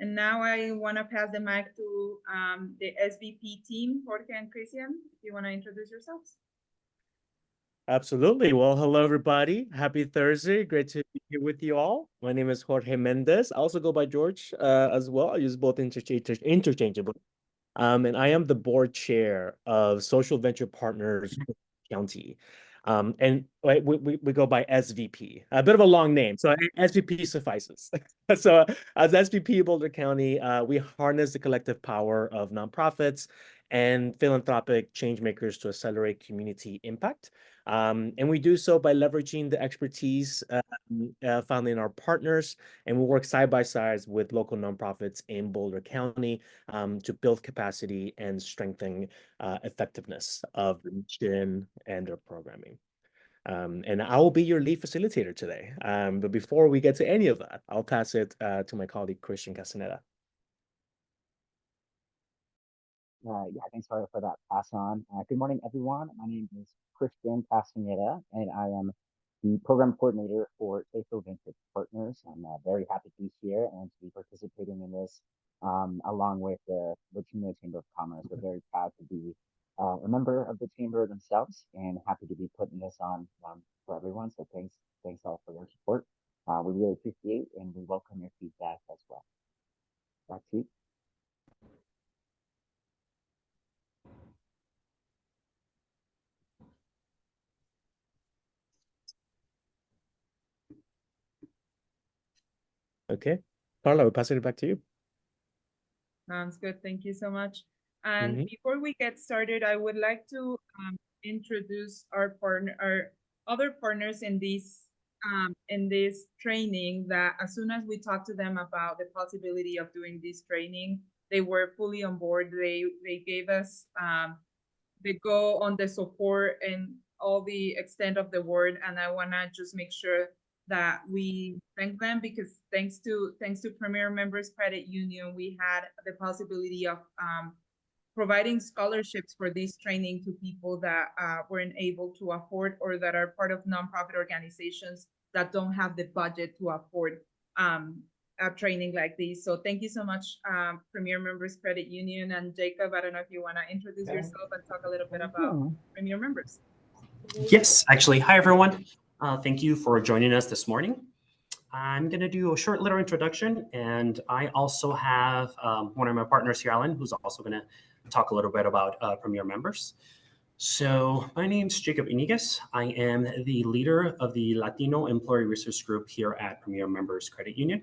And now I want to pass the mic to the SVP team, Jorge and Christian, if you want to introduce yourselves. Absolutely. Well, hello, everybody. Happy Thursday. Great to be here with you all. My name is Jorge Mendez. I also go by George as well. I use both interchangeably. And I am the board chair of Social Venture Partners County. And we go by SVP, a bit of a long name. So SVP suffices. So as SVP Boulder County, we harness the collective power of nonprofits and philanthropic change makers to accelerate community impact. And we do so by leveraging the expertise found in our partners, and we work side by side with local nonprofits in Boulder County to build capacity and strengthen effectiveness of the mission and their programming. And I will be your lead facilitator today. But before we get to any of that, I'll pass it to my colleague, Christian Castaneda. Yeah, thanks for that pass on. Good morning, everyone. My name is Christian Castaneda, and I am the program coordinator for Social Venture Partners. I'm very happy to be here and to be participating in this along with the Latino Chamber of Commerce. We're very proud to be a member of the chamber themselves and happy to be putting this on for everyone. So thanks all for your support. We really appreciate and we welcome your feedback as well. Back to you. Okay. Carla, we'll pass it back to you. Sounds good. Thank you so much. And before we get started, I would like to introduce our other partners in this training. That as soon as we talked to them about the possibility of doing this training, they were fully on board. They gave us the go on the support and all the extent of the word. And I want to just make sure that we thank them, because thanks to Premier Members Credit Union, we had the possibility of providing scholarships for this training to people that weren't able to afford, or that are part of nonprofit organizations that don't have the budget to afford a training like this. So thank you so much, Premier Members Credit Union. And Jacob, I don't know if you want to introduce yourself and talk a little bit about Premier Members. Yes, actually. Hi, everyone. Thank you for joining us this morning. I'm going to do a short little introduction, and I also have one of my partners here, Alan, who's also going to talk a little bit about Premier Members. So my name's Jacob Iniguez. I am the leader of the Latino Employee Resource Group here at Premier Members Credit Union.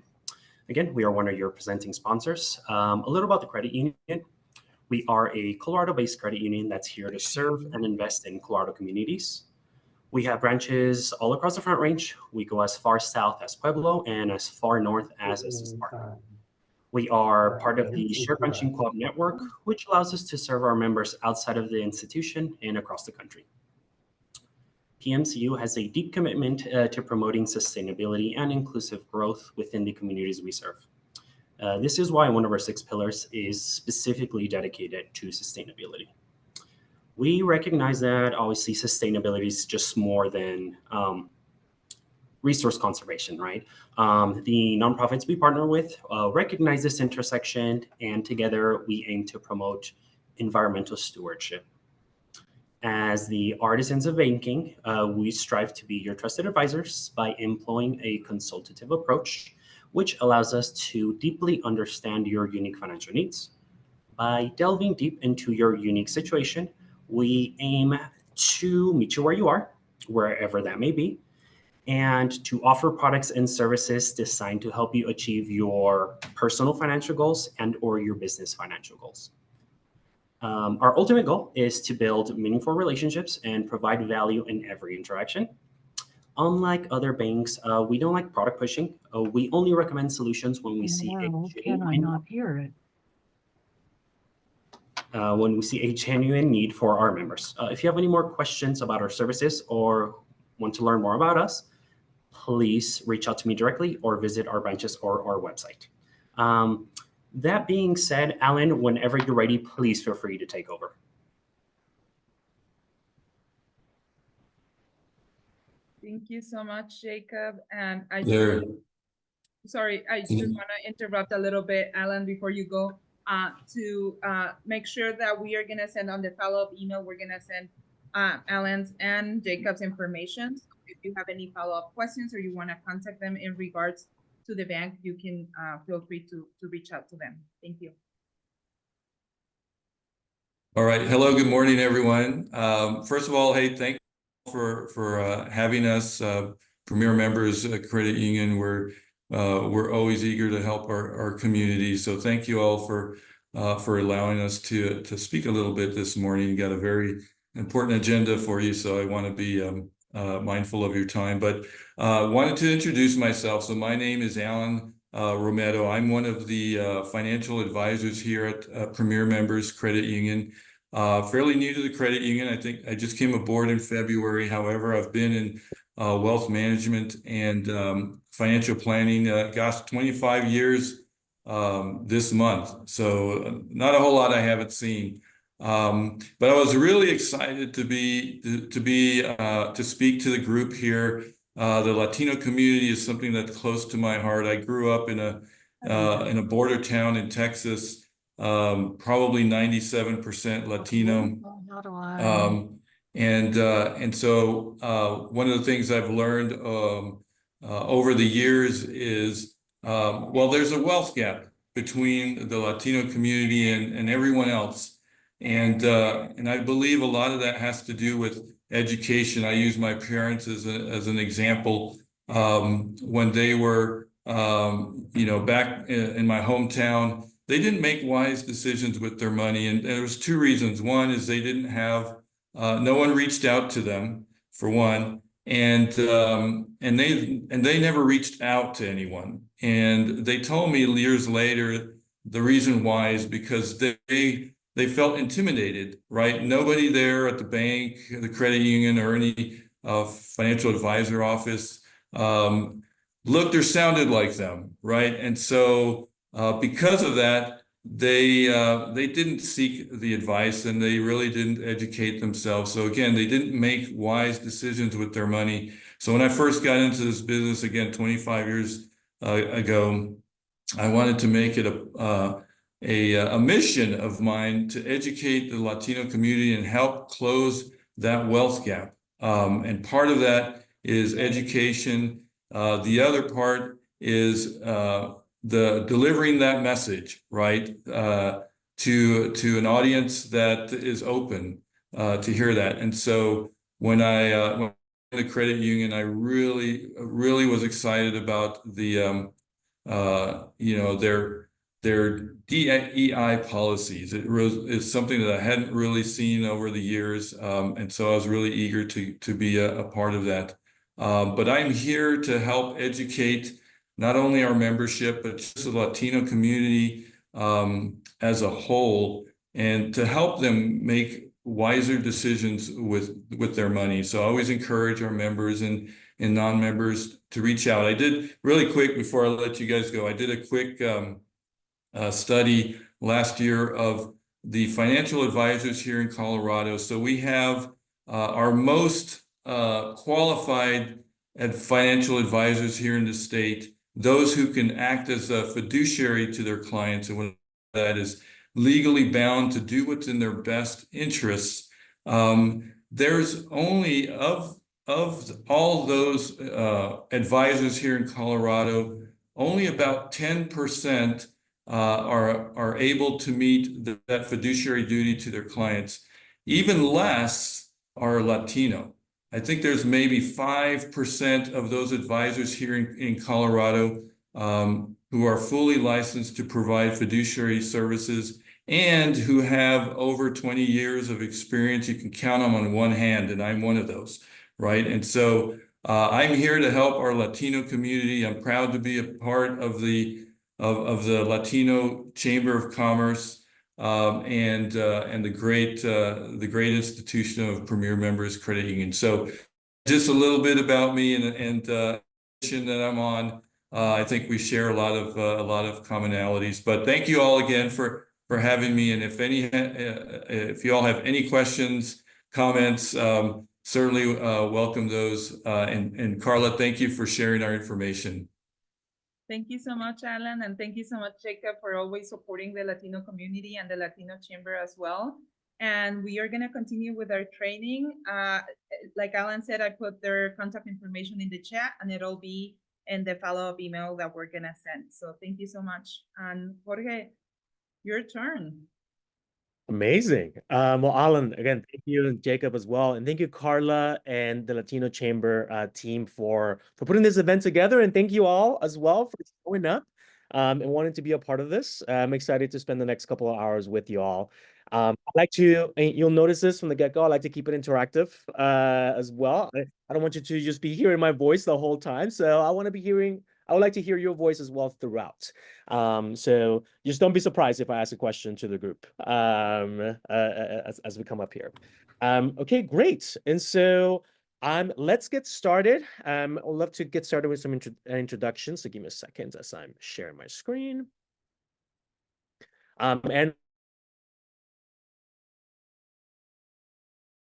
Again, we are one of your presenting sponsors. A little about the credit union. We are a Colorado-based credit union that's here to serve and invest in Colorado communities. We have branches all across the Front Range. We go as far south as Pueblo and as far north as Estes Park. We are part of the Shared Branching Club network, which allows us to serve our members outside of the institution and across the country. PMCU has a deep commitment to promoting sustainability and inclusive growth within the communities we serve. This is why one of our 6 pillars is specifically dedicated to sustainability. We recognize that obviously sustainability is just more than resource conservation, right? The nonprofits we partner with recognize this intersection, and together we aim to promote environmental stewardship. As the artisans of banking, we strive to be your trusted advisors by employing a consultative approach, which allows us to deeply understand your unique financial needs. By delving deep into your unique situation, we aim to meet you where you are, wherever that may be, and to offer products and services designed to help you achieve your personal financial goals and or your business financial goals. Our ultimate goal is to build meaningful relationships and provide value in every interaction. Unlike other banks, we don't like product pushing. We only recommend solutions when we see when we see a genuine need for our members. If you have any more questions about our services or want to learn more about us, please reach out to me directly or visit our branches or our website. That being said, Alan, whenever you're ready, please feel free to take over. Thank you so much, Jacob. And sorry, I just want to interrupt a little bit, Alan, before you go, to make sure that we are going to send on the follow-up email, we're going to send Alan's and Jacob's information. So if you have any follow-up questions or you want to contact them in regards to the bank, you can feel free to reach out to them. Thank you. All right. Hello. Good morning, everyone. First of all, hey, thank you for having us, Premier Members Credit Union. We're always eager to help our community. So thank you all for allowing us to speak a little bit this morning. You got a very important agenda for you, so I want to be mindful of your time. But wanted to introduce myself. So my name is Alan Romero. I'm one of the financial advisors here at Premier Members Credit Union. Fairly new to the credit union. I think I just came aboard in February. However, I've been in wealth management and financial planning, gosh, 25 years this month. So not a whole lot I haven't seen. But I was really excited to speak to the group here. The Latino community is something that's close to my heart. I grew up in a border town in Texas, probably 97% Latino. And so one of the things I've learned over the years is, well, there's a wealth gap between the Latino community and everyone else. And I believe a lot of that has to do with education. I use my parents as an example. When they were, back in my hometown, they didn't make wise decisions with their money. And there was two reasons. One is they didn't have, no one reached out to them, for one. And they never reached out to anyone. And they told me years later, the reason why is because they felt intimidated, right? Nobody there at the bank, the credit union, or any financial advisor office looked or sounded like them, right? And so because of that, they didn't seek the advice and they really didn't educate themselves. So again, they didn't make wise decisions with their money. So when I first got into this business, again, 25 years ago, I wanted to make it a mission of mine to educate the Latino community and help close that wealth gap. And part of that is education. The other part is the delivering that message, right, to an audience that is open to hear that. And so when I the credit union, I really was excited about the their DEI policies. It's something that I hadn't really seen over the years, and so I was really eager to be a part of that. But I'm here to help educate not only our membership, but just the Latino community as a whole, and to help them make wiser decisions with their money. So I always encourage our members and non-members to reach out. I did really quick before I let you guys go. I did a quick study last year of the financial advisors here in Colorado. So we have our most qualified financial advisors here in the state, those who can act as a fiduciary to their clients, and what that is legally bound to do what's in their best interests. There's only of all those advisors here in Colorado, only about 10% are able to meet that fiduciary duty to their clients. Even less are Latino. I think there's maybe 5% of those advisors here in Colorado who are fully licensed to provide fiduciary services and who have over 20 years of experience. You can count them on one hand, and I'm one of those, right? And so I'm here to help our Latino community. I'm proud to be a part of the Latino Chamber of Commerce and the great institution of Premier Members Credit Union. So just a little bit about me and the mission that I'm on. I think we share a lot of commonalities. But thank you all again for having me. And if you all have any questions, comments, certainly welcome those. And Carla, thank you for sharing our information. Thank you so much, Alan, and thank you so much, Jacob, for always supporting the Latino community and the Latino Chamber as well. And we are going to continue with our training. Like Alan said, I put their contact information in the chat, and it'll be in the follow-up email that we're going to send. So thank you so much. And Jorge, your turn. Amazing. Well, Alan, again, thank you, and Jacob as well, and thank you, Carla and the Latino Chamber team for putting this event together, and thank you all as well for showing up and wanting to be a part of this. I'm excited to spend the next couple of hours with you all. I like to, you'll notice this from the get-go, I like to keep it interactive as well. I don't want you to just be hearing my voice the whole time, so I would like to hear your voice as well throughout. So just don't be surprised if I ask a question to the group as we come up here. Okay, great. And so let's get started. I'd love to get started with some introductions. So give me a second as I'm sharing my screen. And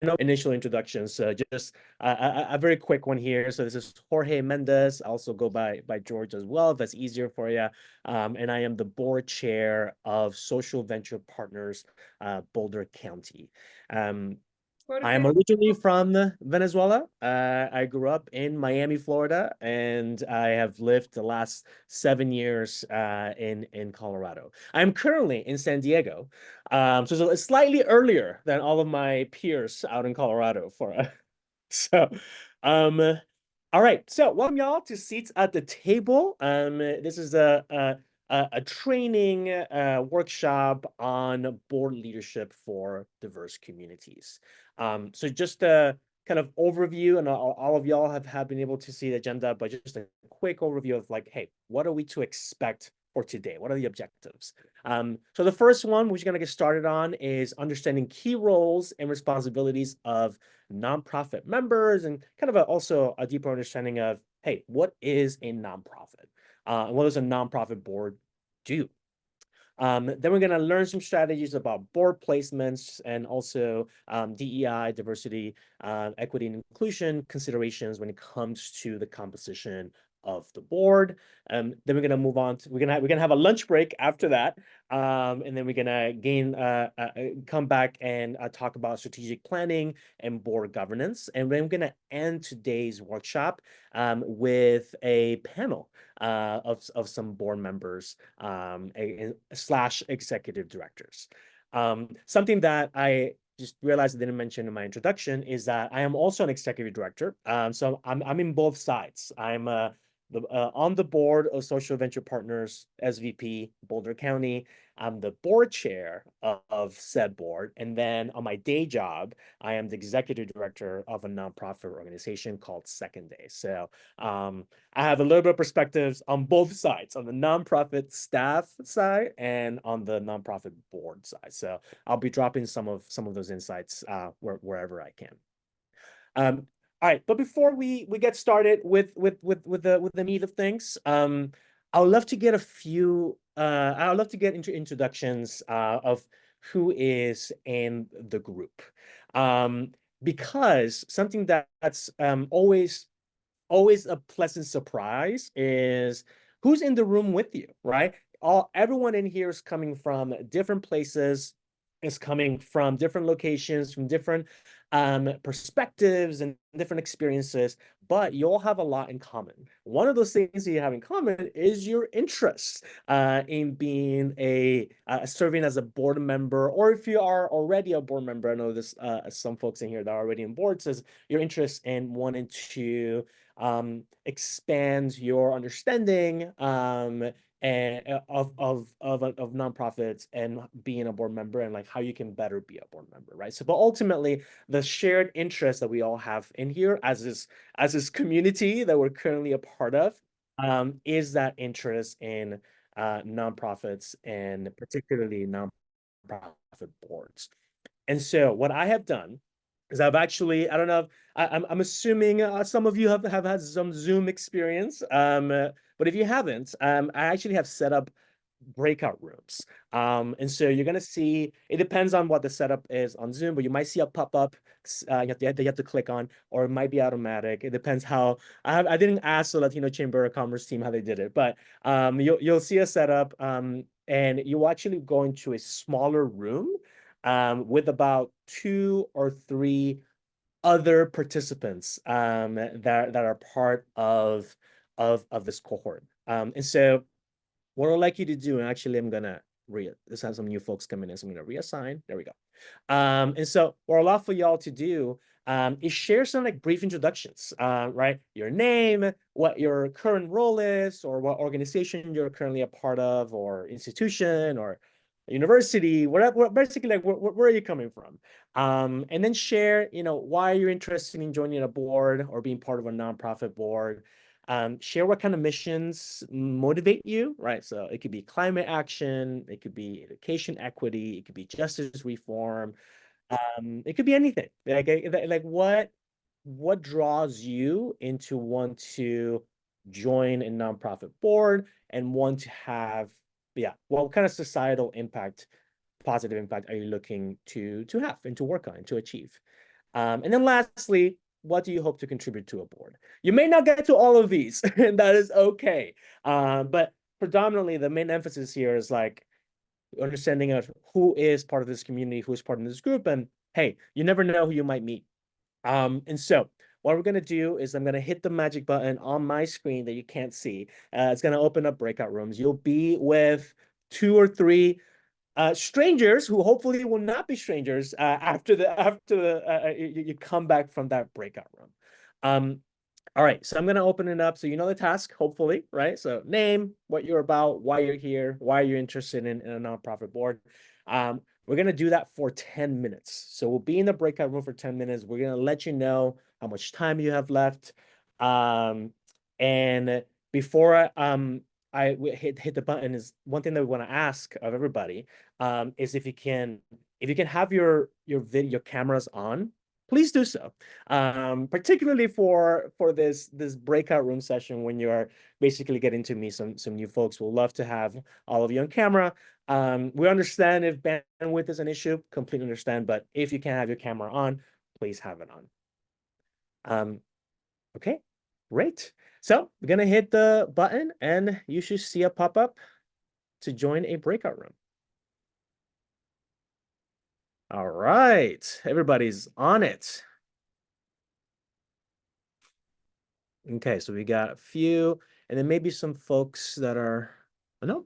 no initial introductions, just a very quick one here. So this is Jorge Mendez. I also go by George as well, if that's easier for you. And I am the board chair of Social Venture Partners, Boulder County. I am originally from Venezuela. I grew up in Miami, Florida, and I have lived the last 7 years in Colorado. I'm currently in San Diego, so it's slightly earlier than all of my peers out in Colorado. All right. So welcome y'all to Seats at the Table. This is a training workshop on board leadership for diverse communities. So just a kind of overview, and all of y'all have been able to see the agenda, but just a quick overview of like, hey, what are we to expect for today? What are the objectives? So the first one, which we're going to get started on, is understanding key roles and responsibilities of nonprofit members, and kind of also a deeper understanding of, hey, what is a nonprofit? And what does a nonprofit board do? Then we're going to learn some strategies about board placements and also DEI, diversity, equity, and inclusion considerations when it comes to the composition of the board. Then we're going to move on to, we're gonna have a lunch break after that, and then we're gonna come back and talk about strategic planning and board governance. And then we're gonna end today's workshop with a panel of some board members slash executive directors. Something that I just realized I didn't mention in my introduction is that I am also an executive director. So I'm in both sides. I'm on the board of Social Venture Partners, SVP, Boulder County. I'm the board chair of said board. And then on my day job, I am the executive director of a nonprofit organization called Second Day. So I have a little bit of perspectives on both sides, on the nonprofit staff side and on the nonprofit board side. So I'll be dropping some of those insights wherever I can. All right, but before we get started with the meat of things, I would love to get into introductions of who is in the group, because something that's always a pleasant surprise is who's in the room with you, right? Everyone in here is coming from different places, is coming from different locations, from different perspectives and different experiences, but you all have a lot in common. One of those things that you have in common is your interest in being serving as a board member, or if you are already a board member, I know there's some folks in here that are already on board, says your interest in wanting to expand your understanding and of nonprofits and being a board member, and like how you can better be a board member, right? So, but ultimately, the shared interest that we all have in here as this community that we're currently a part of, is that interest in nonprofits and particularly nonprofit boards. And so, what I have done is I've actually, I don't know, I'm assuming some of you have had some Zoom experience, but if you haven't, I actually have set up breakout rooms. And so you're going to see, it depends on what the setup is on Zoom, but you might see a pop-up you have to click on, or it might be automatic. It depends how, I didn't ask the Latino Chamber of Commerce team how they did it, but you'll see a setup, and you actually go into a smaller room with about 2 or 3 other participants that are part of this cohort. And so what I'd like you to do, and actually I'm gonna this has some new folks coming in, so I'm gonna reassign. There we go. And so what I'd love for y'all to do is share some like brief introductions, right? Your name, what your current role is, or what organization you're currently a part of, or institution, or university, whatever, basically like where are you coming from? And then share, why you're interested in joining a board or being part of a nonprofit board. Share what kind of missions motivate you, right? So it could be climate action, it could be education equity, it could be justice reform, it could be anything. Like what draws you into want to join a nonprofit board and want to have, what kind of societal impact, positive impact are you looking to have and to work on and to achieve? And then lastly, what do you hope to contribute to a board? You may not get to all of these, and that is okay. But predominantly, the main emphasis here is like understanding of who is part of this community, who is part of this group, and hey, you never know who you might meet. And so what we're going to do is I'm going to hit the magic button on my screen that you can't see. It's going to open up breakout rooms. You'll be with 2 or 3 strangers who hopefully will not be strangers after you come back from that breakout room. All right, so I'm going to open it up so you know the task, hopefully, right? So name, what you're about, why you're here, why you're interested in a nonprofit board. We're going to do that for 10 minutes. So we'll be in the breakout room for 10 minutes. We're going to let you know how much time you have left. And before I hit the button, is one thing that we want to ask of everybody is if you can have your cameras on, please do so. Particularly for this breakout room session when you're basically getting to meet some new folks. We'll love to have all of you on camera. We understand if bandwidth is an issue, completely understand, but if you can't have your camera on, please have it on. Okay, great. So we're gonna hit the button and you should see a pop-up to join a breakout room. All right, everybody's on it. Okay, so we got a few, and then maybe some folks that are, oh, no.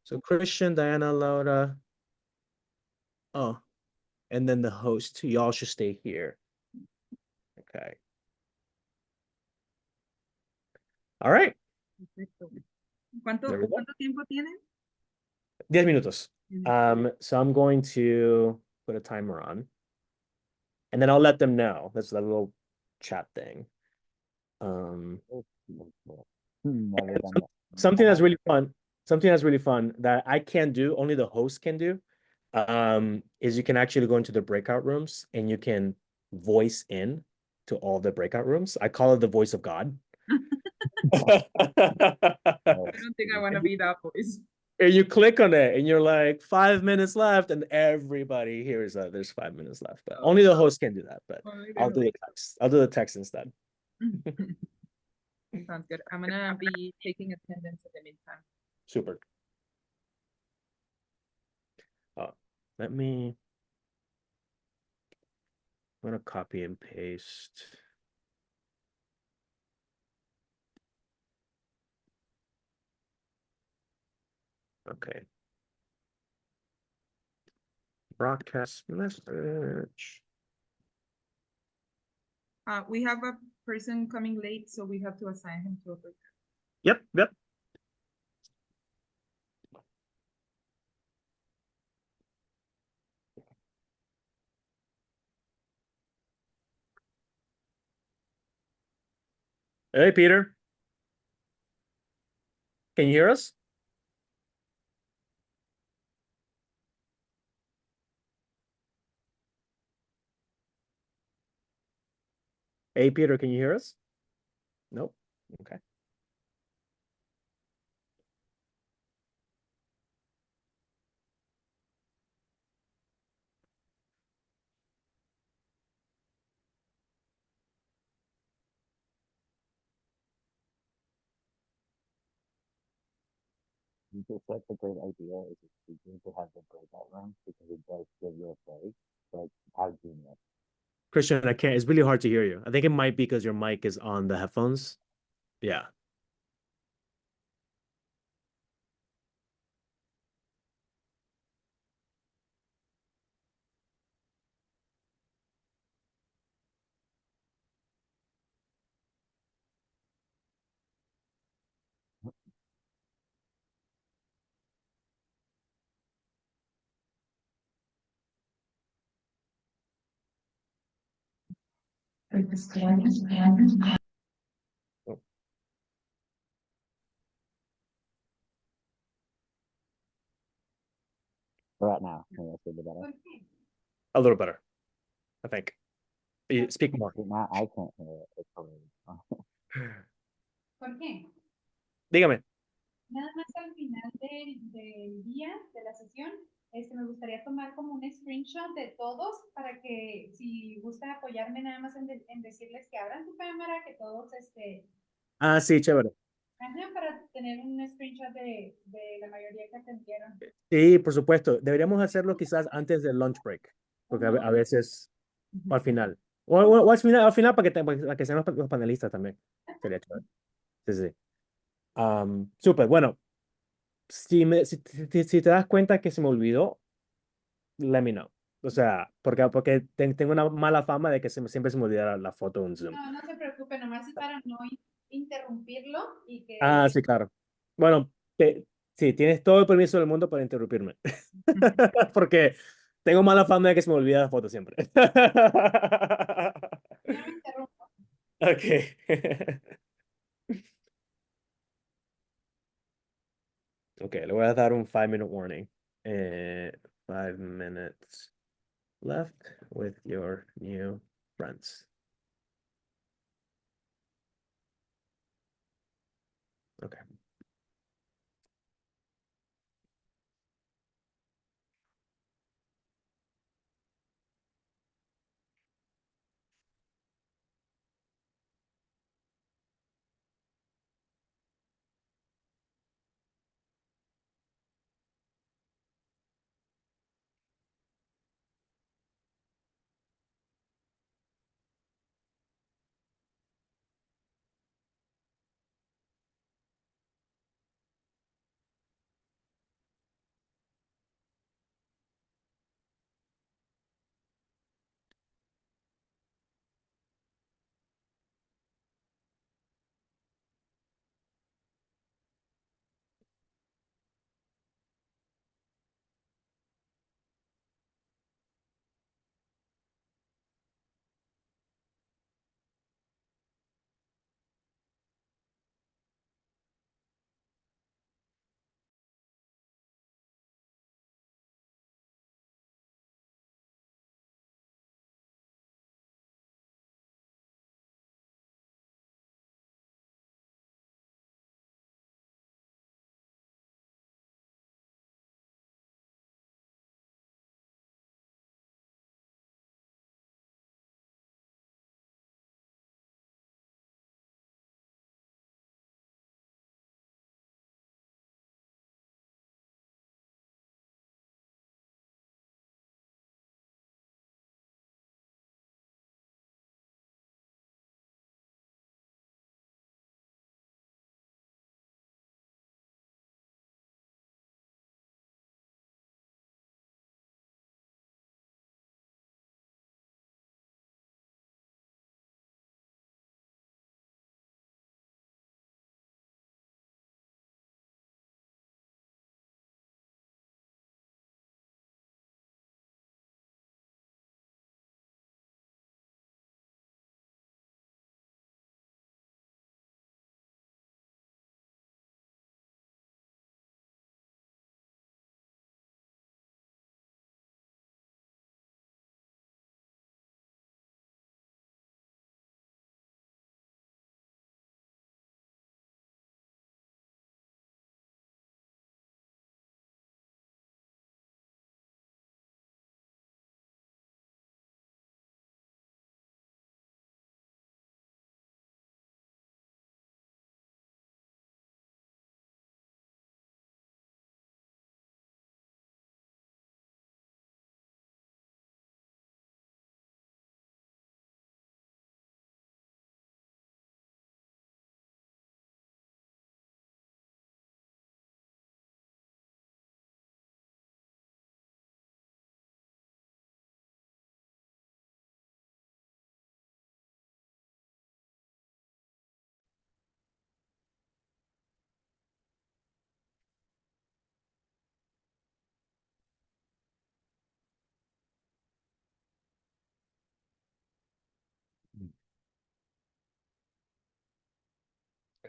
So Christian, Diana, Laura. Oh, and then the host, y'all should stay here. Okay. All right. ¿Cuánto tiempo tienen? 10 minutos. So I'm going to put a timer on, and then I'll let them know. That's that little chat thing. Something that's really fun. Something that's really fun that I can't do, only the host can do, is you can actually go into the breakout rooms and you can voice in to all the breakout rooms. I call it the voice of God. I don't think I want to be that voice. And you click on it and you're like 5 minutes left, and everybody hears that there's 5 minutes left. But only the host can do that. But I'll do the text. I'll do the text instead. Sounds good. I'm gonna be taking attendance in the meantime. Super. I'm gonna copy and paste. Okay. Broadcast message. We have a person coming late, so we have to assign him to a break. Yep. Hey, Peter. Can you hear us? Hey, Peter, can you hear us? Nope. Okay. think it's such a great idea is it's speaking to have the breakout room because it does give you a break. Like how genius. Christian, I can't. It's really hard to hear you. I think it might be because your mic is on the headphones. Yeah. Right now, maybe that's a little better. A little better, I think. Speak more. Now I can't hear it. It's hilarious. Jorge, Dígame. nada más al final del día, de la sesión, me gustaría tomar como un screenshot de todos para que si gusta apoyarme nada más en decirles que abran tu cámara, que todos Ah, sí, chévere. ajá, para tener un screenshot de la mayoría que atendieron. Sí, por supuesto. Deberíamos hacerlo quizás antes del lunch break, porque a veces, o al final. O al final para que sean los panelistas también. Sería chévere. Sí, sí. Súper. Bueno, si te das cuenta que se me olvidó, let me know. O sea, porque tengo una mala fama de que siempre se me olvida la foto en Zoom. No, no se preocupe, nomás es para no interrumpirlo y que... Ah, sí, claro. Bueno, sí, tienes todo el permiso del mundo para interrumpirme. Porque tengo mala fama de que se me olvida la foto siempre. Yo no interrumpo. Ok. Ok, le voy a dar un 5-minute warning. 5 minutes left with your new friends. Okay.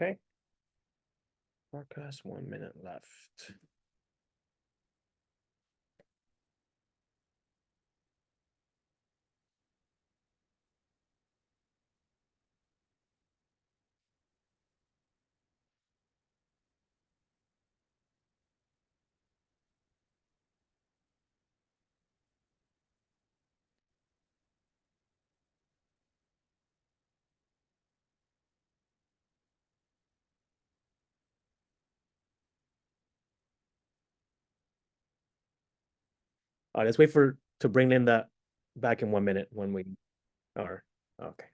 Okay. Broadcast, 1 minute left. All right, let's wait to bring in the back in 1 minute when we are okay.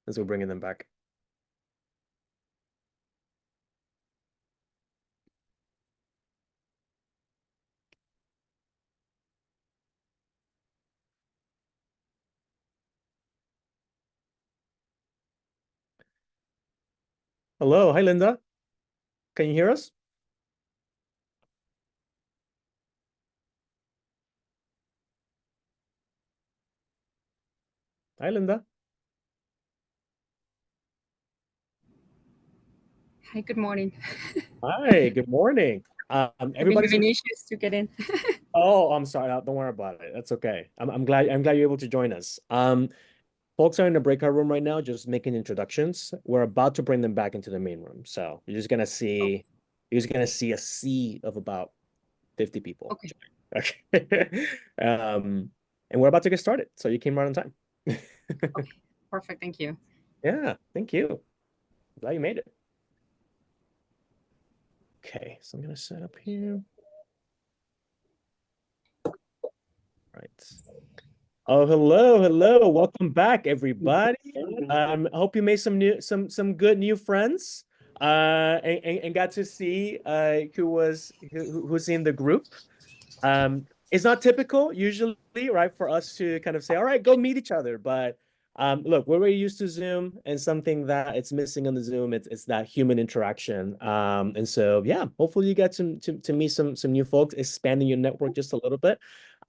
As we're bringing them back. Hello, hi Linda. Can you hear us? Hi Linda. Hi, good morning. Hi, good morning. I've been Everybody's having issues to get in. Oh, I'm sorry. Don't worry about it. That's okay. I'm glad you're able to join us. Folks are in the breakout room right now, just making introductions. We're about to bring them back into the main room. So you're just gonna see a sea of about 50 people. Okay. Okay. And we're about to get started. So you came right on time. Okay, perfect. Thank you. Yeah, thank you. Glad you made it. Okay, so I'm gonna set up here. Right. Oh, hello. Welcome back, everybody. I hope you made some good new friends. And got to see who's in the group. It's not typical usually, right, for us to kind of say, all right, go meet each other. But look, we're very used to Zoom, and something that it's missing on the Zoom, it's that human interaction. And so yeah, hopefully you get to meet some new folks, expanding your network just a little bit.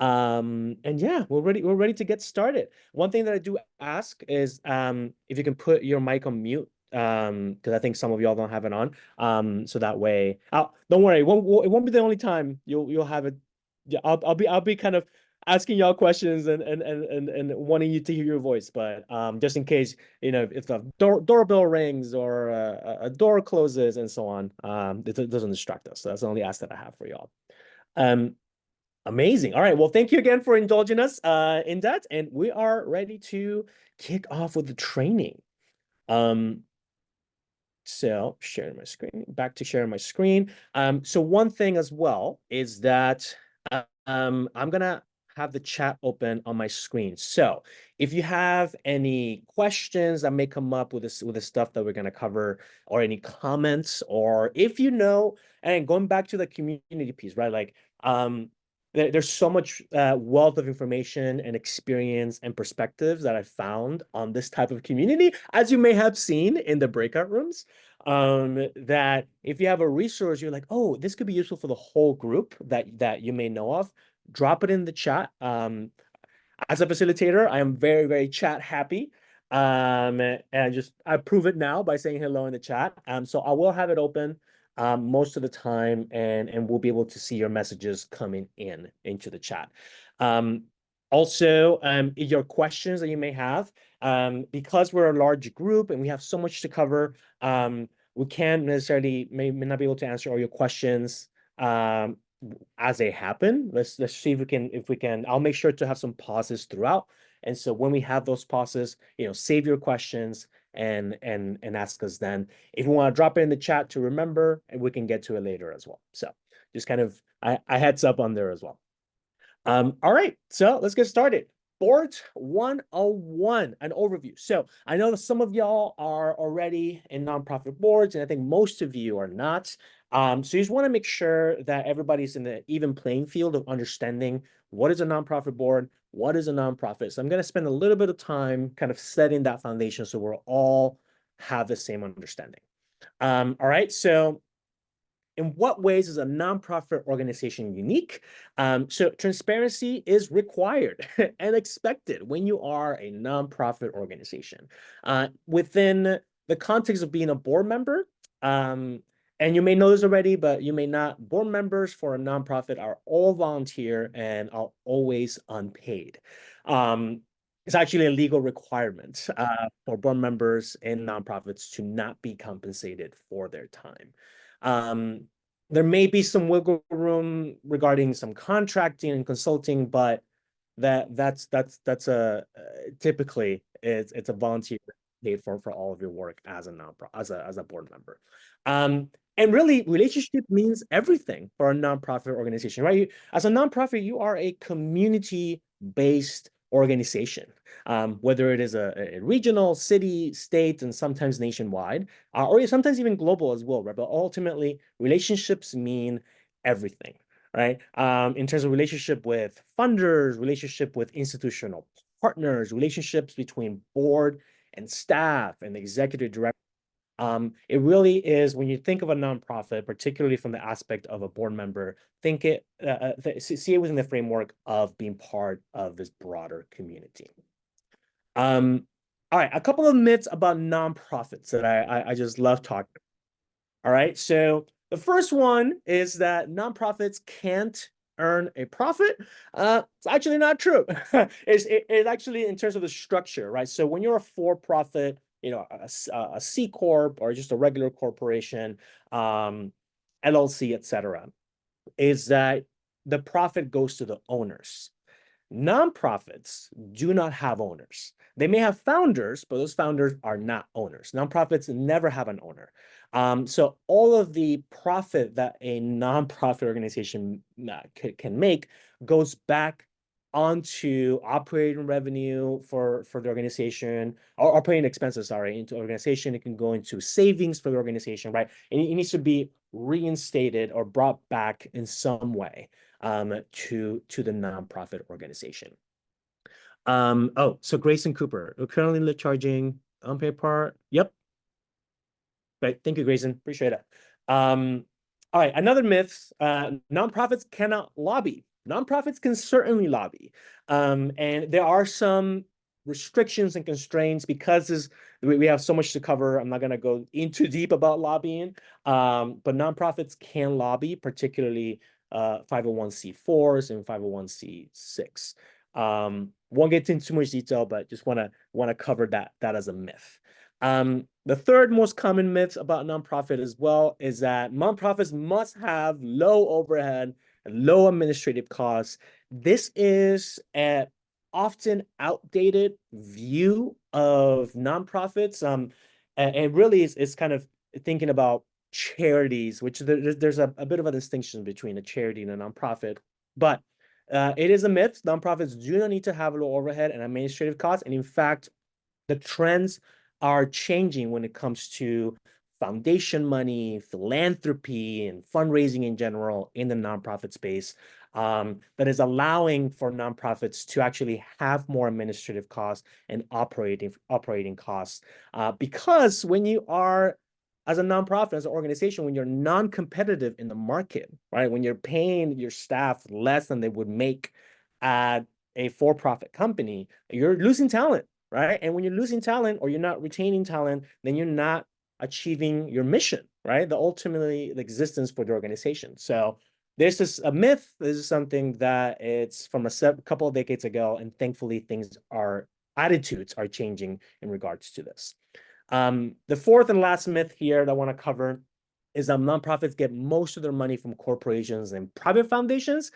And yeah, we're ready to get started. One thing that I do ask is if you can put your mic on mute, because I think some of y'all don't have it on. So that way, don't worry, it won't be the only time you'll have it. Yeah, I'll be kind of asking y'all questions and wanting you to hear your voice, but just in case, if the doorbell rings or a door closes and so on, it doesn't distract us. So that's the only ask that I have for y'all. Amazing. All right. Well, thank you again for indulging us in that, and we are ready to kick off with the training. So sharing my screen, back to sharing my screen. So one thing as well is that I'm gonna have the chat open on my screen. So if you have any questions that may come up with the stuff that we're gonna cover, or any comments, or if and going back to the community piece, right? Like there's so much wealth of information and experience and perspectives that I found on this type of community, as you may have seen in the breakout rooms, that if you have a resource, you're like, oh, this could be useful for the whole group that you may know of, drop it in the chat. As a facilitator, I am very, very chat happy. And I prove it now by saying hello in the chat. So I will have it open most of the time, and we'll be able to see your messages coming into the chat. Also, your questions that you may have, because we're a large group and we have so much to cover, we can't necessarily may not be able to answer all your questions as they happen. Let's see if we can. I'll make sure to have some pauses throughout. And so when we have those pauses, save your questions and ask us then. If you want to drop it in the chat to remember, and we can get to it later as well. So just kind of I heads up on there as well. All right, so let's get started. Board 101, an overview. So I know that some of y'all are already in nonprofit boards, and I think most of you are not. So you just want to make sure that everybody's in the even playing field of understanding what is a nonprofit board, what is a nonprofit. So I'm going to spend a little bit of time kind of setting that foundation so we'll all have the same understanding. All right, so in what ways is a nonprofit organization unique? So transparency is required and expected when you are a nonprofit organization. Within the context of being a board member, and you may know this already, but you may not, board members for a nonprofit are all volunteer and are always unpaid. It's actually a legal requirement for board members in nonprofits to not be compensated for their time. There may be some wiggle room regarding some contracting and consulting, but that's typically it's a volunteer paid for all of your work as a as a board member. And really, relationship means everything for a nonprofit organization, right? As a nonprofit, you are a community-based organization, whether it is a regional, city, state, and sometimes nationwide, or sometimes even global as well, right? But ultimately, relationships mean everything, right? In terms of relationship with funders, relationship with institutional partners, relationships between board and staff and executive director. It really is, when you think of a nonprofit, particularly from the aspect of a board member, see it within the framework of being part of this broader community. All right, a couple of myths about nonprofits that I just love talking about. All right, so the first one is that nonprofits can't earn a profit. It's actually not true. It's actually in terms of the structure, right? So when you're a for-profit, a C Corp or just a regular corporation, LLC, etc., is that the profit goes to the owners. Nonprofits do not have owners. They may have founders, but those founders are not owners. Nonprofits never have an owner. So all of the profit that a nonprofit organization can make goes back onto operating revenue for the organization, or operating expenses, sorry, into organization. It can go into savings for the organization, right? And it needs to be reinstated or brought back in some way to the nonprofit organization. So Grayson Cooper, we're currently charging unpaid part. Yep. Right. Thank you, Grayson. Appreciate it. All right. Another myth, nonprofits cannot lobby. Nonprofits can certainly lobby. And there are some restrictions and constraints because we have so much to cover. I'm not going to go into deep about lobbying, but nonprofits can lobby, particularly 501c4s and 501c6. Won't get into too much detail, but just want to cover that as a myth. The third most common myth about nonprofit as well is that nonprofits must have low overhead and low administrative costs. This is an often outdated view of nonprofits. And really it's kind of thinking about charities, which there's a bit of a distinction between a charity and a nonprofit, but it is a myth. Nonprofits do not need to have low overhead and administrative costs. And in fact, the trends are changing when it comes to foundation money, philanthropy, and fundraising in general in the nonprofit space, that is allowing for nonprofits to actually have more administrative costs and operating costs. Because when you are, as a nonprofit, as an organization, when you're non-competitive in the market, right? When you're paying your staff less than they would make at a for-profit company, you're losing talent, right? And when you're losing talent or you're not retaining talent, then you're not achieving your mission, right? Ultimately the existence for the organization. So this is a myth. This is something that it's from a couple of decades ago, and thankfully attitudes are changing in regards to this. The fourth and last myth here that I want to cover is that nonprofits get most of their money from corporations and private foundations.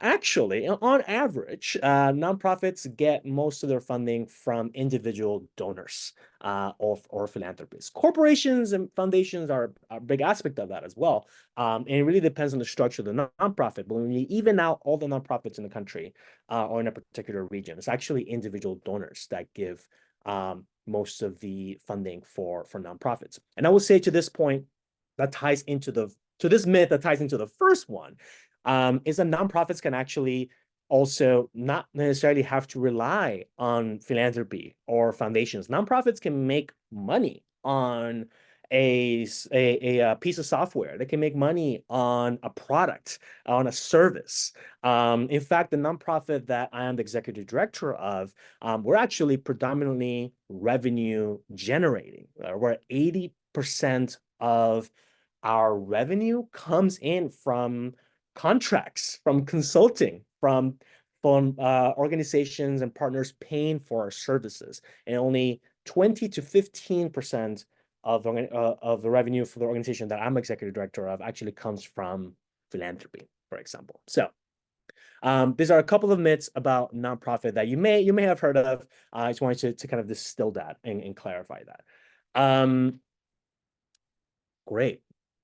Actually, on average, nonprofits get most of their funding from individual donors or philanthropists. Corporations and foundations are a big aspect of that as well. And it really depends on the structure of the nonprofit. But when you even out all the nonprofits in the country or in a particular region, it's actually individual donors that give most of the funding for nonprofits. And I will say to this point, that ties into this myth that ties into the first one, is that nonprofits can actually also not necessarily have to rely on philanthropy or foundations. Nonprofits can make money on a piece of software. They can make money on a product, on a service. In fact, the nonprofit that I am the executive director of, we're actually predominantly revenue generating. We're 80% of our revenue comes in from contracts, from consulting, from organizations and partners paying for our services, and only 20 to 15% of the revenue for the organization that I'm executive director of actually comes from philanthropy, for example. So these are a couple of myths about nonprofit that you may have heard of. I just wanted to kind of distill that and clarify that. Great,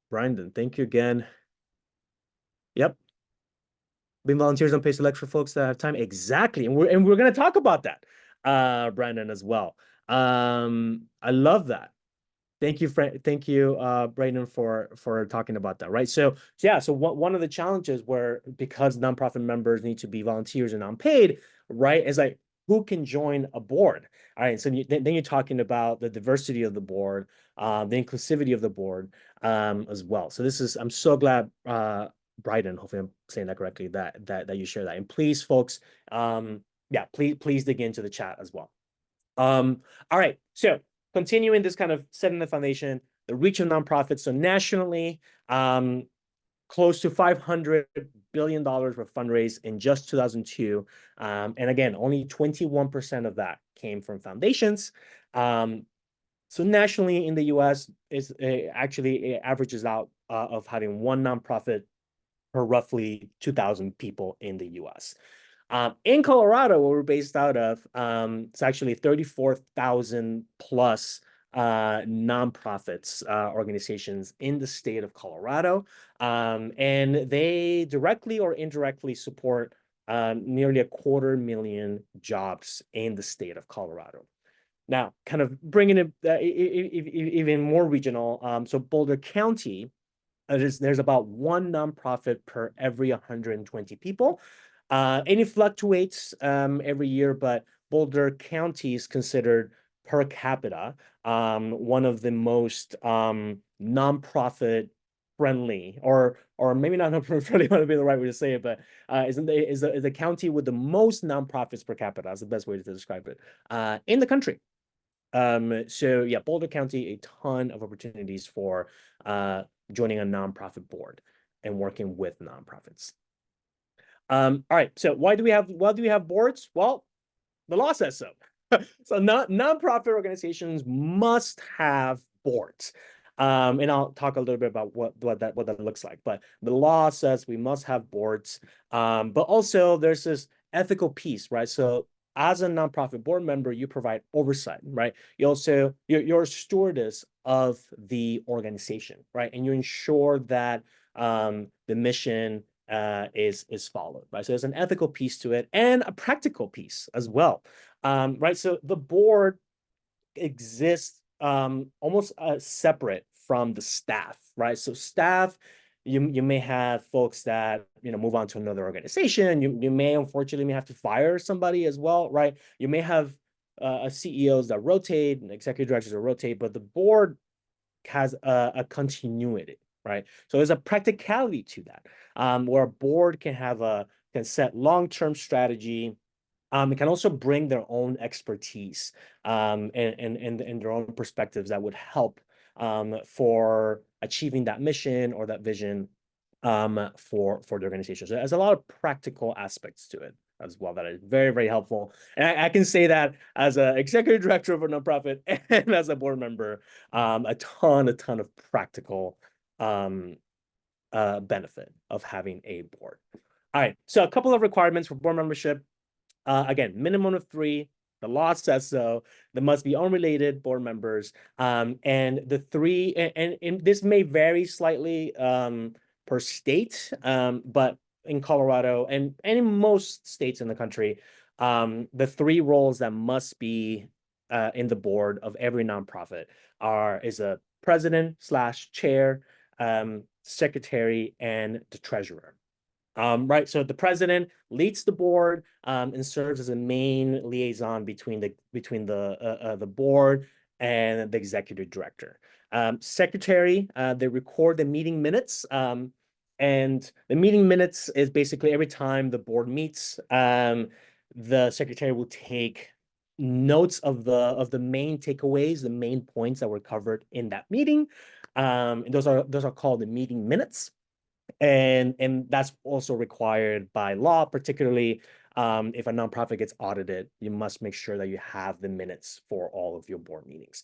Brandon, thank you again. Yep. Being volunteers on paid select for folks that have time. Exactly. And we're going to talk about that, Brandon, as well. I love that. Thank you, thank you, Brandon, for talking about that. Right. So yeah. So one of the challenges where, because nonprofit members need to be volunteers and unpaid, right, is like, who can join a board? All right. So then you're talking about the diversity of the board, the inclusivity of the board, as well. So I'm so glad, Bryden, hopefully I'm saying that correctly, that you share that. And please, folks, yeah, please dig into the chat as well. All right, so continuing this kind of setting the foundation, the reach of nonprofits. So nationally, close to $500 billion were fundraised in just 2002. And again, only 21% of that came from foundations. So nationally in the US, it averages out of having one nonprofit per roughly 2,000 people in the US. In Colorado, where we're based out of, it's actually 34,000 plus nonprofits, organizations in the state of Colorado. And they directly or indirectly support nearly 250,000 jobs in the state of Colorado. Now, kind of bringing it even more regional, so Boulder County, there's about one nonprofit per every 120 people. And it fluctuates every year, but Boulder County is considered per capita one of the most nonprofit friendly, or maybe not nonprofit friendly, might be the right way to say it, but is the county with the most nonprofits per capita. That's the best way to describe it in the country. So yeah, Boulder County, a ton of opportunities for joining a nonprofit board and working with nonprofits. All right, so why do we have boards? Well, the law says so. So nonprofit organizations must have boards. And I'll talk a little bit about what that looks like. But the law says we must have boards. But also there's this ethical piece, right? So as a nonprofit board member, you provide oversight, right? You're a stewardess of the organization, right? And you ensure that the mission is followed, right? So there's an ethical piece to it and a practical piece as well, right? So the board exists almost separate from the staff, right? So staff, you may have folks that move on to another organization. You may unfortunately have to fire somebody as well, right? You may have CEOs that rotate and executive directors that rotate, but the board has a continuity, right? So there's a practicality to that, where a board can set long-term strategy. It can also bring their own expertise and their own perspectives that would help for achieving that mission or that vision for the organization. So there's a lot of practical aspects to it as well that is very, very helpful. And I can say that as an executive director of a nonprofit and as a board member, a ton of practical benefit of having a board. All right, so a couple of requirements for board membership. Again, minimum of 3. The law says so. There must be unrelated board members. And the 3, and this may vary slightly per state, but in Colorado and in most states in the country, the 3 roles that must be in the board of every nonprofit is a president/chair, secretary, and the treasurer. Right, so the president leads the board and serves as a main liaison between the board and the executive director. Secretary, they record the meeting minutes. And the meeting minutes is basically every time the board meets, the secretary will take notes of the main takeaways, the main points that were covered in that meeting. And those are called the meeting minutes. And that's also required by law, particularly if a nonprofit gets audited, you must make sure that you have the minutes for all of your board meetings.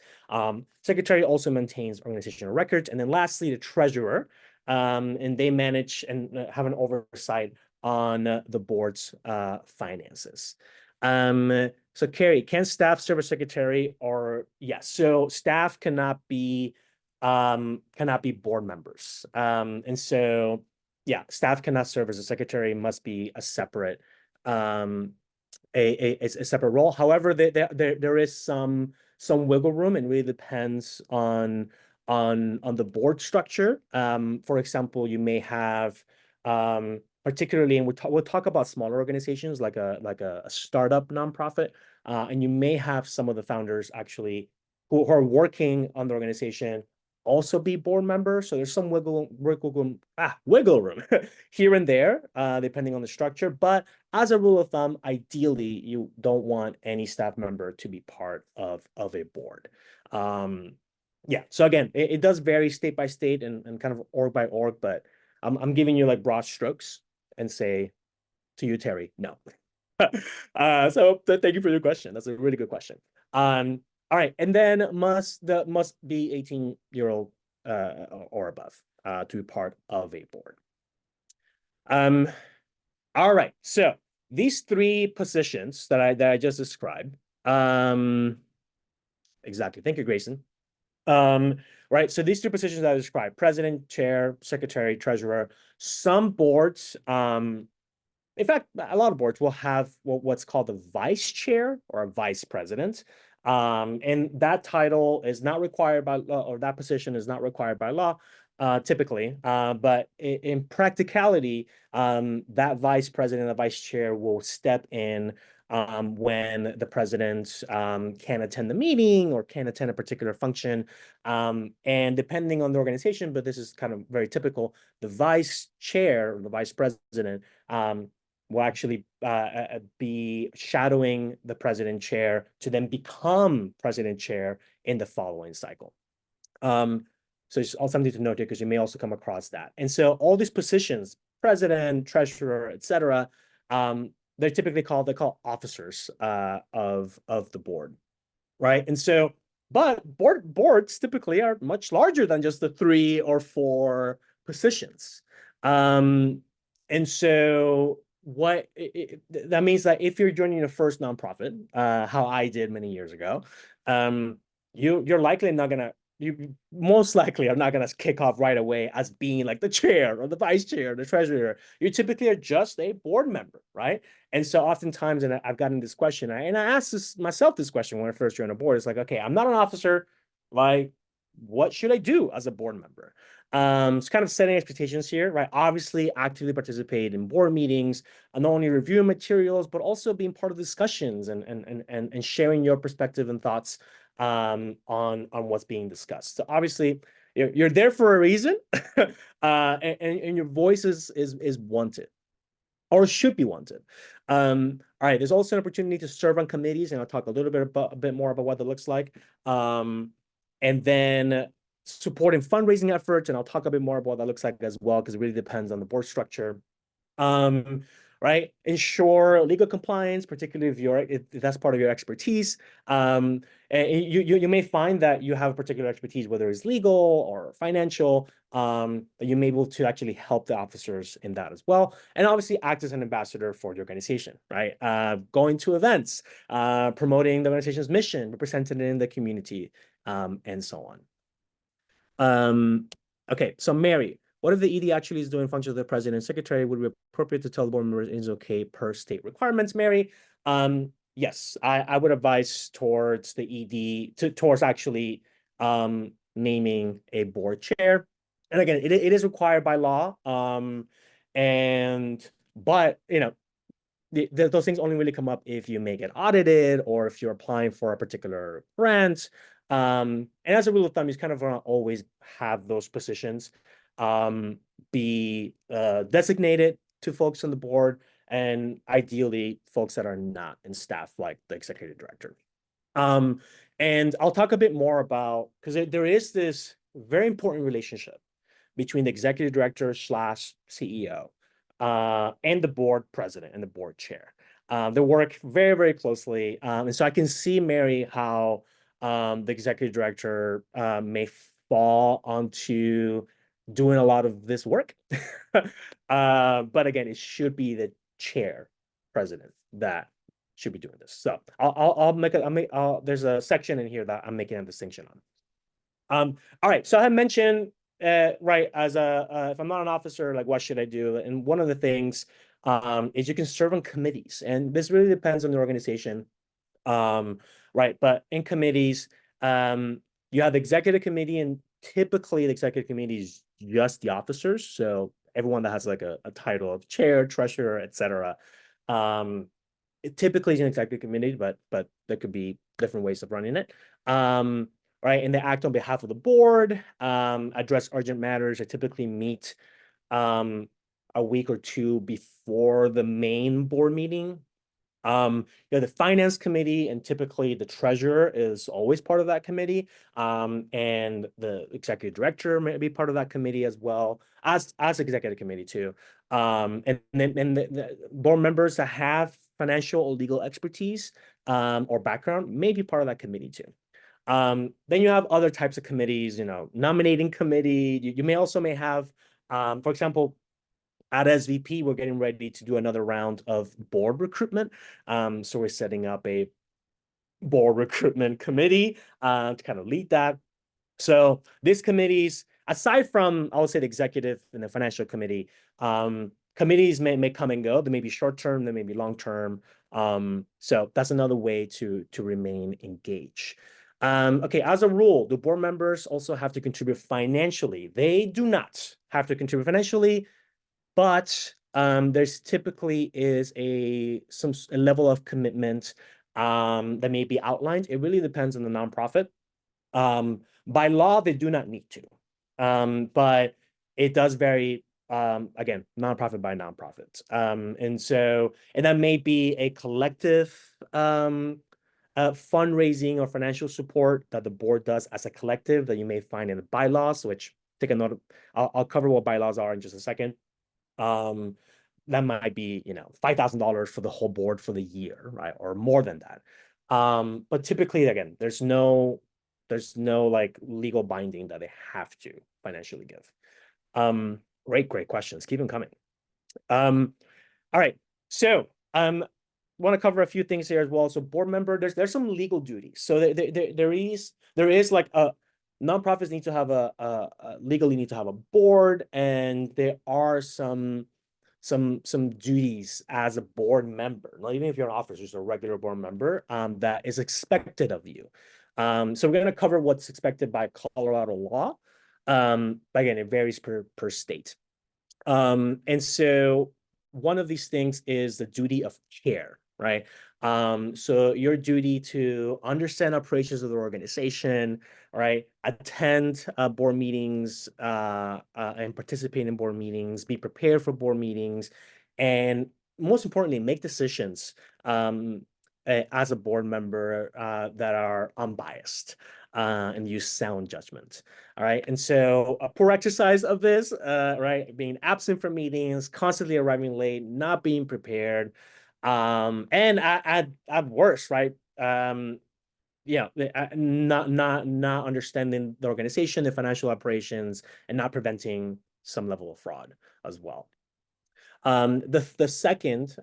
Secretary also maintains organizational records. And then lastly, the treasurer, and they manage and have an oversight on the board's finances. So Carrie, can staff serve as secretary? Or yes, so staff cannot be board members. And so, yeah, staff cannot serve as a secretary, must be a separate a separate role. However, there is some wiggle room, and really depends on the board structure. For example, you may have particularly, and we'll talk about smaller organizations like a startup nonprofit, and you may have some of the founders actually who are working on the organization also be board members. So there's some wiggle room here and there, depending on the structure. But as a rule of thumb, ideally, you don't want any staff member to be part of a board. Yeah. So again, it does vary state by state and kind of org by org, but I'm giving you like broad strokes and say to you, Terry, no. So thank you for your question. That's a really good question. All right, and then must be 18-year-old or above to be part of a board. All right, so these three positions that I just described. Exactly. Thank you, Grayson. Right, so these three positions that I described: president, chair, secretary, treasurer. Some boards, in fact, a lot of boards will have what's called a vice chair or a vice president. And that title is not required by law, or that position is not required by law, typically. But in practicality, that vice president, the vice chair will step in when the president can't attend the meeting or can't attend a particular function. And depending on the organization, but this is kind of very typical, the vice chair or the vice president will actually be shadowing the president chair to then become president chair in the following cycle. So it's also something to note here because you may also come across that. And so all these positions, president, treasurer, etc., they're typically called officers of the board, right? And so, but boards typically are much larger than just the 3 or 4 positions. And so that means that if you're joining your first nonprofit, how I did many years ago, you're likely not gonna, you most likely are not gonna kick off right away as being like the chair or the vice chair, or the treasurer. You typically are just a board member, right? And so oftentimes, and I've gotten this question, and I asked myself this question when I first joined a board. It's like, okay, I'm not an officer, like, what should I do as a board member? It's kind of setting expectations here, right? Obviously, actively participate in board meetings, and not only reviewing materials, but also being part of discussions and sharing your perspective and thoughts on what's being discussed. So obviously, you're there for a reason, and your voice is wanted, or should be wanted. All right, there's also an opportunity to serve on committees, and I'll talk a bit more about what that looks like. And then supporting fundraising efforts, and I'll talk a bit more about what that looks like as well, because it really depends on the board structure. Right, ensure legal compliance, particularly if that's part of your expertise. And you may find that you have a particular expertise, whether it's legal or financial. You may be able to actually help the officers in that as well. And obviously act as an ambassador for the organization, right? Going to events, promoting the organization's mission, representing it in the community, and so on. Okay, so Mary, what if the ED actually is doing functions of the president and secretary? Would it be appropriate to tell the board members it's okay per state requirements, Mary? Yes, I would advise towards the ED, towards actually naming a board chair. And again, it is required by law. But you know, those things only really come up if you may get audited or if you're applying for a particular grant. And as a rule of thumb, you kind of want to always have those positions be designated to folks on the board, and ideally folks that are not in staff, like the executive director. And I'll talk a bit more about, because there is this very important relationship between the executive director / CEO and the board president and the board chair. They work very, very closely. And so I can see, Mary, how the executive director may fall onto doing a lot of this work. But again, it should be the chair president that should be doing this. So there's a section in here that I'm making a distinction on. All right, so I had mentioned, right, as if I'm not an officer, like, what should I do? And one of the things is you can serve on committees, and this really depends on the organization, right? But in committees, you have the executive committee, and typically the executive committee is just the officers, so everyone that has like a title of chair, treasurer, etc. It typically is an executive committee, but there could be different ways of running it. Right, and they act on behalf of the board, address urgent matters. They typically meet a week or two before the main board meeting. You know, the finance committee, and typically the treasurer is always part of that committee, and the executive director may be part of that committee as well as executive committee too. And then the board members that have financial or legal expertise or background may be part of that committee too. Then you have other types of committees, you know, nominating committee. You may have, for example, at SVP, we're getting ready to do another round of board recruitment. So we're setting up a board recruitment committee to kind of lead that. So these committees, aside from, I would say, the executive and the financial committee, committees may come and go. They may be short-term, they may be long-term. So that's another way to remain engaged. Okay, as a rule, the board members also have to contribute financially. They do not have to contribute financially, but there's typically is a level of commitment that may be outlined. It really depends on the nonprofit. By law, they do not need to, but it does vary. Again, nonprofit by nonprofit, and that may be a collective fundraising or financial support that the board does as a collective that you may find in the bylaws. Which, take a note. I'll cover what bylaws are in just a second. That might be, you know, $5,000 for the whole board for the year, right, or more than that. But typically, again, there's no like legal binding that they have to financially give. Great questions. Keep them coming. All right, so want to cover a few things here as well. So board member, there's some legal duties. So there is like a nonprofits need to have legally need to have a board, and there are some duties as a board member. Not even if you're an officer, just a regular board member, that is expected of you. So we're going to cover what's expected by Colorado law. Again, it varies per state. And so one of these things is the duty of care, right? So your duty to understand operations of the organization, right? Attend board meetings and participate in board meetings, be prepared for board meetings, and most importantly, make decisions as a board member that are unbiased and use sound judgment. All right. And so a poor exercise of this, right, being absent from meetings, constantly arriving late, not being prepared, and at worst, right, yeah, not understanding the organization, the financial operations, and not preventing some level of fraud as well. The second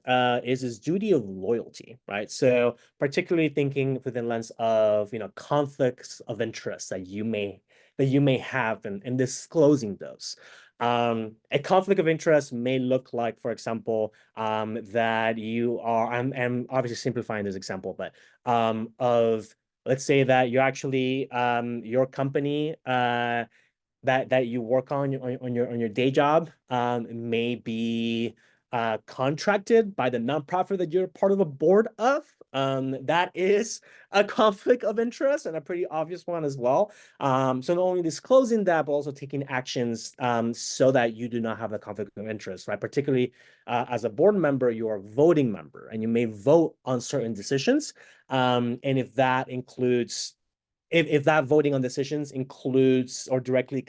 is his duty of loyalty, right? So particularly thinking within lens of, you know, conflicts of interest that you may have in disclosing those. A conflict of interest may look like, for example, that you are, I'm obviously simplifying this example, but of, let's say that you actually your company that you work on your day job may be contracted by the nonprofit that you're part of a board of, that is a conflict of interest and a pretty obvious one as well. So not only disclosing that, but also taking actions so that you do not have a conflict of interest, right? Particularly as a board member, you're a voting member and you may vote on certain decisions. And if that includes, if that voting on decisions includes or directly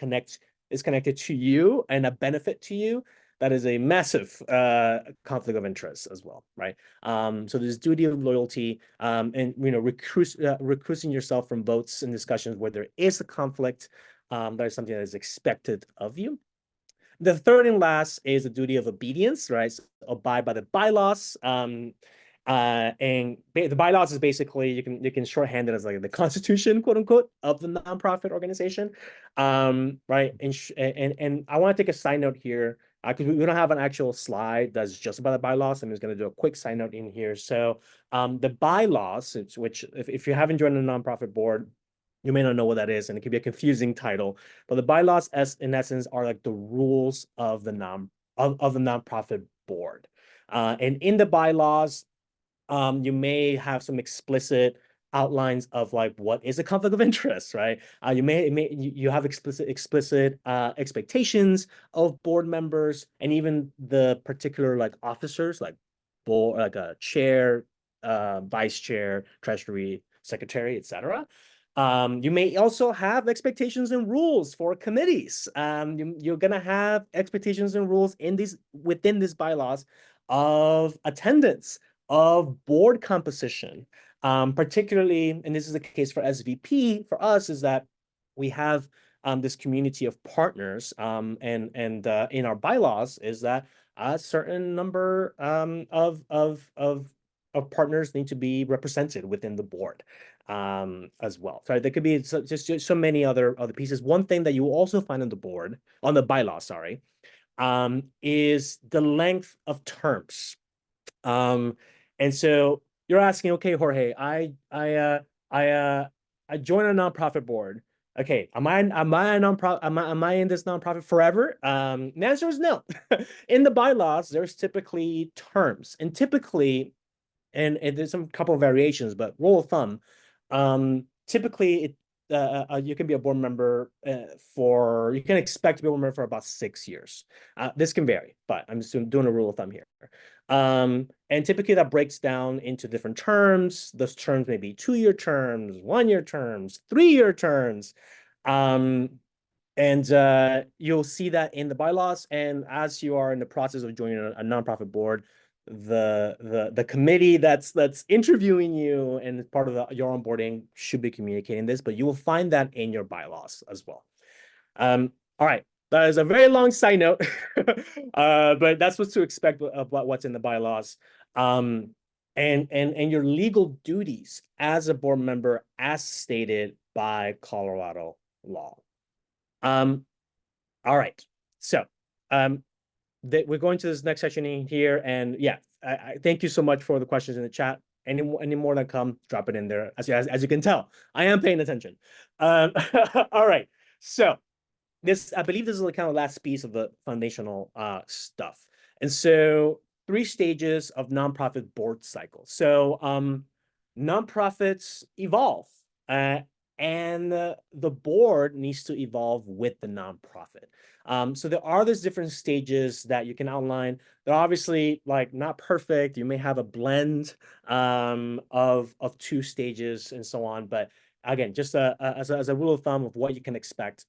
is connected to you and a benefit to you, that is a massive conflict of interest as well, right? So there's duty of loyalty, and recusing yourself from votes and discussions where there is a conflict. That is something that is expected of you. The third and last is the duty of obedience, right? So abide by the bylaws. And the bylaws is basically, you can shorthand it as like the constitution, quote unquote, of the nonprofit organization, right? And I want to take a side note here because we don't have an actual slide that's just about the bylaws. I'm just going to do a quick side note in here. So the bylaws, which if you haven't joined a nonprofit board, you may not know what that is, and it could be a confusing title. But the bylaws, in essence, are like the rules of the nonprofit board. And in the bylaws, you may have some explicit outlines of like what is a conflict of interest, right? You have explicit expectations of board members and even the particular like officers, like board, like a chair, vice chair, treasury secretary, etc. You may also have expectations and rules for committees. You're gonna have expectations and rules within these bylaws of attendance, of board composition, particularly, and this is the case for SVP, for us, is that we have this community of partners, and in our bylaws is that a certain number of partners need to be represented within the board as well. So there could be just so many other pieces. One thing that you will also find on the bylaw, sorry, is the length of terms. And so you're asking, okay, Jorge, I joined a nonprofit board. Okay, am I in this nonprofit forever? The answer is no. In the bylaws, there's typically terms, and typically, and there's some couple of variations, but rule of thumb, typically you can be a board member you can expect to be a board member for about 6 years. This can vary, but I'm just doing a rule of thumb here. And typically that breaks down into different terms. Those terms may be 2-year terms, 1-year terms, 3-year terms. And you'll see that in the bylaws. And as you are in the process of joining a nonprofit board, the committee that's interviewing you and part of your onboarding should be communicating this, but you will find that in your bylaws as well. All right. That is a very long side note, but that's what to expect about what's in the bylaws. And your legal duties as a board member as stated by Colorado law. All right. So we're going to this next section in here, and yeah, I thank you so much for the questions in the chat. Any more that come, drop it in there. As you can tell, I am paying attention. All right. So I believe this is the kind of last piece of the foundational stuff. And so 3 stages of nonprofit board cycle. So nonprofits evolve, and the board needs to evolve with the nonprofit. So there are these different stages that you can outline. They're obviously like not perfect. You may have a blend of 2 stages and so on. But again, just as a rule of thumb of what you can expect.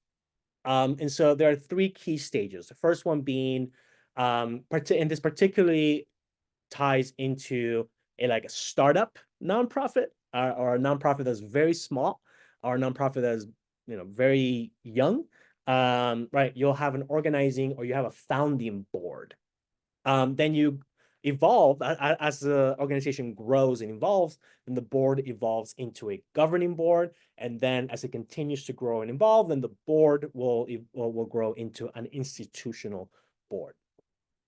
And so there are 3 key stages. The first one being, and this particularly ties into a startup nonprofit, or a nonprofit that's very small, or a nonprofit that is very young. Right, you'll have an organizing or you have a founding board. Then you evolve as the organization grows and evolves, then the board evolves into a governing board, and then as it continues to grow and evolve, then the board will grow into an institutional board.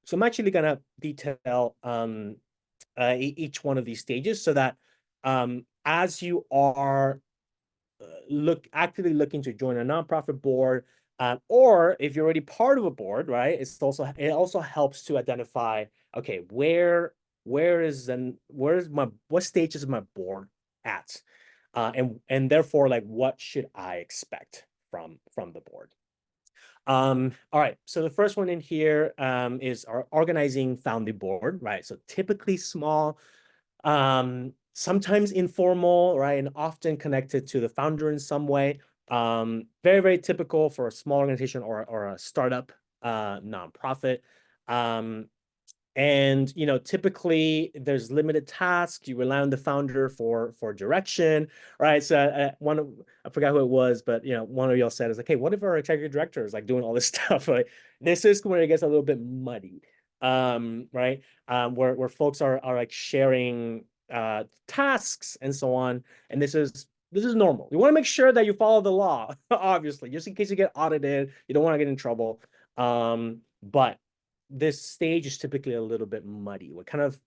So I'm actually going to detail each one of these stages so that as you are actively looking to join a nonprofit board, Or if you're already part of a board, right, it also helps to identify, okay, what stage is my board at, and therefore, like, what should I expect from the board? All right, so the first one in here is our organizing founding board, right? So typically small, sometimes informal, right, and often connected to the founder in some way. Very, very typical for a small organization or a startup nonprofit. And typically there's limited tasks. You rely on the founder for direction, right? So I forgot who it was, but one of y'all said is like, hey, what if our executive director is like doing all this stuff? Like, this is where it gets a little bit muddy, right? Where folks are like sharing tasks and so on, and this is normal. You want to make sure that you follow the law, obviously, just in case you get audited. You don't want to get in trouble, but this stage is typically a little bit muddy.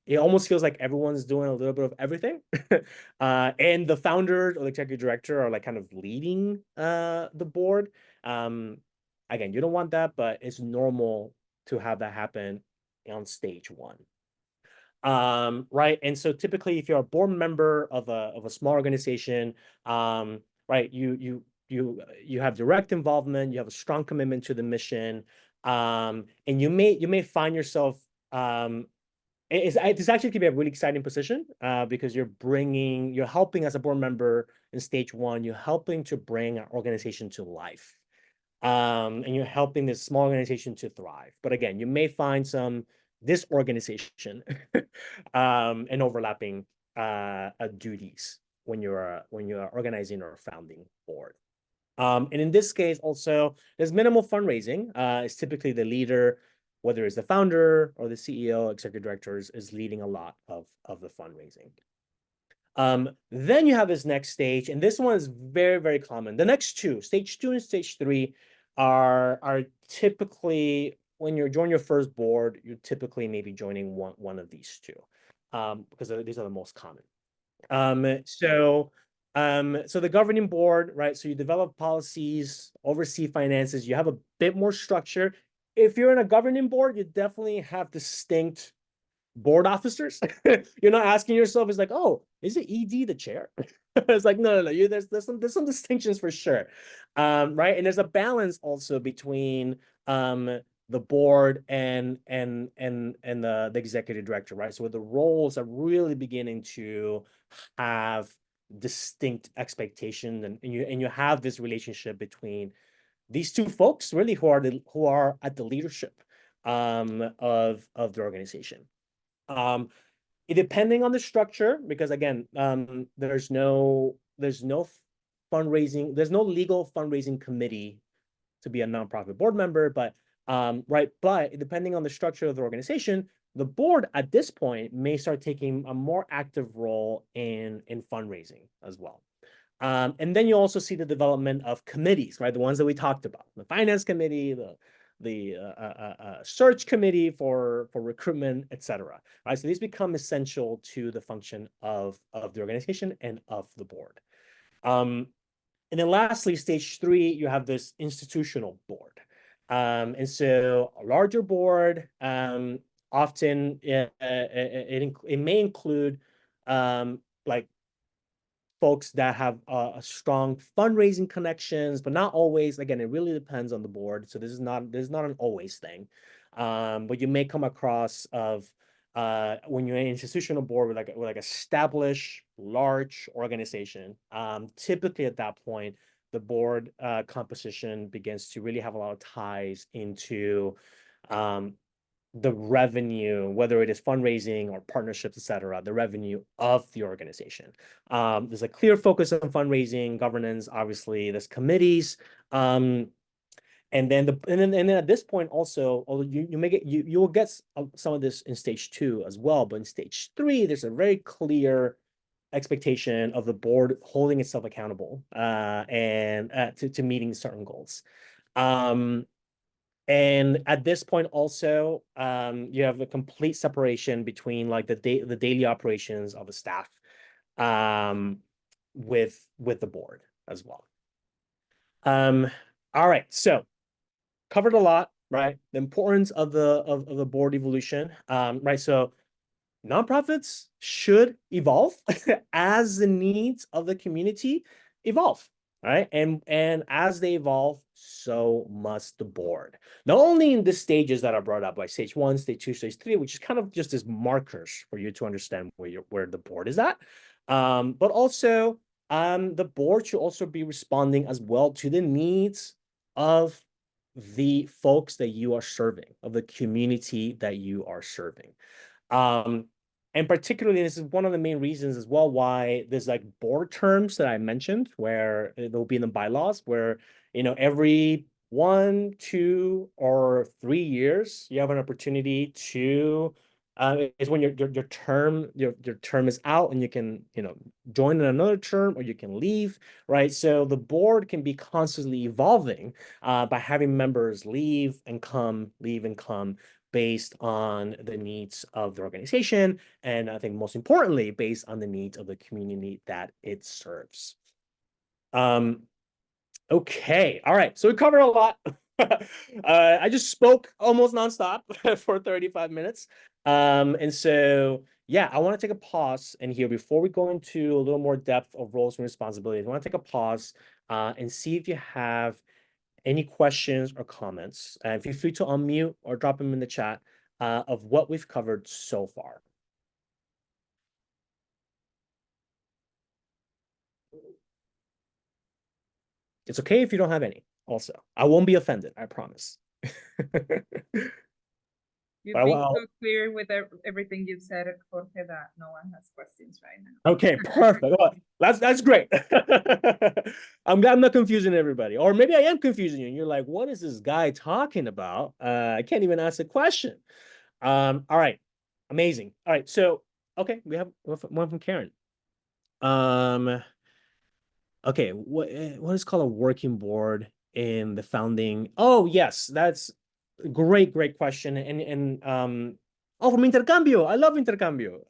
It almost feels like everyone's doing a little bit of everything. And the founder or the executive director are like kind of leading the board. Again, you don't want that, but it's normal to have that happen on stage one. Right. And so typically if you're a board member of a small organization, right, you have direct involvement, you have a strong commitment to the mission. And you may find yourself, this actually could be a really exciting position because you're helping as a board member in stage one, you're helping to bring our organization to life. And you're helping this small organization to thrive. But again, you may find some disorganization and overlapping duties when you're organizing or founding board. And in this case, also, there's minimal fundraising. It's typically the leader, whether it's the founder or the CEO, executive directors, is leading a lot of the fundraising. Then you have this next stage, and this one is very, very common. The next two, stage 2 and stage 3, are typically, when you're joining your first board, you're typically maybe joining one of these two, because these are the most common. So the governing board, right? So you develop policies, oversee finances, you have a bit more structure. If you're in a governing board, you definitely have distinct board officers. You're not asking yourself, it's like, oh, is it ED the chair? It's like, no. There's some distinctions for sure. Right. And there's a balance also between the board and the executive director, right? So the roles are really beginning to have distinct expectations, and you have this relationship between these two folks really who are at the leadership of the organization. Depending on the structure, because again, there's no fundraising, there's no legal fundraising committee to be a nonprofit board member, but depending on the structure of the organization, the board at this point may start taking a more active role in fundraising as well. And then you also see the development of committees, right? The ones that we talked about, the finance committee, the search committee for recruitment, etc. Right, so these become essential to the function of the organization and of the board. And then lastly, stage 3, you have this institutional board. And so a larger board, often it may include like folks that have a strong fundraising connections, but not always. Again, it really depends on the board. So this is not an always thing. But you may come across when you're an institutional board with like established large organization. Typically at that point, the board composition begins to really have a lot of ties into the revenue, whether it is fundraising or partnerships, et cetera, the revenue of the organization. There's a clear focus on fundraising, governance, obviously, there's committees. And then at this point also, although you will get some of this in stage 2 as well, but in stage 3, there's a very clear expectation of the board holding itself accountable and to meeting certain goals. And at this point also, you have a complete separation between like the daily operations of the staff with the board as well. All right, so covered a lot, right? The importance of the board evolution, right? So nonprofits should evolve as the needs of the community evolve, right? And as they evolve, so must the board. Not only in the stages that are brought up, like stage 1, stage 2, stage 3, which is kind of just as markers for you to understand where the board is at, but also the board should also be responding as well to the needs of the folks that you are serving, of the community that you are serving. And particularly, this is one of the main reasons as well why there's like board terms that I mentioned, where they'll be in the bylaws, where, you know, every 1, 2, or 3 years, you have an opportunity to, is when your term is out, and you can, you know, join in another term, or you can leave, right? So the board can be constantly evolving by having members leave and come, based on the needs of the organization, and I think most importantly, based on the needs of the community that it serves. Okay, all right, so we covered a lot. I just spoke almost nonstop for 35 minutes. And so, yeah, I want to take a pause in here before we go into a little more depth of roles and responsibilities. I want to take a pause and see if you have any questions or comments. Feel free to unmute or drop them in the chat of what we've covered so far. It's okay if you don't have any also. I won't be offended, I promise. You've been so clear with everything you've said, Jorge, that no one has questions right now. Okay, perfect. Well, that's great. I'm glad I'm not confusing everybody. Or maybe I am confusing you, and you're like, what is this guy talking about? I can't even ask a question. All right, amazing. All right, so okay, we have one from Karen. Okay, what is called a working board in the founding? Oh, yes, that's a great question. And oh, from intercambio. I love intercambio.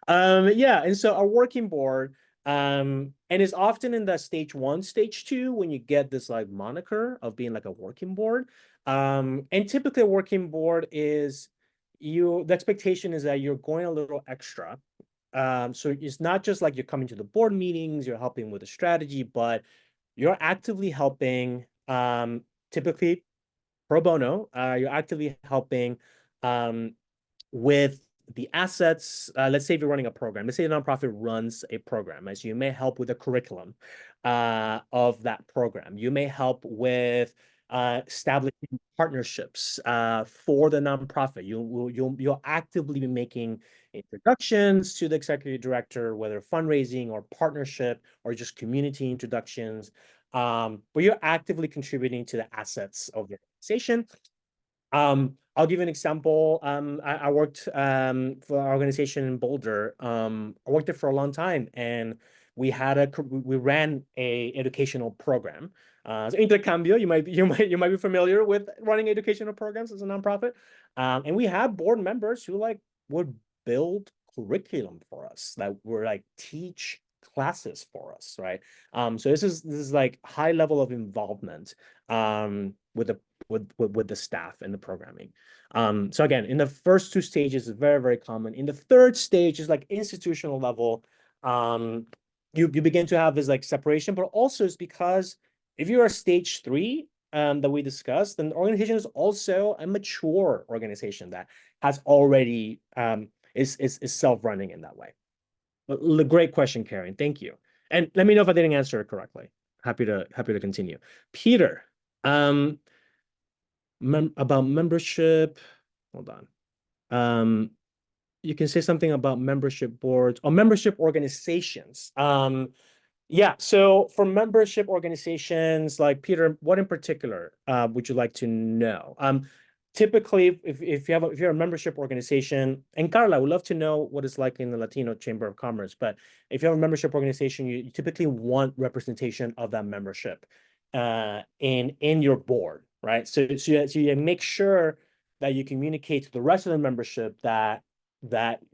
Yeah, and so our working board, and it's often in the stage 1, stage 2, when you get this like moniker of being like a working board. And typically a working board is the expectation is that you're going a little extra. So it's not just like you're coming to the board meetings, you're helping with the strategy, but you're actively helping, typically pro bono, you're actively helping with the assets. Let's say if you're running a program, let's say a nonprofit runs a program, as you may help with the curriculum of that program. You may help with establishing partnerships for the nonprofit. You'll actively be making introductions to the executive director, whether fundraising or partnership or just community introductions. But you're actively contributing to the assets of the organization. I'll give you an example. I worked for our organization in Boulder. I worked there for a long time, and we ran a educational program. So Intercambio, you might be familiar with running educational programs as a nonprofit. And we had board members who like would build curriculum for us, that were like teach classes for us, right? So this is like high level of involvement with the staff and the programming. So again, in the first 2 stages is very, very common. In the 3rd stage is like institutional level. You begin to have this like separation, but also it's because if you're a stage 3 that we discussed, then the organization is also a mature organization that has already is self-running in that way. But great question, Karen. Thank you. And let me know if I didn't answer it correctly. Happy to continue. Peter, about membership. Hold on. You can say something about membership boards or membership organizations. Yeah, so for membership organizations, like Peter, what in particular would you like to know? Typically, if you're a membership organization, and Carla, I would love to know what it's like in the Latino Chamber of Commerce, but if you have a membership organization, you typically want representation of that membership in your board, right? So you make sure that you communicate to the rest of the membership that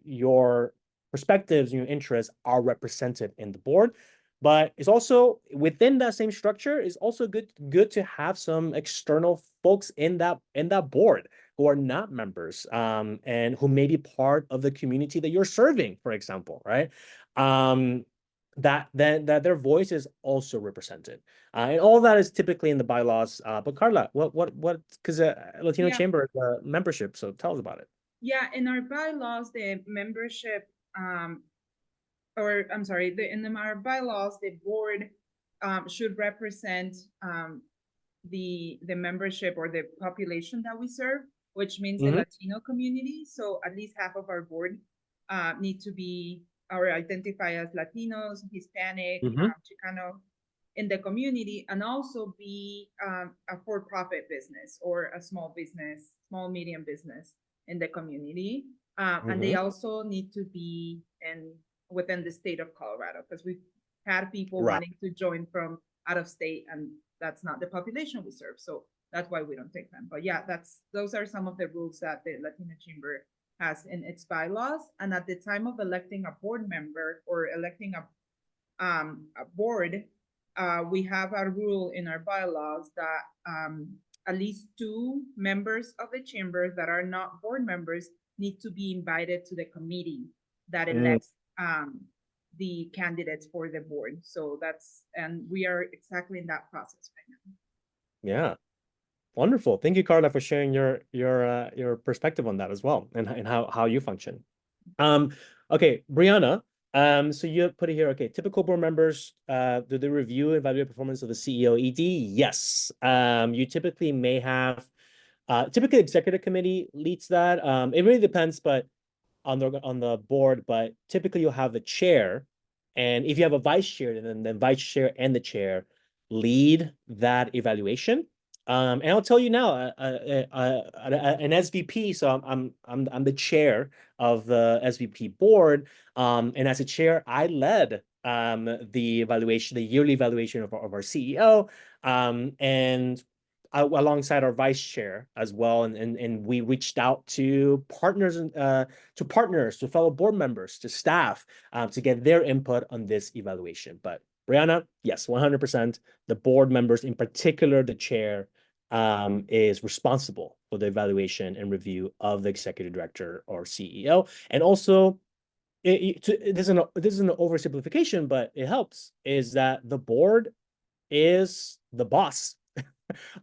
your perspectives and your interests are represented in the board. But it's also within that same structure, it's also good to have some external folks in that board who are not members, and who may be part of the community that you're serving, for example, right? That their voice is also represented, and all that is typically in the bylaws. But Carla, what? Because Latino Yeah. Chamber membership, so tell us about it. Yeah, in our bylaws, the membership, or I'm sorry, our bylaws, the board should represent the membership or the population that we serve, which means the Latino community. So at least half of our board need to be or identify as Latinos, Hispanic, Chicano in the community, and also be a for-profit business or a small business, small medium business in the community. And they also need to be within the state of Colorado, because we've had people wanting to join from out of state, and that's not the population we serve. So that's why we don't take them. But yeah, those are some of the rules that the Latino Chamber has in its bylaws. And at the time of electing a board member or electing a board, we have a rule in our bylaws that at least 2 members of the chamber that are not board members need to be invited to the committee that elects the candidates for the board. So and we are exactly in that process right now. Yeah. Wonderful. Thank you, Carla, for sharing your perspective on that as well, and how you function. Okay, Brianna. So you put it here. Okay, typical board members, do they review and evaluate performance of the CEO ED? Yes. You typically may have, typically executive committee leads that. It really depends, but on the board, but typically you'll have the chair, and if you have a vice chair, then the vice chair and the chair lead that evaluation. And I'll tell you now, an SVP. So I'm the chair of the SVP board, and as a chair, I led the evaluation, the yearly evaluation of our CEO, and alongside our vice chair as well, and we reached out to partners, to fellow board members, to staff, to get their input on this evaluation. But Brianna, yes, 100%. The board members, in particular the chair, is responsible for the evaluation and review of the executive director or CEO. And also, this is an oversimplification, but it helps, is that the board is the boss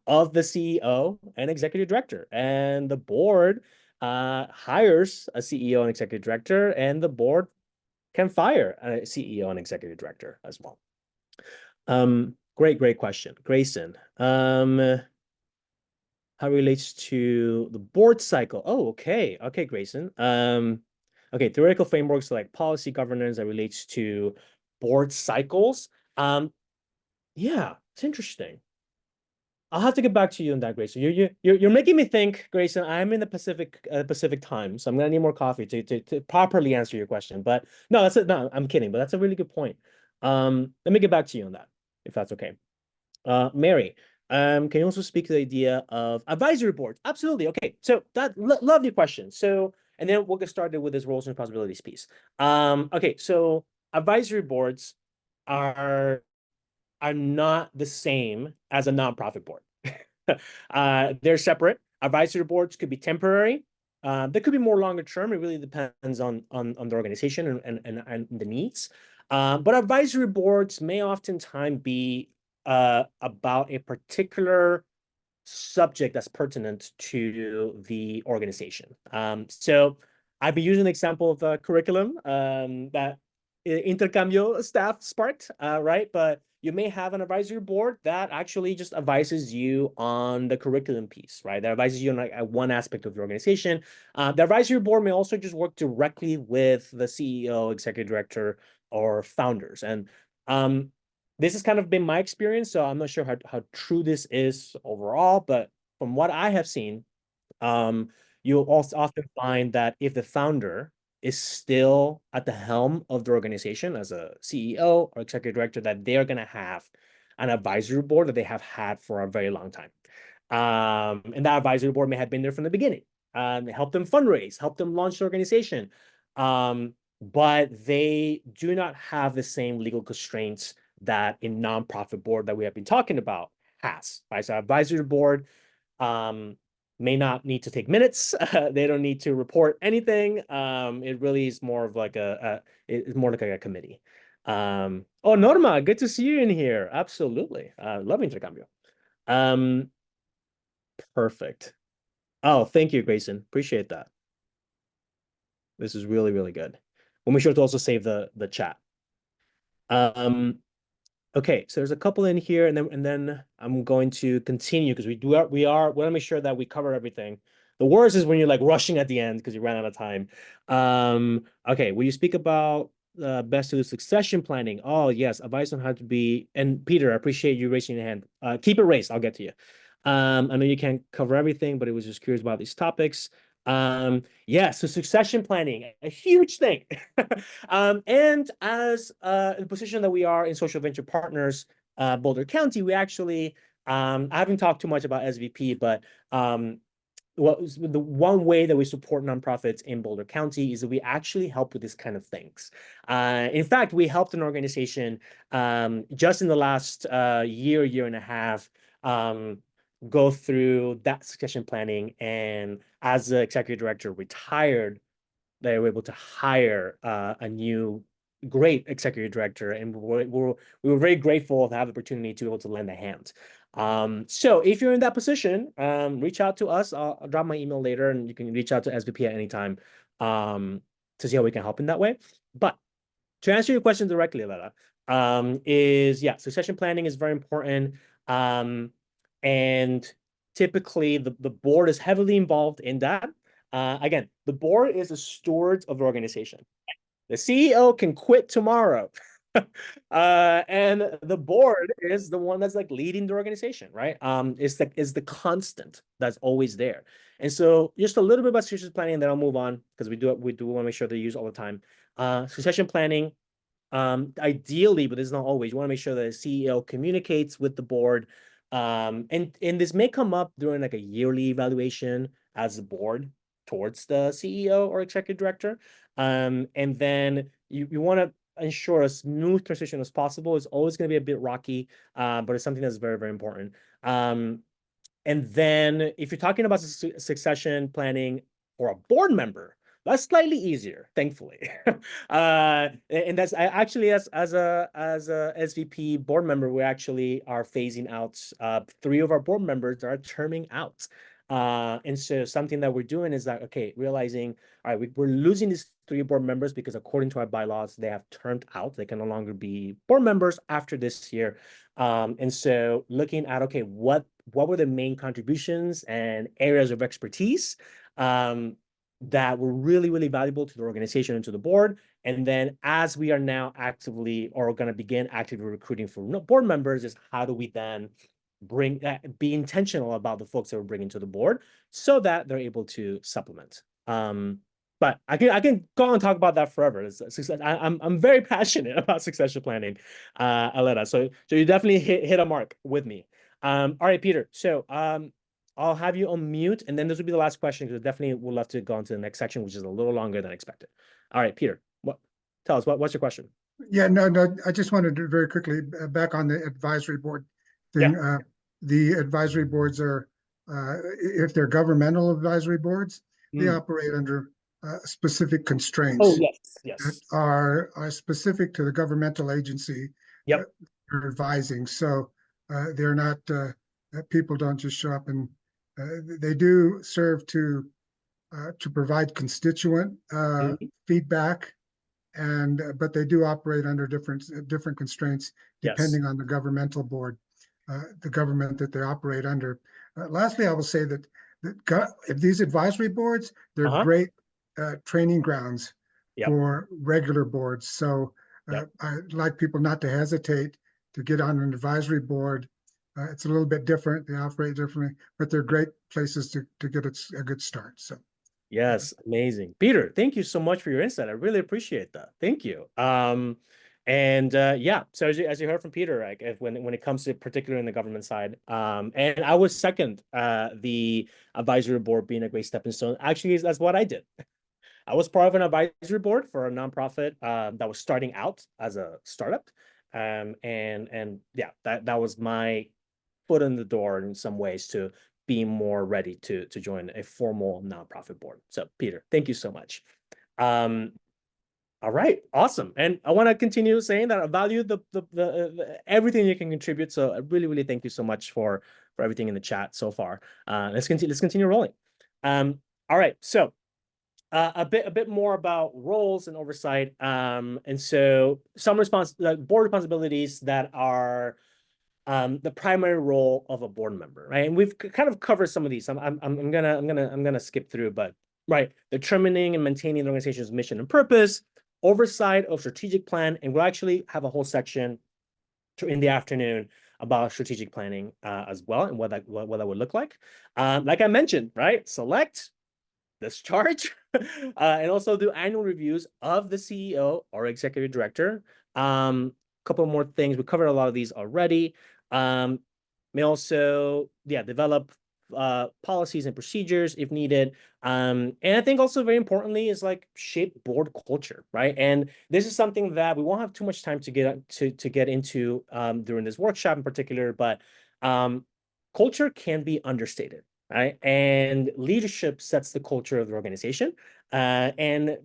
of the CEO and executive director, and the board hires a CEO and executive director, and the board can fire a CEO and executive director as well. Great question, Grayson. How it relates to the board cycle? Oh, okay, Grayson. Okay, theoretical frameworks like policy governance that relates to board cycles. Yeah, it's interesting. I'll have to get back to you on that, Grayson. You're making me think, Grayson. I'm in the Pacific time, so I'm gonna need more coffee to properly answer your question. But no, no, I'm kidding. But that's a really good point. Let me get back to you on that, if that's okay. Mary, can you also speak to the idea of advisory boards? Absolutely. Okay, so that lovely question. So, and then we'll get started with this roles and responsibilities piece. Okay, so advisory boards are not the same as a nonprofit board. They're separate. Advisory boards could be temporary. They could be more longer term. It really depends on the organization and the needs. But advisory boards may oftentimes be about a particular subject that's pertinent to the organization. So I've been using an example of a curriculum that Intercambio staff sparked, right? But you may have an advisory board that actually just advises you on the curriculum piece, right? That advises you on like one aspect of your organization. The advisory board may also just work directly with the CEO, executive director, or founders. And this has kind of been my experience, so I'm not sure how true this is overall, but from what I have seen, you'll also often find that if the founder is still at the helm of the organization as a CEO or executive director, that they're going to have an advisory board that they have had for a very long time. And that advisory board may have been there from the beginning, help them fundraise, help them launch the organization. But they do not have the same legal constraints that a nonprofit board that we have been talking about has, right? So advisory board may not need to take minutes. They don't need to report anything. It really is more of like it's more like a committee. Oh, Norma, good to see you in here. Absolutely. Love intercambio. Perfect. Oh, thank you, Grayson. Appreciate that. This is really, really good. We'll make sure to also save the chat. Okay, so there's a couple in here, and then I'm going to continue because we want to make sure that we cover everything. The worst is when you're like rushing at the end because you ran out of time. Okay, will you speak about best to do succession planning? Oh yes, advice on how to be. And Peter, I appreciate you raising your hand. Keep it raised. I'll get to you. I know you can't cover everything, but I was just curious about these topics. Yeah, so succession planning, a huge thing. And as in the position that we are in social venture partners, Boulder County, we actually I haven't talked too much about SVP, but the one way that we support nonprofits in Boulder County is that we actually help with this kind of things. In fact, we helped an organization just in the last year and a half go through that succession planning, and as the executive director retired, they were able to hire a new great executive director, and we were very grateful to have the opportunity to be able to lend a hand. So if you're in that position, reach out to us. I'll drop my email later, and you can reach out to SVP at any time to see how we can help in that way. But to answer your question directly, Lella, succession planning is very important. And typically the board is heavily involved in that. Again, the board is a steward of the organization. The CEO can quit tomorrow. And the board is the one that's like leading the organization, right? Is the constant that's always there. And so just a little bit about succession planning, and then I'll move on because we do want to make sure they use all the time. Succession planning, ideally, but it's not always. You want to make sure that the CEO communicates with the board. And this may come up during like a yearly evaluation as a board towards the CEO or executive director. And then you want to ensure a smooth transition as possible. It's always going to be a bit rocky, but it's something that's very, very important. And then if you're talking about succession planning for a board member, that's slightly easier, thankfully. And that's actually as a SVP board member, we actually are phasing out 3 of our board members that are terming out. And so something that we're doing is that, okay, realizing, all right, we're losing these 3 board members because according to our bylaws, they have termed out. They can no longer be board members after this year. And so looking at, okay, what were the main contributions and areas of expertise that were really, really valuable to the organization and to the board. And then as we are now actively or going to begin actively recruiting for board members, is how do we then be intentional about the folks that we're bringing to the board so that they're able to supplement. But I can go on and talk about that forever. I'm very passionate about succession planning, Aleta. So you definitely hit a mark with me. All right, Peter. So I'll have you on mute, and then this will be the last question because definitely we'll love to go on to the next section, which is a little longer than expected. All right, Peter, tell us what's your question? Yeah, no, I just wanted to very quickly back on the advisory board thing. Yeah. The advisory boards are, if they're governmental advisory boards, they operate under specific constraints. Oh, yes. That are specific to the governmental agency. Yep. They're advising. So they're not, people don't just show up, and they do serve to provide constituent feedback, and but they do operate under different constraints depending on the governmental board, the government that they operate under. Lastly, I will say that if these advisory boards, they're great training grounds for regular boards. So I'd like people not to hesitate to get on an advisory board. It's a little bit different. They operate differently, but they're great places to get a good start. So. Yes, amazing. Peter, thank you so much for your insight. I really appreciate that. Thank you. Yeah, so as you heard from Peter, like when it comes to particularly in the government side, and I would second the advisory board being a great stepping stone. Actually, that's what I did. I was part of an advisory board for a nonprofit that was starting out as a startup. And yeah, that was my foot in the door in some ways to be more ready to join a formal nonprofit board. So Peter, thank you so much. All right, awesome. And I want to continue saying that I value the everything you can contribute. So I really thank you so much for everything in the chat so far. Let's continue rolling. All right, so a bit more about roles and oversight. And so some board responsibilities that are the primary role of a board member, right? And we've kind of covered some of these. I'm gonna skip through, but right, determining and maintaining the organization's mission and purpose, oversight of strategic plan, and we'll actually have a whole section in the afternoon about strategic planning as well, and what that would look like. Like I mentioned, right? Select, discharge, and also do annual reviews of the CEO or executive director. Couple more things. We covered a lot of these already. May also, develop policies and procedures if needed. And I think also very importantly is like shape board culture, right? And this is something that we won't have too much time to get into during this workshop in particular, but culture can be understated, right? And leadership sets the culture of the organization. And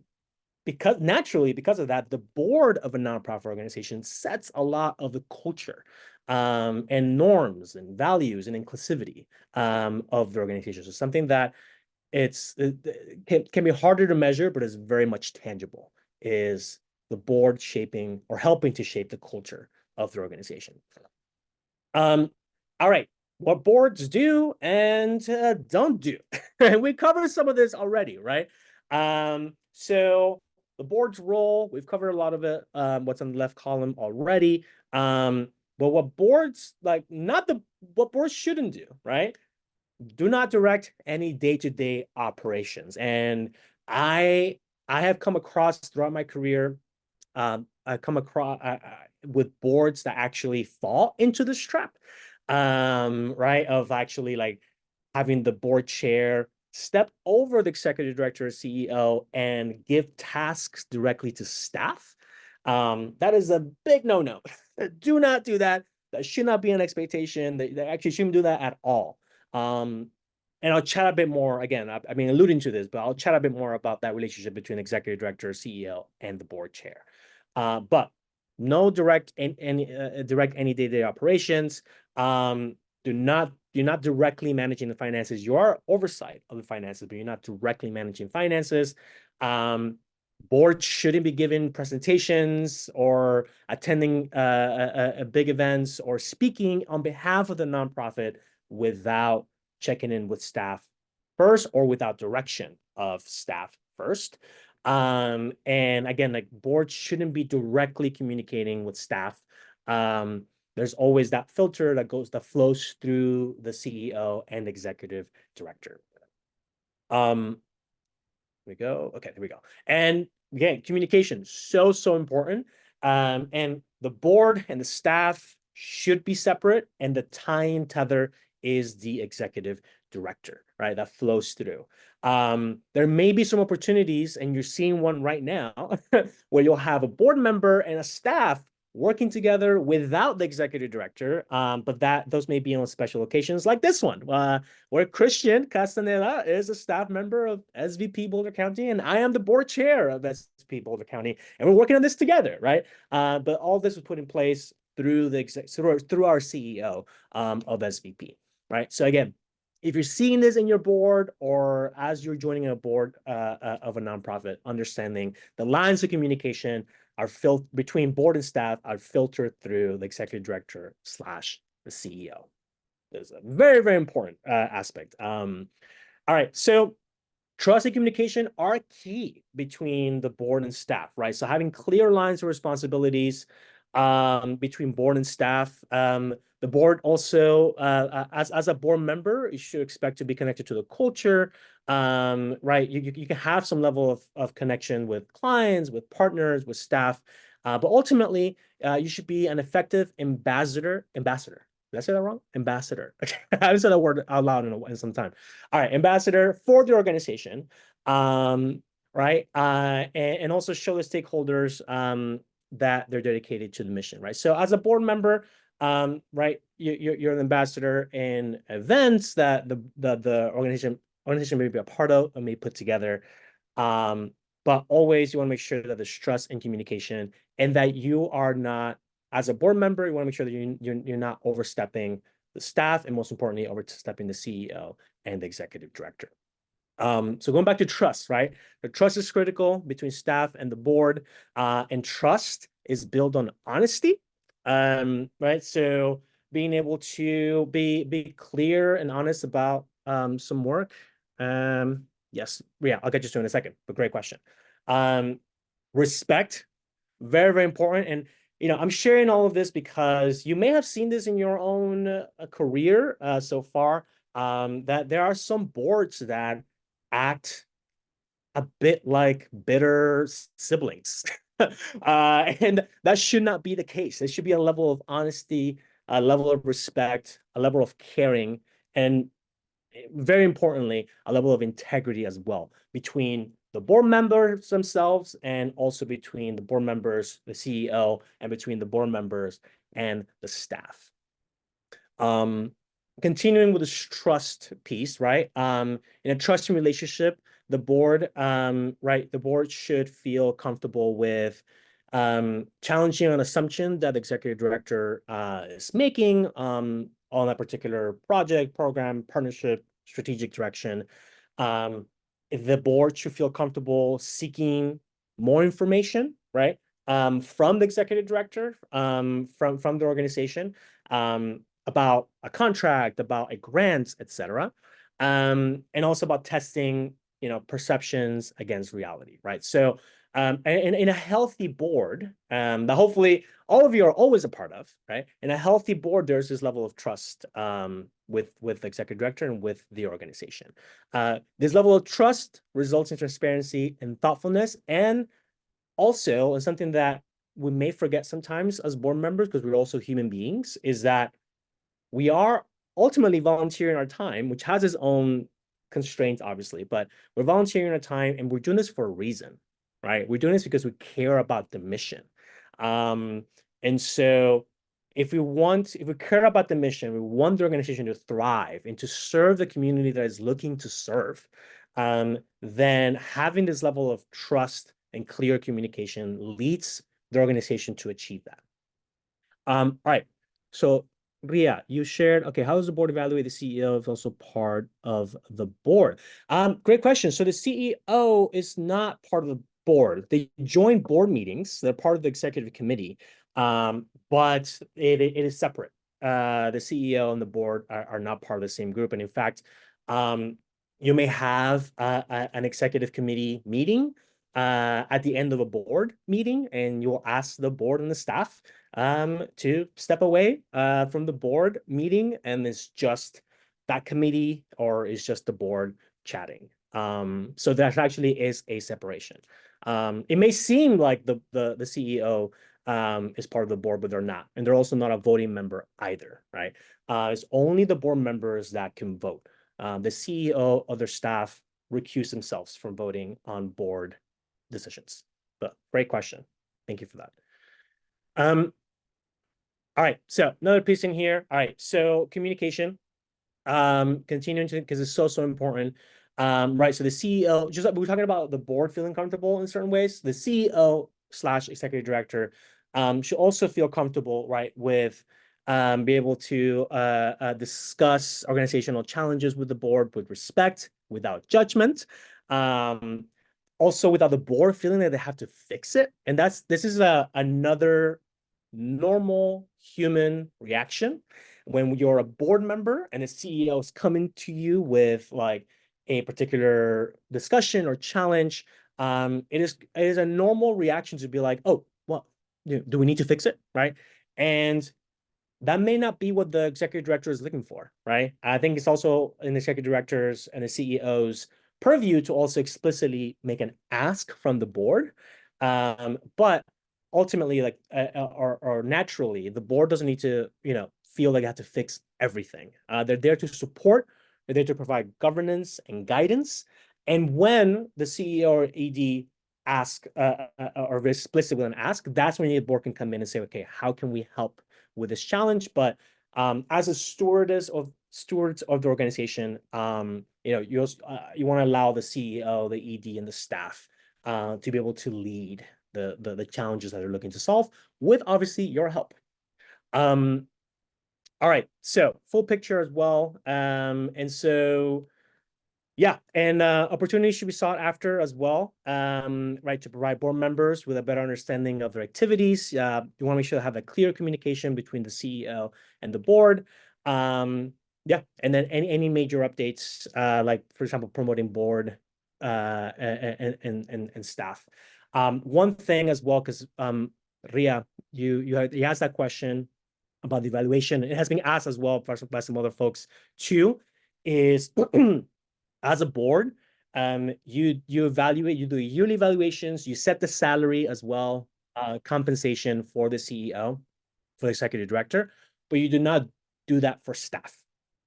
because of that, the board of a nonprofit organization sets a lot of the culture and norms and values and inclusivity of the organization. So something that it can be harder to measure, but is very much tangible, is the board shaping or helping to shape the culture of the organization. All right, what boards do and don't do. And we covered some of this already, right? So the board's role, we've covered a lot of it, what's on the left column already. But what boards, what boards shouldn't do, right? Do not direct any day-to-day operations. And I have come across throughout my career, I've come across with boards that actually fall into this trap, right? Of actually like having the board chair step over the executive director or CEO and give tasks directly to staff. That is a big no-no. Do not do that. That should not be an expectation. They actually shouldn't do that at all. And I'll chat a bit more, again, I mean, alluding to this, but I'll chat a bit more about that relationship between executive director, CEO, and the board chair. But no direct any day-to-day operations. Do not directly managing the finances. You are oversight of the finances, but you're not directly managing finances. Board shouldn't be giving presentations or attending big events or speaking on behalf of the nonprofit without checking in with staff first or without direction of staff first. And again, like boards shouldn't be directly communicating with staff. There's always that filter that flows through the CEO and executive director. Here we go. Okay, here we go. And again, communication, so important. And the board and the staff should be separate, and the tying tether is the executive director, right? That flows through. There may be some opportunities, and you're seeing one right now, where you'll have a board member and a staff working together without the executive director, but those may be on special occasions like this one, where Christian Castaneda is a staff member of SVP Boulder County, and I am the board chair of SVP Boulder County, and we're working on this together, right? But all this was put in place through through our CEO of SVP, right? So again, if you're seeing this in your board or as you're joining a board of a nonprofit, understanding the lines of communication are between board and staff are filtered through the executive director / the CEO. There's a very important aspect. All right, so trust and communication are key between the board and staff, right? So having clear lines of responsibilities between board and staff. The board also, as a board member, you should expect to be connected to the culture, right? You can have some level of connection with clients, with partners, with staff, but ultimately, you should be an effective ambassador. Did I say that wrong? Ambassador. I haven't said that word out loud in some time. All right, ambassador for the organization, right? And also show the stakeholders that they're dedicated to the mission, right? So as a board member, right, you're an ambassador in events that the organization may be a part of or may put together. But always you want to make sure that there's trust and communication, and that you are not, as a board member, you want to make sure that you're not overstepping the staff, and most importantly, overstepping the CEO and the executive director. So going back to trust, right? The trust is critical between staff and the board, and trust is built on honesty, right? So being able to be clear and honest about some work. Yes, yeah, I'll get you to in a second, but great question. Respect, very, very important. And I'm sharing all of this because you may have seen this in your own career so far, that there are some boards that act a bit like bitter siblings. And that should not be the case. There should be a level of honesty, a level of respect, a level of caring, and very importantly, a level of integrity as well between the board members themselves, and also between the board members, the CEO, and between the board members and the staff. Continuing with this trust piece, right? In a trusting relationship, the board, right, the board should feel comfortable with challenging an assumption that the executive director is making on that particular project, program, partnership, strategic direction. The board should feel comfortable seeking more information, right, from the executive director, from the organization, about a contract, about a grant, etc., and also about testing, perceptions against reality, right? So, in a healthy board, that hopefully all of you are always a part of, right? In a healthy board, there's this level of trust with the executive director and with the organization. This level of trust results in transparency and thoughtfulness, and also, and something that we may forget sometimes as board members, because we're also human beings, is that we are ultimately volunteering our time, which has its own constraints, obviously, but we're volunteering our time, and we're doing this for a reason, right? We're doing this because we care about the mission. And so if we care about the mission, we want the organization to thrive and to serve the community that is looking to serve, then having this level of trust and clear communication leads the organization to achieve that. All right, so Ria, you shared, okay, how does the board evaluate the CEO is also part of the board? Great question. So the CEO is not part of the board. They join board meetings. They're part of the executive committee, but it is separate. The CEO and the board are not part of the same group. And in fact, you may have an executive committee meeting at the end of a board meeting, and you'll ask the board and the staff to step away from the board meeting, and it's just that committee or is just the board chatting. So that actually is a separation. It may seem like the CEO is part of the board, but they're not, and they're also not a voting member either, right? It's only the board members that can vote. The CEO, other staff recuse themselves from voting on board decisions. But great question. Thank you for that. All right, so another piece in here. All right, so communication, continuing to, because it's so important. Right, so the CEO, just like we were talking about the board feeling comfortable in certain ways, the CEO / executive director should also feel comfortable, right, with be able to discuss organizational challenges with the board with respect, without judgment. Also without the board feeling that they have to fix it. And this is another normal human reaction. When you're a board member and a CEO is coming to you with like a particular discussion or challenge, it is a normal reaction to be like, oh, well, do we need to fix it, right? And that may not be what the executive director is looking for, right? I think it's also in the executive directors and the CEO's purview to also explicitly make an ask from the board. But ultimately, like, or naturally, the board doesn't need to, feel like they have to fix everything. They're there to support, they're there to provide governance and guidance. And when the CEO or AD ask or very explicit with an ask, that's when the board can come in and say, okay, how can we help with this challenge? But as a stewards of the organization, you want to allow the CEO, the ED, and the staff to be able to lead the challenges that they're looking to solve with obviously your help. All right, so full picture as well. And so, yeah, and opportunities should be sought after as well, right, to provide board members with a better understanding of their activities. You want to make sure to have a clear communication between the CEO and the board. Yeah, and then any major updates, like, for example, promoting board and staff. One thing as well, because Ria, you asked that question about the evaluation. It has been asked as well by some other folks too, is as a board, you evaluate, you do yearly evaluations, you set the salary as well, compensation for the CEO, for the executive director, but you do not do that for staff.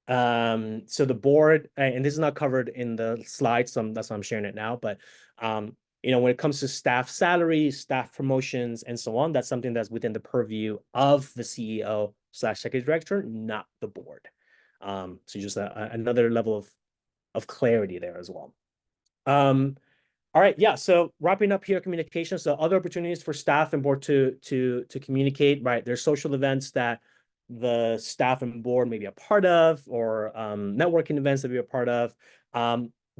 So the board, and this is not covered in the slides, so that's why I'm sharing it now, but when it comes to staff salaries, staff promotions, and so on, that's something that's within the purview of the CEO/executive director, not the board. So just another level of clarity there as well. All right, yeah. So wrapping up here, communication. So other opportunities for staff and board to communicate. Right, there's social events that the staff and board may be a part of, or networking events that be a part of.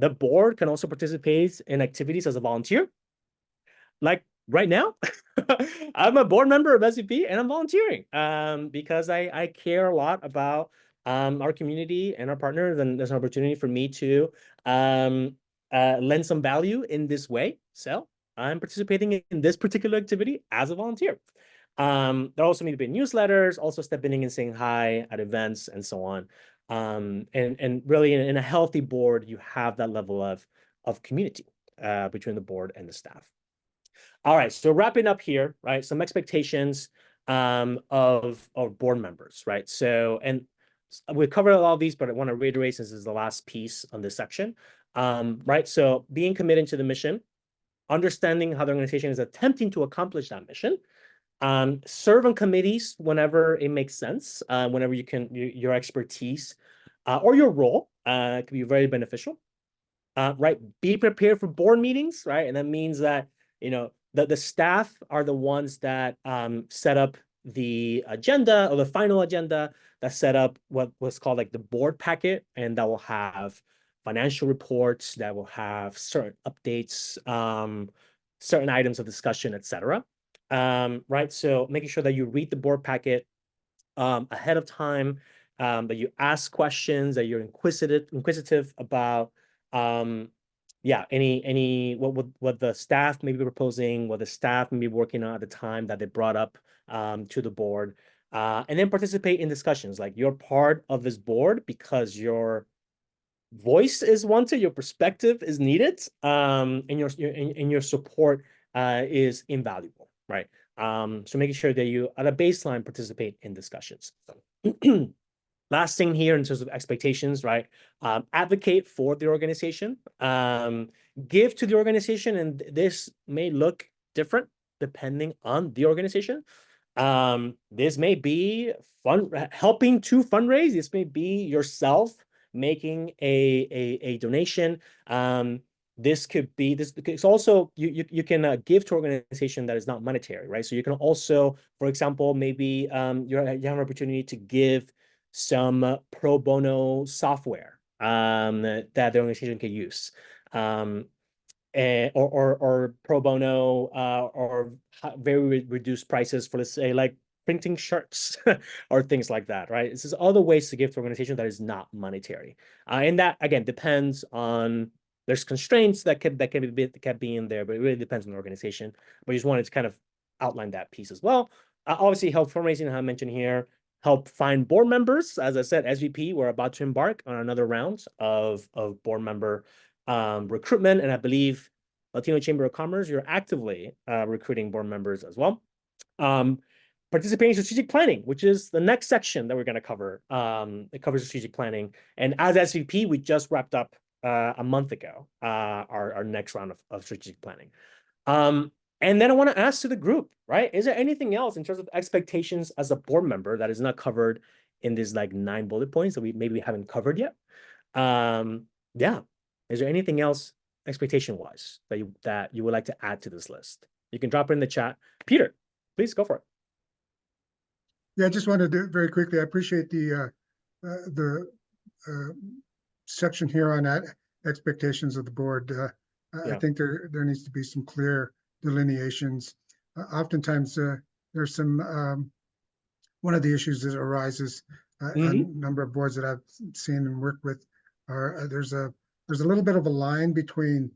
The board can also participate in activities as a volunteer. Like right now, I'm a board member of SVP and I'm volunteering because I care a lot about our community and our partners, and there's an opportunity for me to lend some value in this way. So I'm participating in this particular activity as a volunteer. There also need to be newsletters, also stepping in and saying hi at events and so on. And really in a healthy board, you have that level of community between the board and the staff. All right, so wrapping up here, right? Some expectations of board members, right? So, and we've covered a lot of these, but I want to reiterate since this is the last piece on this section, right? So being committed to the mission, understanding how the organization is attempting to accomplish that mission, serve on committees whenever it makes sense, whenever you can, your expertise or your role can be very beneficial, right? Be prepared for board meetings, right? And that means that, the staff are the ones that set up the agenda or the final agenda, that set up what was called like the board packet, and that will have financial reports, that will have certain updates, certain items of discussion, etc. Right, so making sure that you read the board packet ahead of time, that you ask questions, that you're inquisitive about what the staff may be proposing, what the staff may be working on at the time that they brought up to the board, and then participate in discussions. Like, you're part of this board because your voice is wanted, your perspective is needed, and your support is invaluable, right? So making sure that you at a baseline participate in discussions. Last thing here in terms of expectations, right? Advocate for the organization, give to the organization, and this may look different depending on the organization. This may be helping to fundraise. This may be yourself making a donation. This could be it's also you can give to an organization that is not monetary, right? So you can also, for example, maybe you have an opportunity to give some pro bono software that the organization can use, or pro bono or very reduced prices for, let's say, like printing shirts or things like that, right? This is other ways to give to an organization that is not monetary, and that again depends on. There's constraints that can be in there, but it really depends on the organization. But I just wanted to kind of outline that piece as well. Obviously, help fundraising, how I mentioned here. Help find board members. As I said, SVP, we're about to embark on another round of board member recruitment, and I believe Latino Chamber of Commerce, you're actively recruiting board members as well. Participating in strategic planning, which is the next section that we're going to cover. It covers strategic planning, and as SVP, we just wrapped up a month ago our next round of strategic planning. And then I want to ask to the group, right? Is there anything else in terms of expectations as a board member that is not covered in these like 9 bullet points that we maybe haven't covered yet? Yeah. Is there anything else expectation-wise that you would like to add to this list? You can drop it in the chat. Peter, please go for it. Yeah, I just wanted to very quickly, I appreciate the section here on expectations of the board. I think there needs to be some clear delineations. Oftentimes, there's some, one of the issues that arises on a number of boards that I've seen and worked with are there's a little bit of a line between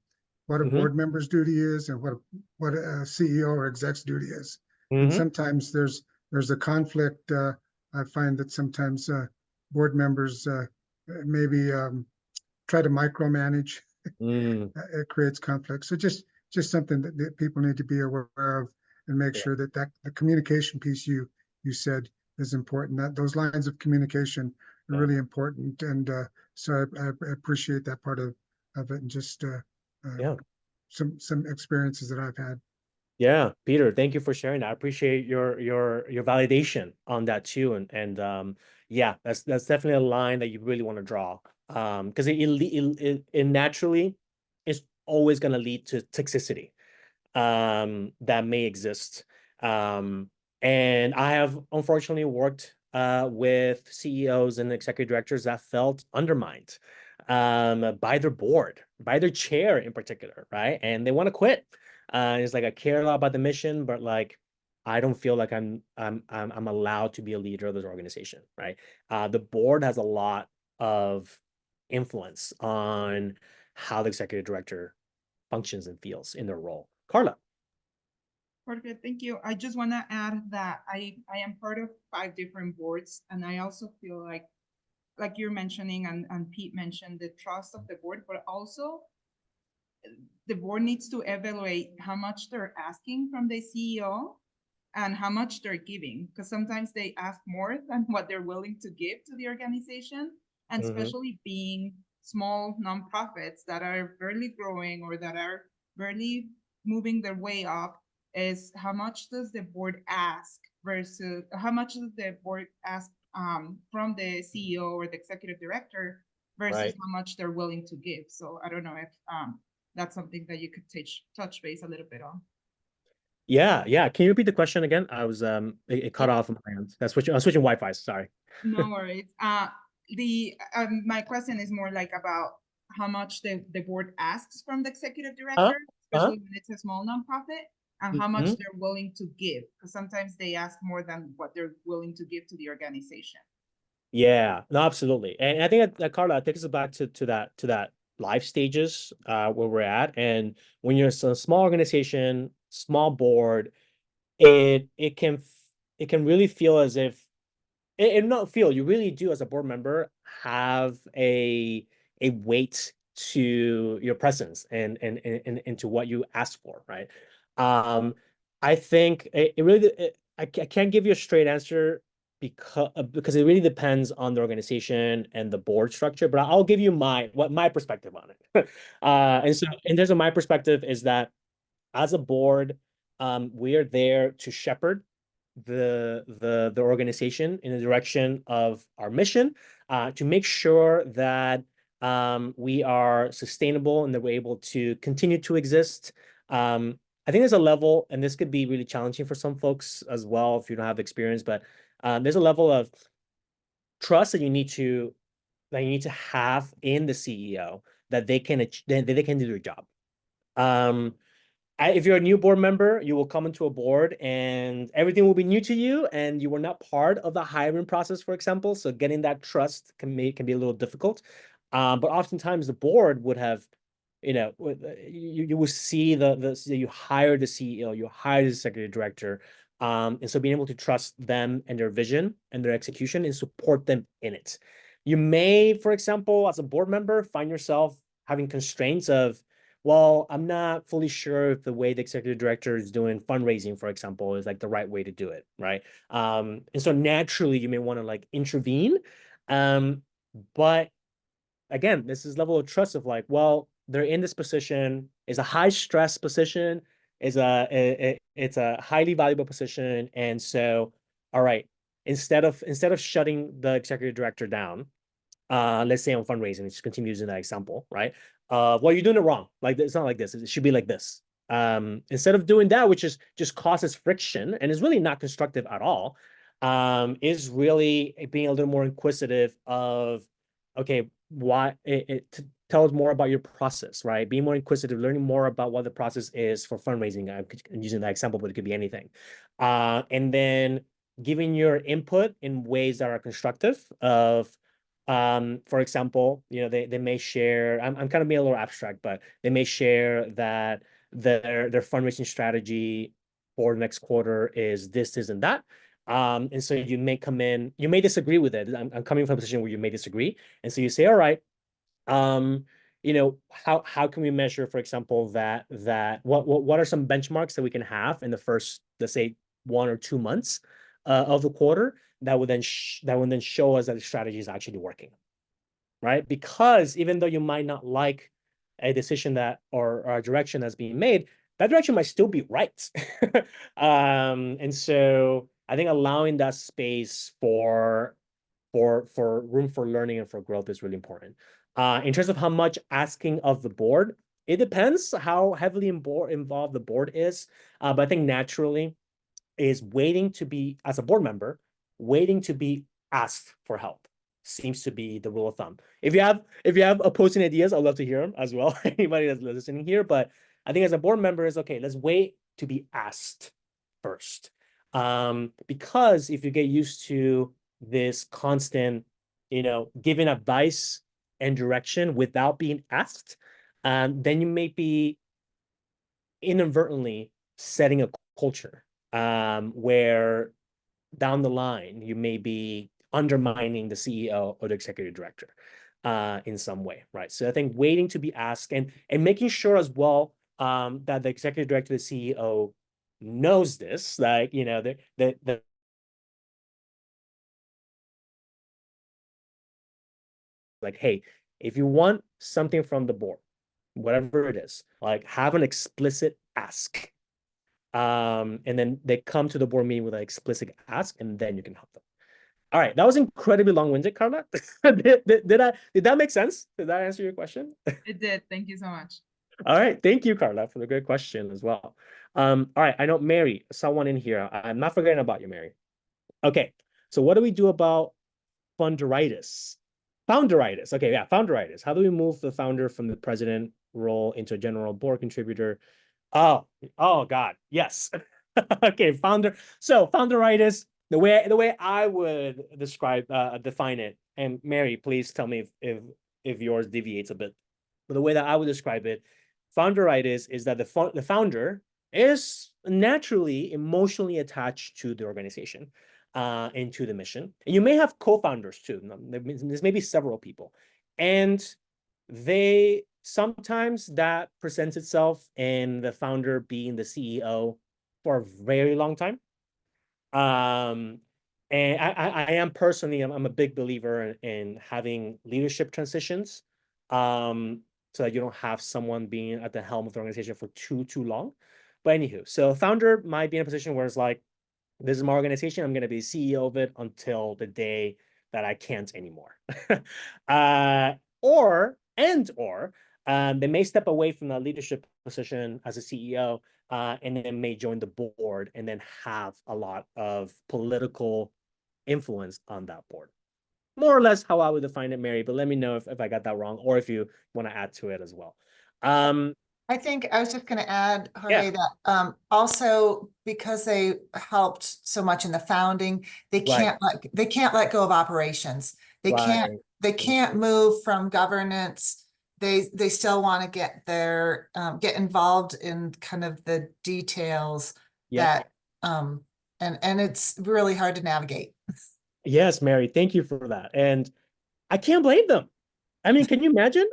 what a board member's duty is and what a CEO or exec's duty is. And sometimes there's a conflict. I find that sometimes board members maybe try to micromanage. It creates conflict. So just something that people need to be aware of and make sure that the communication piece you said is important. That those lines of communication are really important. And so I appreciate that part of it, and just some experiences that I've had. Yeah, Peter, thank you for sharing that. I appreciate your validation on that too. And yeah, that's definitely a line that you really want to draw. Because it naturally is always going to lead to toxicity that may exist. And I have unfortunately worked with CEOs and executive directors that felt undermined by their board, by their chair in particular, right? And they want to quit. It's like I care a lot about the mission, but like I don't feel like I'm allowed to be a leader of this organization, right? The board has a lot of influence on how the executive director functions and feels in their role. Carla. Jorge, thank you. I just want to add that I am part of 5 different boards, and I also feel like you're mentioning and Pete mentioned, the trust of the board, but also the board needs to evaluate how much they're asking from the CEO and how much they're giving, because sometimes they ask more than what they're willing to give to the organization, and especially being small nonprofits that are barely growing or that are barely moving their way up, is how much does the board ask versus how much does the board ask from the CEO or the executive director versus how much they're willing to give. So I don't know if that's something that you could touch base a little bit on. Yeah. Can you repeat the question again? I was it cut off on my end. I was switching Wi-Fi. Sorry. No worries. My question is more like about how much the board asks from the executive director, especially when it's a small nonprofit, and how much they're willing to give, because sometimes they ask more than what they're willing to give to the organization. Yeah, no, absolutely. And I think that Carla takes us back to that life stages where we're at. And when you're a small organization, small board, it can really feel as if you really do as a board member have a weight to your presence and to what you ask for, right? I think I can't give you a straight answer because it really depends on the organization and the board structure, but I'll give you my perspective on it. And there's my perspective is that as a board, we are there to shepherd the organization in the direction of our mission, to make sure that we are sustainable and that we're able to continue to exist. I think there's a level, and this could be really challenging for some folks as well if you don't have experience, but there's a level of trust that you need to have in the CEO that they can do their job. If you're a new board member, you will come into a board and everything will be new to you, and you were not part of the hiring process, for example. So getting that trust can be a little difficult. But oftentimes the board would have, you will see you hire the CEO, you hire the executive director. And so being able to trust them and their vision and their execution and support them in it. You may, for example, as a board member, find yourself having constraints of, well, I'm not fully sure if the way the executive director is doing fundraising, for example, is like the right way to do it, right? And so naturally you may want to like intervene. But again, this is level of trust of like, well, they're in this position, it's a high stress position, it's a highly valuable position. And so, all right, instead of shutting the executive director down, let's say on fundraising, just continue using that example, right? Well, you're doing it wrong. Like, it's not like this. It should be like this. Instead of doing that, which is just causes friction and is really not constructive at all, is really being a little more inquisitive of, okay, why tell us more about your process, right? Being more inquisitive, learning more about what the process is for fundraising. I'm using that example, but it could be anything. And then giving your input in ways that are constructive of, for example, they may share, I'm kind of being a little abstract, but they may share that their fundraising strategy for next quarter is this, and that. And so you may come in, you may disagree with it. I'm coming from a position where you may disagree. And so you say, all right, how can we measure, for example, that what are some benchmarks that we can have in the first, let's say, 1 or 2 months of the quarter that would then show us that the strategy is actually working, right? Because even though you might not like a decision that or a direction that's being made, that direction might still be right. And so I think allowing that space for room for learning and for growth is really important. In terms of how much asking of the board, it depends how heavily involved the board is. But I think naturally is waiting to be, as a board member, waiting to be asked for help seems to be the rule of thumb. If you have opposing ideas, I'd love to hear them as well. Anybody that's listening here, but I think as a board member is okay. Let's wait to be asked first, because if you get used to this constant, giving advice and direction without being asked, then you may be inadvertently setting a culture where down the line you may be undermining the CEO or the executive director in some way, right? So I think waiting to be asked and making sure as well that the executive director, the CEO, knows this, like the like, hey, if you want something from the board, whatever it is, like have an explicit ask. And then they come to the board meeting with an explicit ask, and then you can help them. All right, that was incredibly long-winded, Carla. did that make sense? Did that answer your question? It did. Thank you so much. All right, thank you, Carla, for the great question as well. All right, I know Mary, someone in here. I'm not forgetting about you, Mary. Okay, so what do we do about funderitis? Founderitis. Okay, yeah, founderitis. How do we move the founder from the president role into a general board contributor? Oh God, yes. Okay, So founderitis, the way I would define it, and Mary, please tell me if yours deviates a bit. But the way that I would describe it, founderitis is that the founder is naturally emotionally attached to the organization and to the mission. And you may have co-founders too. There's maybe several people. And sometimes that presents itself in the founder being the CEO for a very long time. And I am personally, I'm a big believer in having leadership transitions, so that you don't have someone being at the helm of the organization for too long. But anywho, so founder might be in a position where it's like, this is my organization. I'm going to be CEO of it until the day that I can't anymore. Or they may step away from the leadership position as a CEO, and then may join the board and then have a lot of political influence on that board. More or less how I would define it, Mary, but let me know if I got that wrong or if you want to add to it as well. I think I was just going to add, Jorge, that also because they helped so much in the founding, they can't let go of operations. They can't move from governance. They still want to get involved in kind of the details that and it's really hard to navigate. Yes, Mary, thank you for that. And I can't blame them. I mean, can you imagine?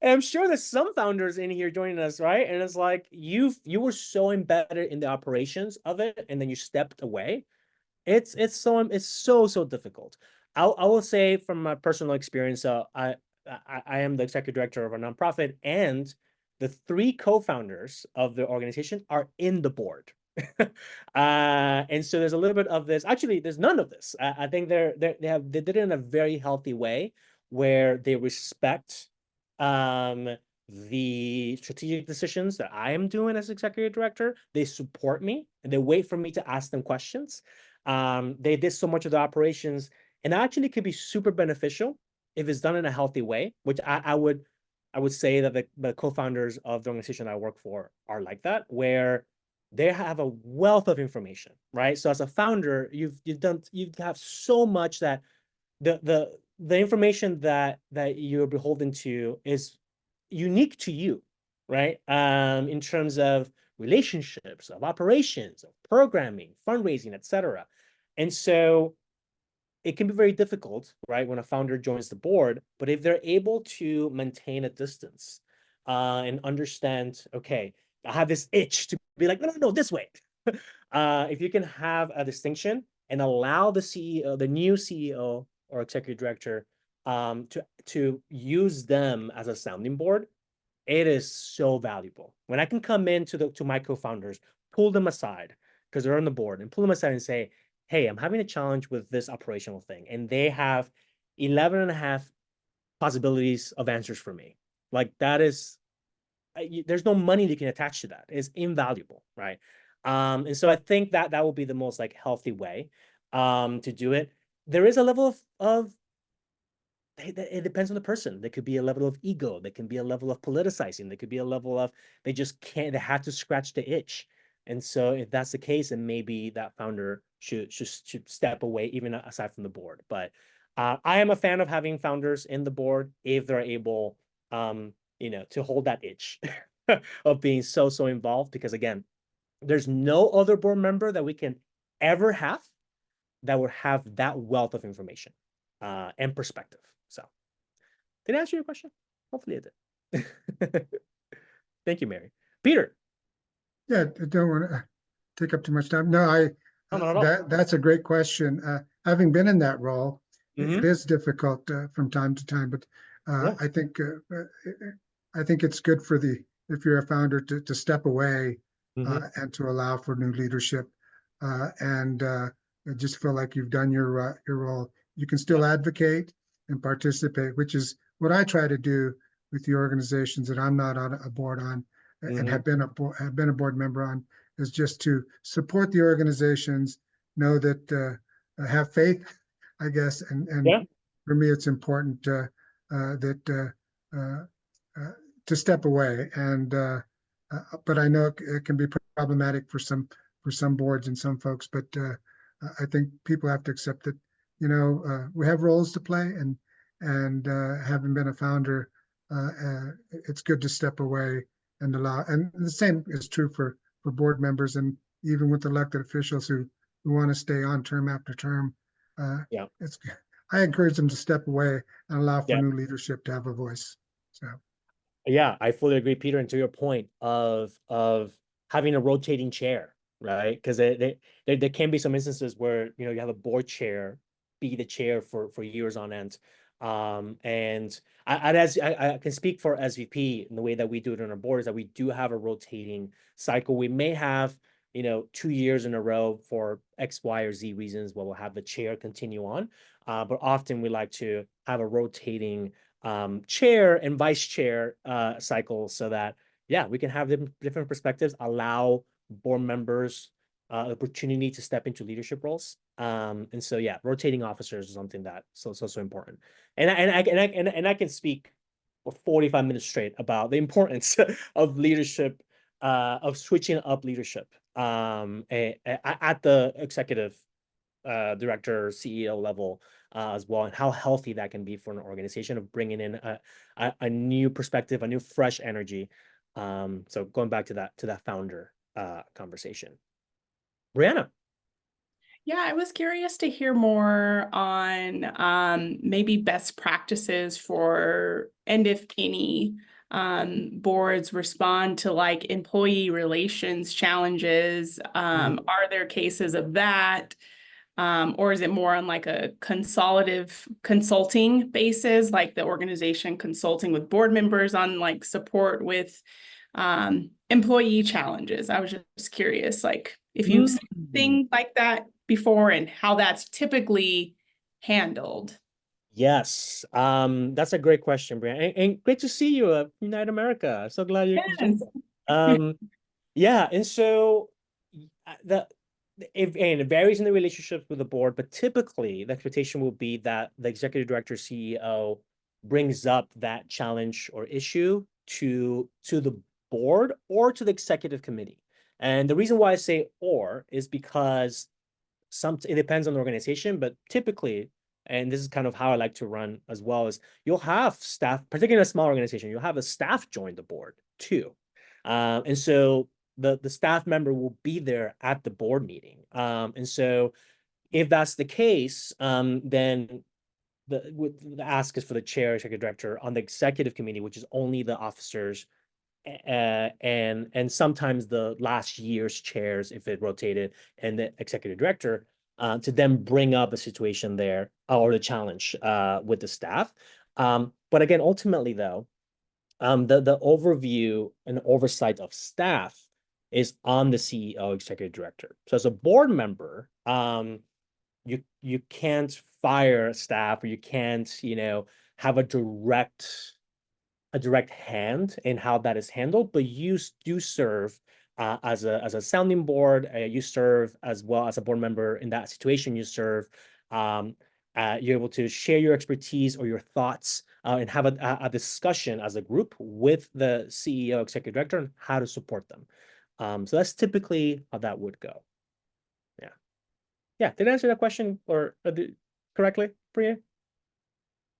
I'm sure there's some founders in here joining us, right? And it's like you were so embedded in the operations of it, and then you stepped away. It's so difficult. I will say from my personal experience, I am the executive director of a nonprofit and the 3 co-founders of the organization are in the board. And so there's a little bit of this. Actually, there's none of this. I think they did it in a very healthy way where they respect the strategic decisions that I am doing as executive director. They support me and they wait for me to ask them questions. They did so much of the operations, and actually could be super beneficial if it's done in a healthy way, which I would say that the co-founders of the organization I work for are like that, where they have a wealth of information, right? So as a founder, you have so much that the information that you're beholden to is unique to you, right? In terms of relationships, of operations, of programming, fundraising, etc. And so it can be very difficult, right, when a founder joins the board. But if they're able to maintain a distance and understand, okay, I have this itch to be like, no, this way. If you can have a distinction and allow the CEO, the new CEO or executive director, to use them as a sounding board, it is so valuable. When I can come in to my co-founders, pull them aside because they're on the board, and pull them aside and say, hey, I'm having a challenge with this operational thing, and they have 11 and a half possibilities of answers for me. Like, that is, there's no money that can attach to that. It's invaluable, right? And so I think that will be the most like healthy way to do it. There is a level of it depends on the person. There could be a level of ego. There can be a level of politicizing. There could be a level of they just can't. They have to scratch the itch. And so if that's the case, then maybe that founder should step away, even aside from the board. But I am a fan of having founders in the board if they're able, to hold that itch of being so involved. Because again, there's no other board member that we can ever have that would have that wealth of information and perspective. So, did I answer your question? Hopefully I did. Thank you, Mary. Peter. Yeah, I don't want to take up too much time. No, that's a great question. Having been in that role, it is difficult from time to time, but I think it's good if you're a founder to step away and to allow for new leadership, and I just feel like you've done your role. You can still advocate and participate, which is what I try to do with the organizations that I'm not on a board on and have been a board member on, is just to support the organizations, know that have faith, I guess, and for me it's important that to step away, and but I know it can be problematic for some boards and some folks, but I think people have to accept that we have roles to play, and having been a founder, it's good to step away and allow. And the same is true for board members, and even with elected officials who want to stay on term after term. I encourage them to step away and allow for new leadership to have a voice. So. Yeah, I fully agree, Peter. And to your point of having a rotating chair, right? Because there can be some instances where you have a board chair be the chair for years on end. And I can speak for SVP in the way that we do it on our board, is that we do have a rotating cycle. We may have 2 years in a row for X, Y, or Z reasons where we'll have the chair continue on. But often we like to have a rotating chair and vice chair cycle, so that we can have different perspectives, allow board members opportunity to step into leadership roles. And so rotating officers is something that so important. And I can speak for 45 minutes straight about the importance of leadership, of switching up leadership at the executive director, CEO level as well, and how healthy that can be for an organization, of bringing in a new perspective, a new fresh energy. So going back to that founder conversation. Brianna. Yeah, I was curious to hear more on maybe best practices for, and if any, boards respond to like employee relations challenges. Are there cases of that? Or is it more on like a consulting basis, like the organization consulting with board members on like support with employee challenges? I was just curious, like if you've seen anything like that before and how that's typically handled. Yes, that's a great question, Brian, and great to see you, Unite America. So glad you Yes. yeah, and so and it varies in the relationship with the board, but typically the expectation will be that the executive director, CEO, brings up that challenge or issue to the board or to the executive committee. And the reason why I say or is because it depends on the organization, but typically, and this is kind of how I like to run as well, is you'll have staff, particularly in a small organization, you'll have a staff join the board too. And so the staff member will be there at the board meeting. And so if that's the case, then the ask is for the chair, executive director on the executive committee, which is only the officers and sometimes the last year's chairs if it rotated, and the executive director to then bring up a situation there or the challenge with the staff. But again, ultimately though, the overview and oversight of staff is on the CEO, executive director. So as a board member, you can't fire staff, or you can't, have a direct hand in how that is handled, but you do serve as a sounding board. You serve as well as a board member in that situation. You serve. You're able to share your expertise or your thoughts and have a discussion as a group with the CEO, executive director, on how to support them. So that's typically how that would go. Yeah. Did I answer that question or correctly for you?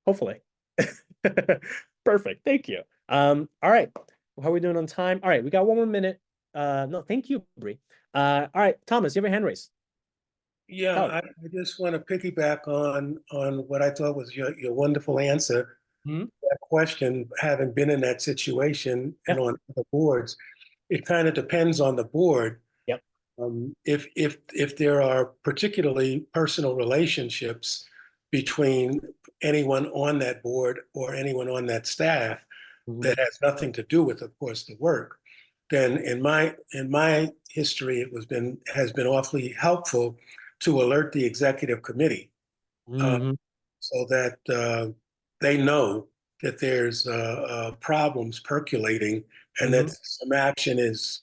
Hopefully. Perfect. Thank you. All right. How are we doing on time? All right, we got one more minute. No, thank you, Bree. All right, Thomas, you have a hand raised. Yeah, I just want to piggyback on what I thought was your wonderful answer. That question, having been in that situation and on the boards, it kind of depends on the board. Yep. If there are particularly personal relationships between anyone on that board or anyone on that staff that has nothing to do with, of course, the work, then in my history, has been awfully helpful to alert the executive committee so that they know that there's problems percolating and that some action is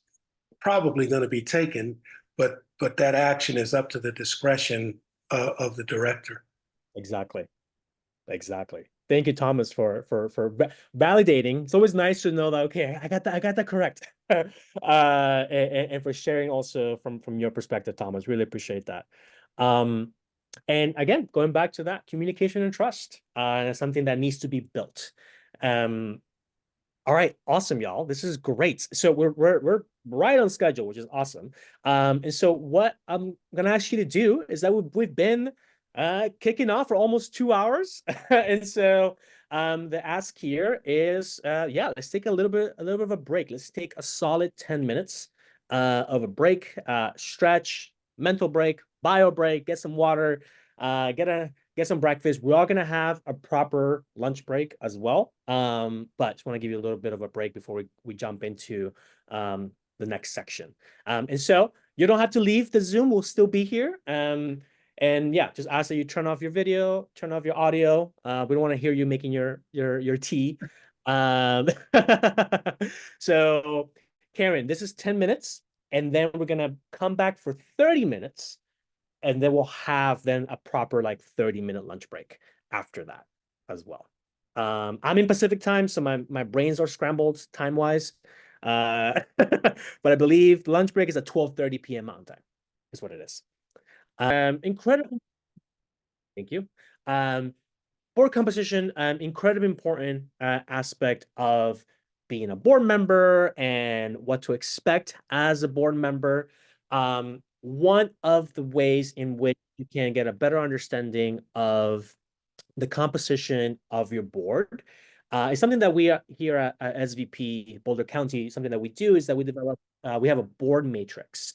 probably going to be taken, but that action is up to the discretion of the director. Exactly. Thank you, Thomas, for validating. It's always nice to know that, okay, I got that correct. And for sharing also from your perspective, Thomas, really appreciate that. And again, going back to that, communication and trust is something that needs to be built. All right, awesome, y'all. This is great. So we're right on schedule, which is awesome. And so what I'm gonna ask you to do is that we've been kicking off for almost 2 hours, and so the ask here is let's take a little bit of a break. Let's take a solid 10 minutes of a break, stretch, mental break, bio break, get some water, get some breakfast. We're all gonna have a proper lunch break as well. But just want to give you a little bit of a break before we jump into the next section. And so you don't have to leave the Zoom, we'll still be here. And yeah, just ask that you turn off your video, turn off your audio. We don't want to hear you making your tea. So Karen, this is 10 minutes, and then we're gonna come back for 30 minutes, and then we'll have then a proper 30-minute lunch break after that as well. I'm in Pacific time, so my brains are scrambled time-wise. But I believe the lunch break is at 12:30 p.m. Mountain Time, is what it is. Incredible. Thank you. Board composition, incredibly important aspect of being a board member and what to expect as a board member. One of the ways in which you can get a better understanding of the composition of your board is something that we here at SVP Boulder County, something that we do is that we develop, we have a board matrix.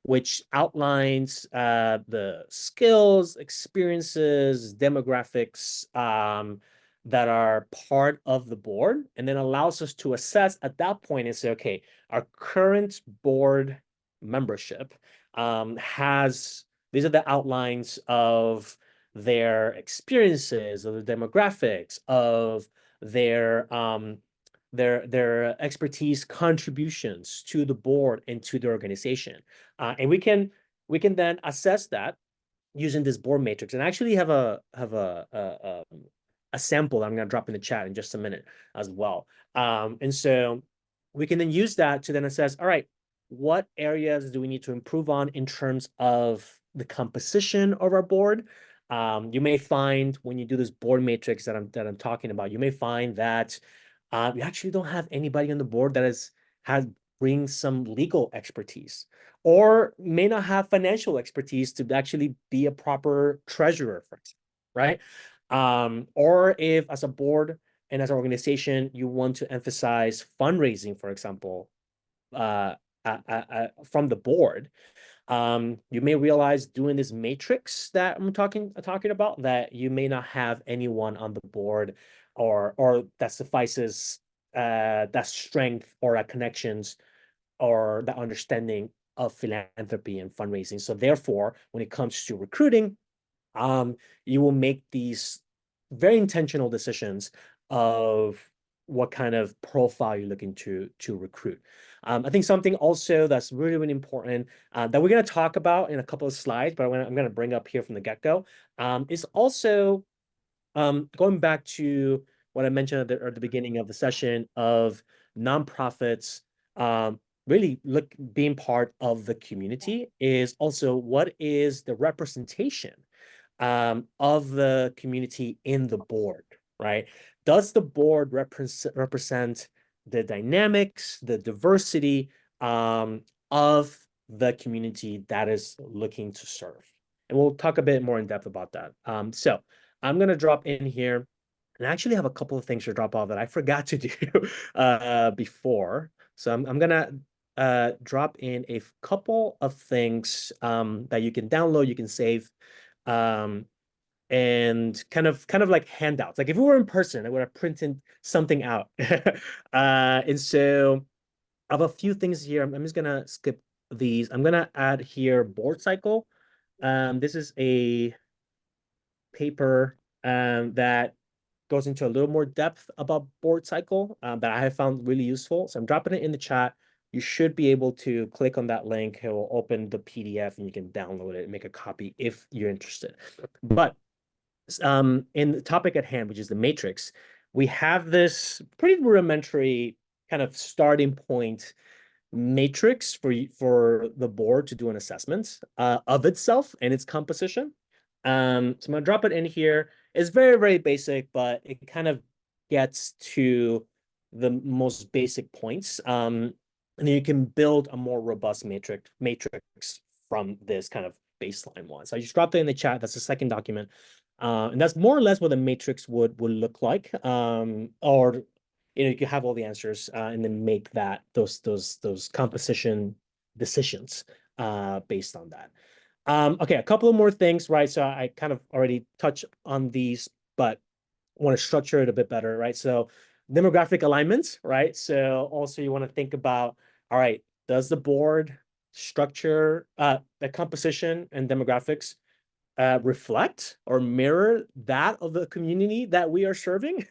which outlines the skills, experiences, demographics that are part of the board, and then allows us to assess at that point and say, okay, our current board membership these are the outlines of their experiences, of the demographics, of their expertise contributions to the board and to the organization. And we can then assess that using this board matrix, and I actually have a sample that I'm going to drop in the chat in just a minute as well. And so we can then use that to then assess, all right, what areas do we need to improve on in terms of the composition of our board? You may find when you do this board matrix that I'm talking about, you may find that you actually don't have anybody on the board that brings some legal expertise, or may not have financial expertise to actually be a proper treasurer, for example, right? Or if as a board and as an organization, you want to emphasize fundraising, for example, from the board, you may realize doing this matrix that I'm talking about that you may not have anyone on the board or that suffices that strength or that connections or that understanding of philanthropy and fundraising. So therefore, when it comes to recruiting, you will make these very intentional decisions of what kind of profile you're looking to recruit. I think something also that's really, really important that we're going to talk about in a couple of slides, but I'm going to bring up here from the get-go, is also going back to what I mentioned at the beginning of the session of nonprofits really being part of the community, is also what is the representation of the community in the board, right? Does the board represent the dynamics, the diversity of the community that is looking to serve? And we'll talk a bit more in depth about that. So I'm going to drop in here, and I actually have a couple of things to drop off that I forgot to do before. So I'm going to drop in a couple of things that you can download, you can save, and kind of like handouts. Like if we were in person, I would have printed something out. And so I have a few things here. I'm just going to skip these. I'm going to add here board cycle. This is a paper that goes into a little more depth about board cycle that I have found really useful. So I'm dropping it in the chat. You should be able to click on that link. It will open the PDF and you can download it and make a copy if you're interested. But in the topic at hand, which is the matrix, we have this pretty rudimentary kind of starting point matrix for the board to do an assessment of itself and its composition. So I'm going to drop it in here. It's very, very basic, but it kind of gets to the most basic points. And then you can build a more robust matrix from this kind of baseline one. So I just dropped it in the chat. That's the second document. And that's more or less what a matrix would look like. Or you can have all the answers and then make those composition decisions based on that. Okay, a couple of more things, right? So I kind of already touched on these, but I want to structure it a bit better, right? So demographic alignments, right? So also you want to think about, all right, does the board structure, the composition and demographics reflect or mirror that of the community that we are serving?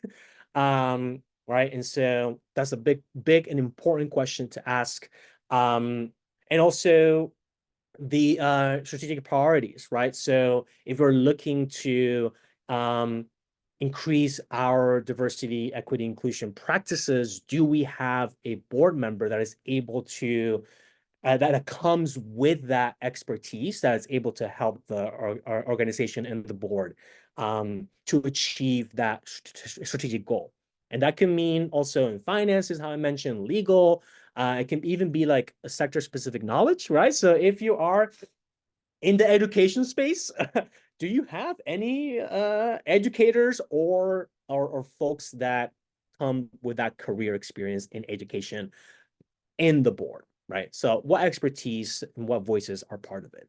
Right? And so that's a big and important question to ask. And also the strategic priorities, right? So if we're looking to increase our diversity, equity, inclusion practices, do we have a board member that is able to that comes with that expertise that is able to help our organization and the board to achieve that strategic goal? And that can mean also in finances, how I mentioned, legal. It can even be like a sector-specific knowledge, right? So if you are in the education space, do you have any educators or folks that come with that career experience in education in the board, right? So what expertise and what voices are part of it?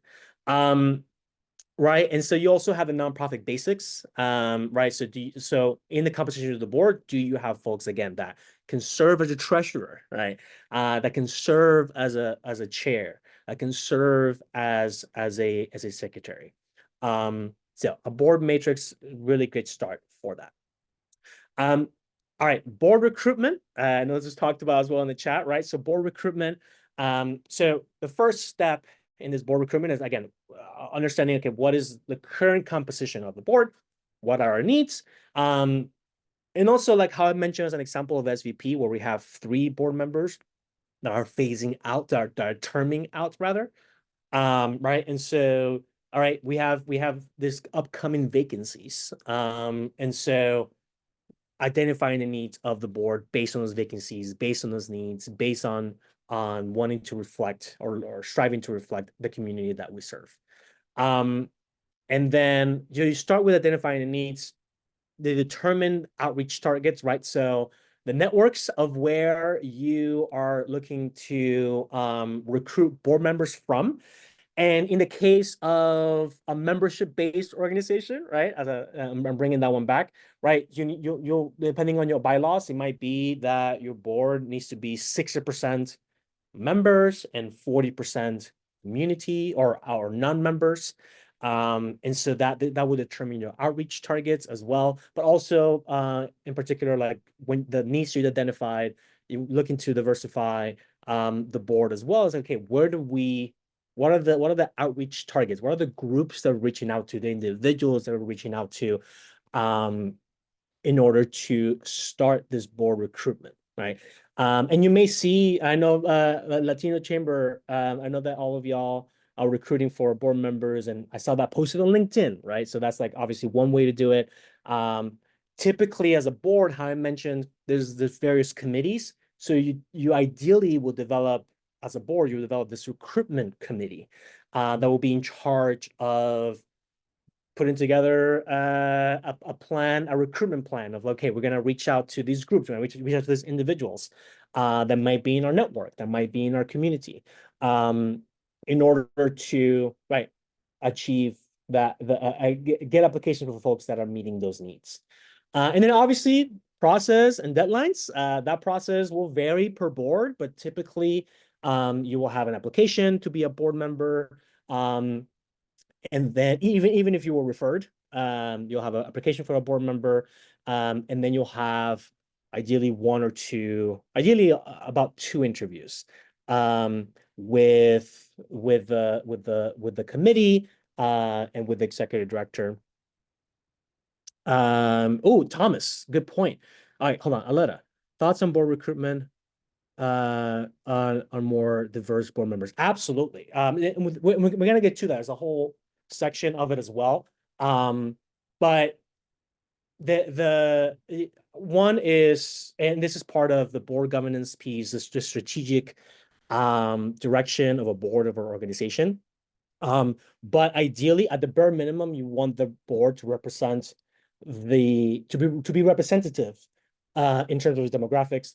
Right. And so you also have the nonprofit basics, right? So in the composition of the board, do you have folks again that can serve as a treasurer, right? That can serve as a chair, that can serve as a secretary. So a board matrix, really good start for that. All right, board recruitment. I know this was talked about as well in the chat, right? So board recruitment. So the first step in this board recruitment is, again, understanding, okay, what is the current composition of the board? What are our needs? And also, like how I mentioned as an example of SVP, where we have 3 board members that are phasing out, that are terming out rather. Right. And so, all right, we have this upcoming vacancies. And so identifying the needs of the board based on those vacancies, based on those needs, based on wanting to reflect or striving to reflect the community that we serve. And then you start with identifying the needs, the determined outreach targets, right? So the networks of where you are looking to recruit board members from. And in the case of a membership-based organization, right? I'm bringing that one back, right? You'll depending on your bylaws, it might be that your board needs to be 60% members and 40% community or non-members. And so that would determine your outreach targets as well. But also, in particular, like when the needs you identified, you're looking to diversify the board as well as, okay, what are the outreach targets? What are the groups that are reaching out to, the individuals that are reaching out to, in order to start this board recruitment, right? And you may see, I know Latino Chamber, I know that all of y'all are recruiting for board members, and I saw that posted on LinkedIn, right? So that's like obviously one way to do it. Typically, as a board, how I mentioned, there's various committees. So you ideally will develop, as a board, you will develop this recruitment committee that will be in charge of putting together a recruitment plan of, okay, we're going to reach out to these groups, we're going to reach out to these individuals that might be in our network, that might be in our community, in order to, right, achieve that, get applications for folks that are meeting those needs. And then obviously process and deadlines, that process will vary per board, but typically you will have an application to be a board member. And then even if you were referred, you'll have an application for a board member, and then you'll have ideally one or two, ideally about 2 interviews with the committee and with the executive director. Oh, Thomas, good point. All right, hold on, Aletta. Thoughts on board recruitment on more diverse board members? Absolutely. We're gonna get to that. There's a whole section of it as well. But the one is, and this is part of the board governance piece, is the strategic direction of a board of our organization. But ideally, at the bare minimum, you want the board to represent to be representative in terms of demographics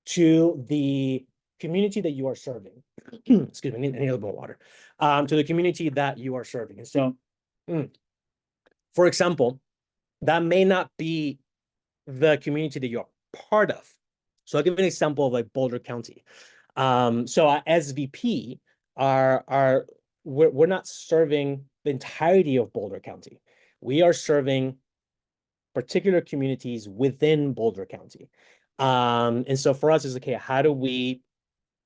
to the community that you are serving. Excuse me, I need a little more water. To the community that you are serving. And so, for example, that may not be the community that you're part of. So I'll give you an example of like Boulder County. So our SVP we're not serving the entirety of Boulder County. We are serving particular communities within Boulder County. And so for us, it's okay, how do we,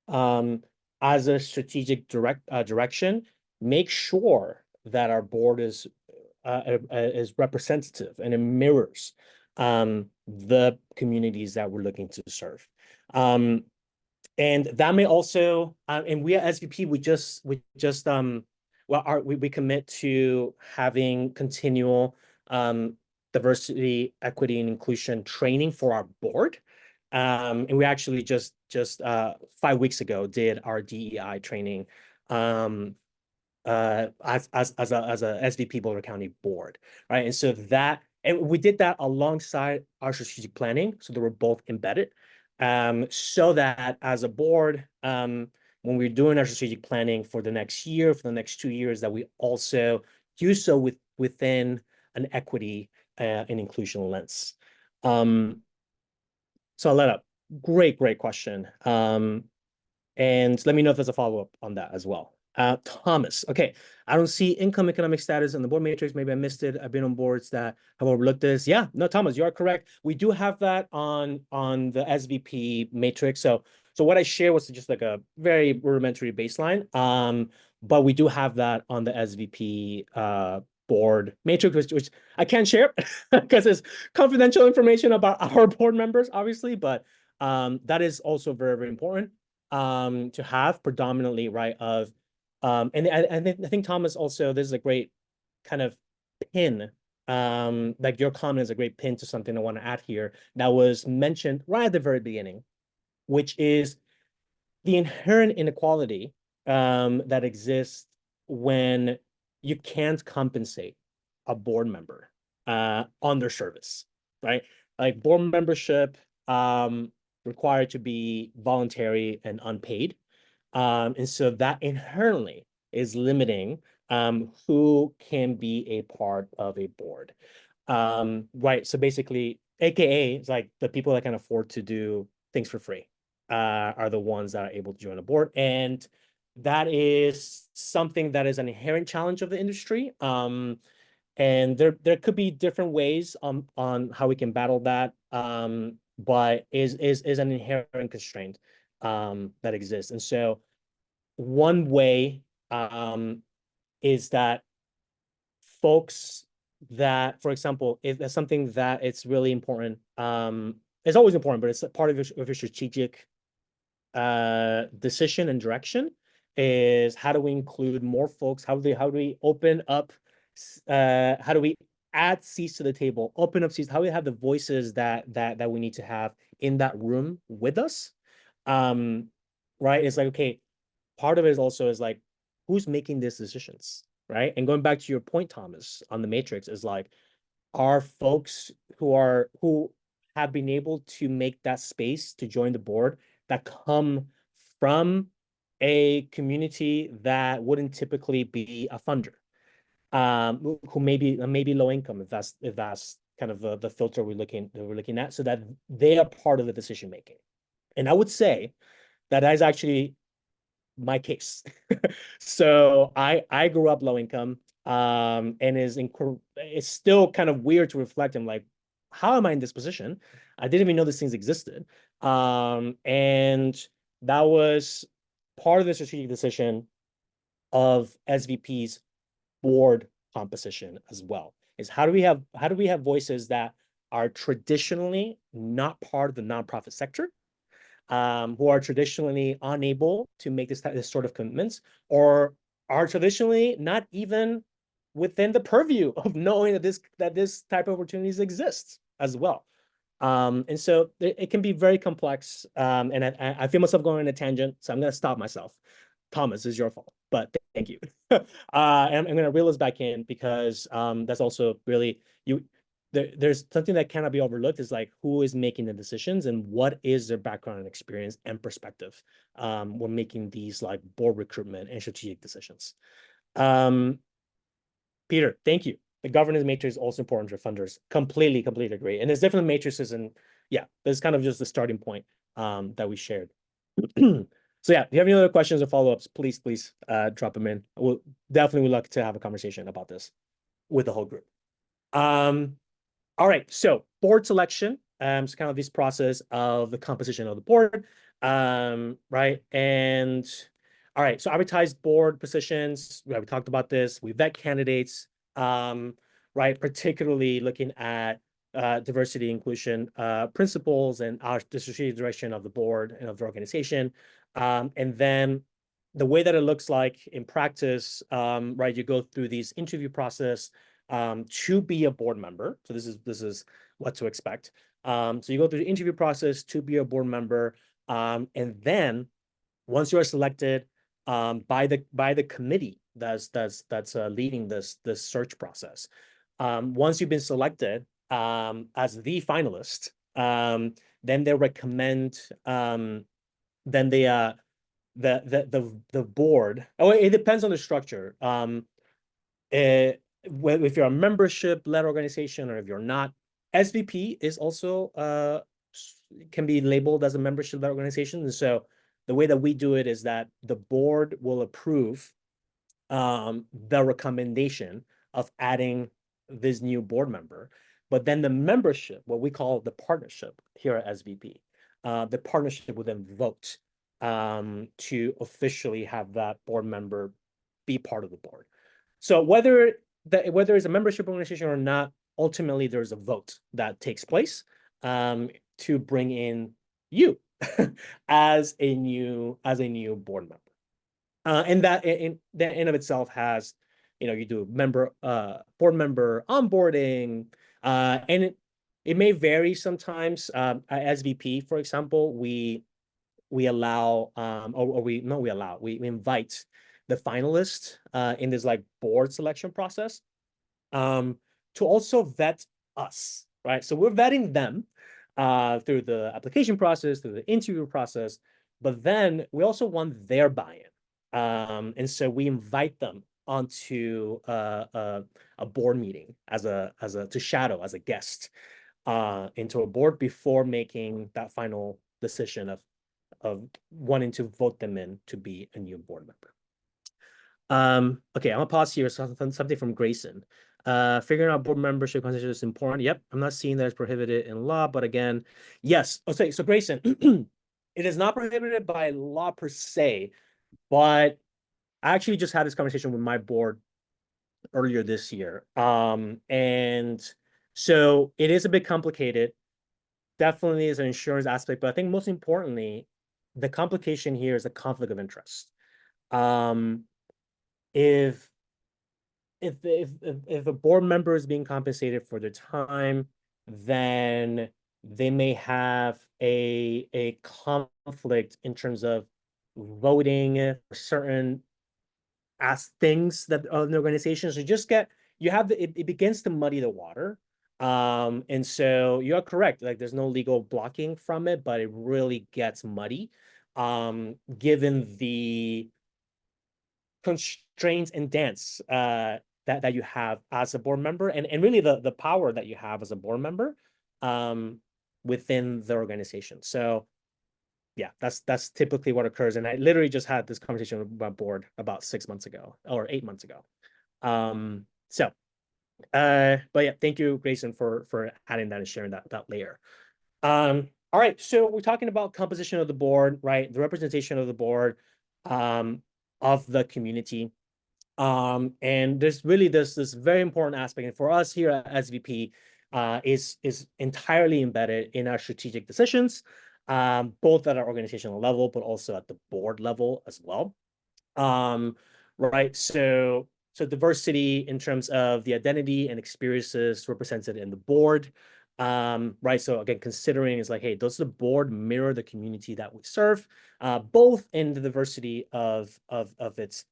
as a strategic direction, make sure that our board is representative and it mirrors the communities that we're looking to serve. And that may also, and we at SVP, we commit to having continual diversity, equity, and inclusion training for our board. And we actually just 5 weeks ago did our DEI training as a SVP Boulder County board, right? And so and we did that alongside our strategic planning, so they were both embedded. so that as a board, when we're doing our strategic planning for the next year, for the next 2 years, that we also do so within an equity and inclusion lens. So I'll let up. Great question. And let me know if there's a follow-up on that as well. Thomas, okay. I don't see income economic status in the board matrix. Maybe I missed it. I've been on boards that have overlooked this. Yeah, no, Thomas, you are correct. We do have that on the SVP matrix. So what I shared was just like a very rudimentary baseline. But we do have that on the SVP board matrix, which I can't share because it's confidential information about our board members, obviously. But that is also very, very important to have predominantly, right, of and I think Thomas also, this is a great kind of pin, like your comment is a great pin to something I want to add here that was mentioned right at the very beginning, which is the inherent inequality that exists when you can't compensate a board member on their service, right? Like board membership required to be voluntary and unpaid. And so that inherently is limiting who can be a part of a board. Right. So basically, AKA, it's like the people that can afford to do things for free are the ones that are able to join a board. And that is something that is an inherent challenge of the industry. And there could be different ways on how we can battle that. But is an inherent constraint that exists. And so one way is that folks that, for example, if there's something that it's really important, it's always important, but it's a part of your strategic decision and direction, is how do we include more folks? How do we open up? How do we add seats to the table? Open up seats. How do we have the voices that we need to have in that room with us? Right? It's like, okay, part of it is also is like, who's making these decisions, right? And going back to your point, Thomas, on the matrix, is like, are folks who have been able to make that space to join the board that come from a community that wouldn't typically be a funder, who may be low income, if that's kind of the filter we're looking at, so that they are part of the decision making. And I would say that is actually my case. So I grew up low income, and it's still kind of weird to reflect on, like, how am I in this position? I didn't even know these things existed. And that was part of the strategic decision of SVP's board composition as well, is how do we have voices that are traditionally not part of the nonprofit sector, who are traditionally unable to make this sort of commitments, or are traditionally not even within the purview of knowing that this type of opportunities exists as well. And so it can be very complex. And I feel myself going on a tangent, so I'm going to stop myself. Thomas, it's your fault, but thank you. And I'm going to reel this back in because that's also really there's something that cannot be overlooked, is like, who is making the decisions and what is their background and experience and perspective when making these like board recruitment and strategic decisions. Peter, thank you. The governance matrix is also important for funders. Completely agree. And there's different matrices, and yeah, that's kind of just the starting point that we shared. So yeah, if you have any other questions or follow-ups, please drop them in. We'll definitely would like to have a conversation about this with the whole group. All right, so board selection, so kind of this process of the composition of the board, right? And all right, so advertised board positions, we talked about this. We vet candidates, right? Particularly looking at diversity, inclusion principles and the strategic direction of the board and of the organization. And then the way that it looks like in practice, right? You go through these interview process to be a board member. So this is what to expect. So you go through the interview process to be a board member, and then once you are selected by the committee that's leading this search process, once you've been selected as the finalist, then they recommend, then they the board. Oh, it depends on the structure. If you're a membership-led organization or if you're not, SVP is also can be labeled as a membership-led organization. And so the way that we do it is that the board will approve the recommendation of adding this new board member, but then the membership, what we call the partnership here at SVP, the partnership will then vote to officially have that board member be part of the board. So whether it's a membership organization or not, ultimately there's a vote that takes place to bring in you as a new board member. And that in of itself has, you do board member onboarding, and it may vary sometimes. At SVP, for example, we allow we invite the finalists in this like board selection process to also vet us, right? So we're vetting them through the application process, through the interview process, but then we also want their buy-in. And so we invite them onto a board meeting to shadow as a guest into a board before making that final decision of wanting to vote them in to be a new board member. Okay, I'm gonna pause here. Something from Grayson. Figuring out board membership constitution is important. Yep, I'm not seeing that it's prohibited in law, but again, yes. Okay, so Grayson, it is not prohibited by law per se. But I actually just had this conversation with my board earlier this year. And so it is a bit complicated. Definitely is an insurance aspect, but I think most importantly, the complication here is the conflict of interest. If a board member is being compensated for their time, then they may have a conflict in terms of voting for certain as things that an organization. So it begins to muddy the water. And so you're correct, like there's no legal blocking from it, but it really gets muddy given the constraints and dance that you have as a board member, and really the power that you have as a board member within the organization. So yeah, that's typically what occurs. And I literally just had this conversation with my board about 6 months ago or 8 months ago. But yeah, thank you, Grayson, for adding that and sharing that layer. All right, so we're talking about composition of the board, right? The representation of the board of the community. And there's really this very important aspect, and for us here at SVP, is entirely embedded in our strategic decisions, both at our organizational level, but also at the board level as well. Right. So diversity in terms of the identity and experiences represented in the board. Right. So again, considering is like, hey, does the board mirror the community that we serve, both in the diversity of its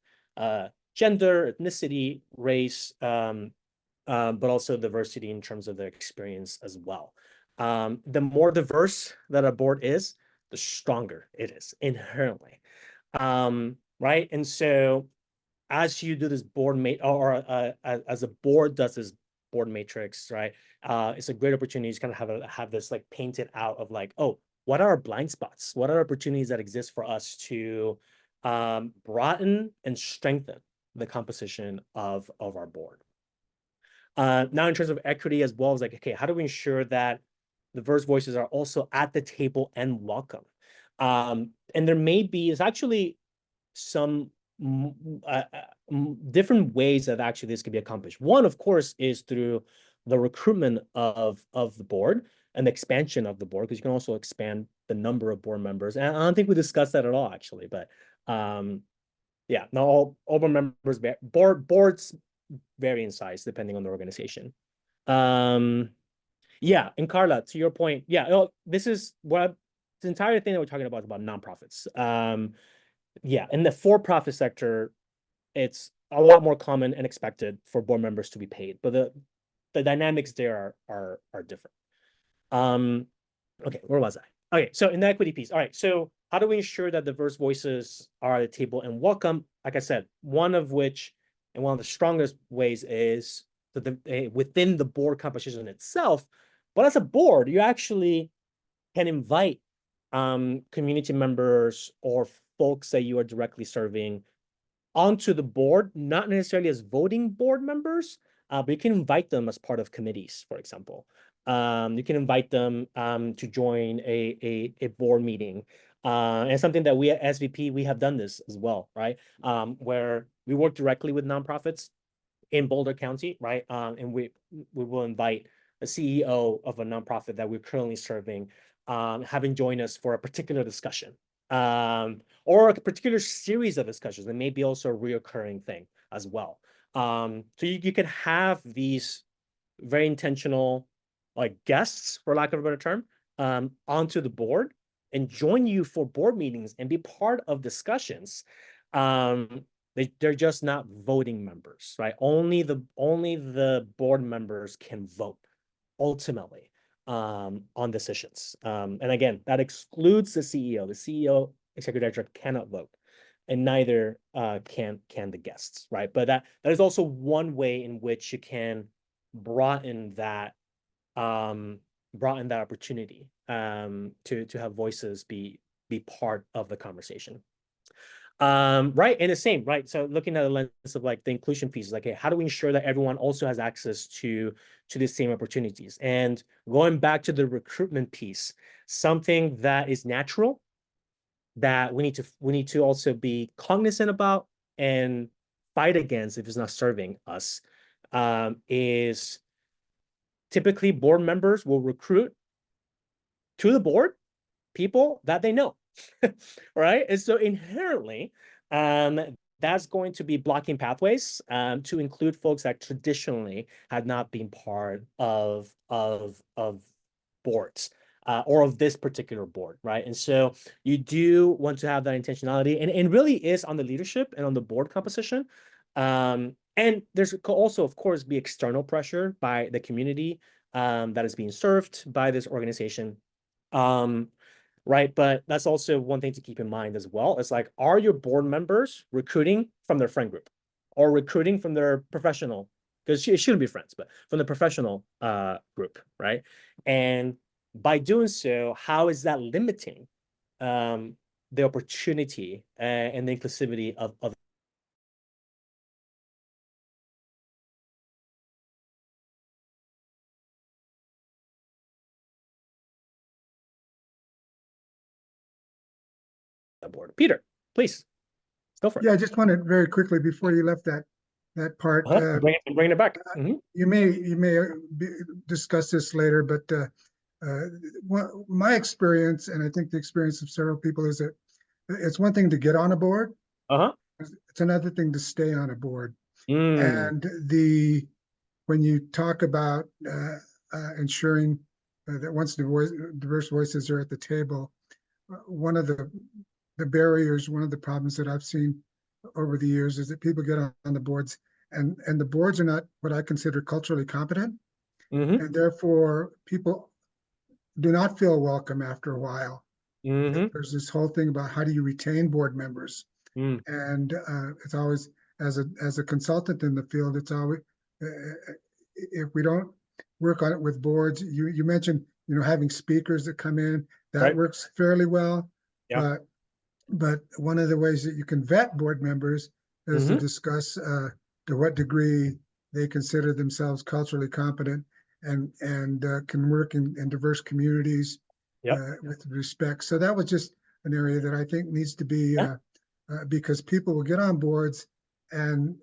gender, ethnicity, race, but also diversity in terms of their experience as well. The more diverse that a board is, the stronger it is inherently. Right. And so as you do this board as a board does this board matrix, right? It's a great opportunity to kind of have this like painted out of like, oh, what are our blind spots? What are opportunities that exist for us to broaden and strengthen the composition of our board? Now, in terms of equity as well, as like, okay, how do we ensure that diverse voices are also at the table and welcome? And there may be, it's actually some different ways that actually this could be accomplished. One, of course, is through the recruitment of the board and the expansion of the board, because you can also expand the number of board members. And I don't think we discussed that at all, actually. But yeah, not all board members, boards vary in size depending on the organization. Yeah, and Carla, to your point, yeah, this is what the entire thing that we're talking about is about nonprofits. Yeah, in the for-profit sector, it's a lot more common and expected for board members to be paid, but the dynamics there are different. Okay, where was I? Okay, so in the equity piece, all right, so how do we ensure that diverse voices are at the table and welcome? Like I said, one of which, and one of the strongest ways is within the board composition itself, but as a board, you actually can invite community members or folks that you are directly serving onto the board, not necessarily as voting board members, but you can invite them as part of committees, for example. You can invite them to join a board meeting. And something that we at SVP, we have done this as well, right? Where we work directly with nonprofits in Boulder County, right? And we will invite the CEO of a nonprofit that we're currently serving, having joined us for a particular discussion, or a particular series of discussions. It may be also a reoccurring thing as well. So you can have these very intentional, like, guests, for lack of a better term, onto the board and join you for board meetings and be part of discussions. They're just not voting members, right? Only the board members can vote ultimately on decisions. And again, that excludes the CEO. The CEO, executive director, cannot vote, and neither can the guests, right? But that is also one way in which you can broaden that opportunity to have voices be part of the conversation. Right, and the same, right? So looking at the lens of like the inclusion piece, like, hey, how do we ensure that everyone also has access to the same opportunities? And going back to the recruitment piece, something that is natural that we need to also be cognizant about and fight against if it's not serving us, is typically board members will recruit to the board people that they know. Right? And so inherently, that's going to be blocking pathways to include folks that traditionally had not been part of boards or of this particular board, right? And so you do want to have that intentionality, and really is on the leadership and on the board composition. And there's also, of course, be external pressure by the community that is being served by this organization. Right, but that's also one thing to keep in mind as well. It's like, are your board members recruiting from their friend group or recruiting from their professional, because it shouldn't be friends, but from the professional group, right? And by doing so, how is that limiting the opportunity and the inclusivity of the board? Peter, please go for it. Yeah, I just wanted very quickly before you left that part. Bring it back. You may discuss this later, but my experience, and I think the experience of several people, is that it's one thing to get on a board. It's another thing to stay on a board. And when you talk about ensuring that once diverse voices are at the table, one of the barriers, one of the problems that I've seen over the years is that people get on the boards and the boards are not what I consider culturally competent. And therefore people do not feel welcome after a while. There's this whole thing about how do you retain board members? And it's always, as a consultant in the field, it's always, if we don't work on it with boards, you mentioned, having speakers that come in, that works fairly well. But one of the ways that you can vet board members is to discuss to what degree they consider themselves culturally competent and can work in diverse communities with respect. So that was just an area that I think needs to be because people will get on boards and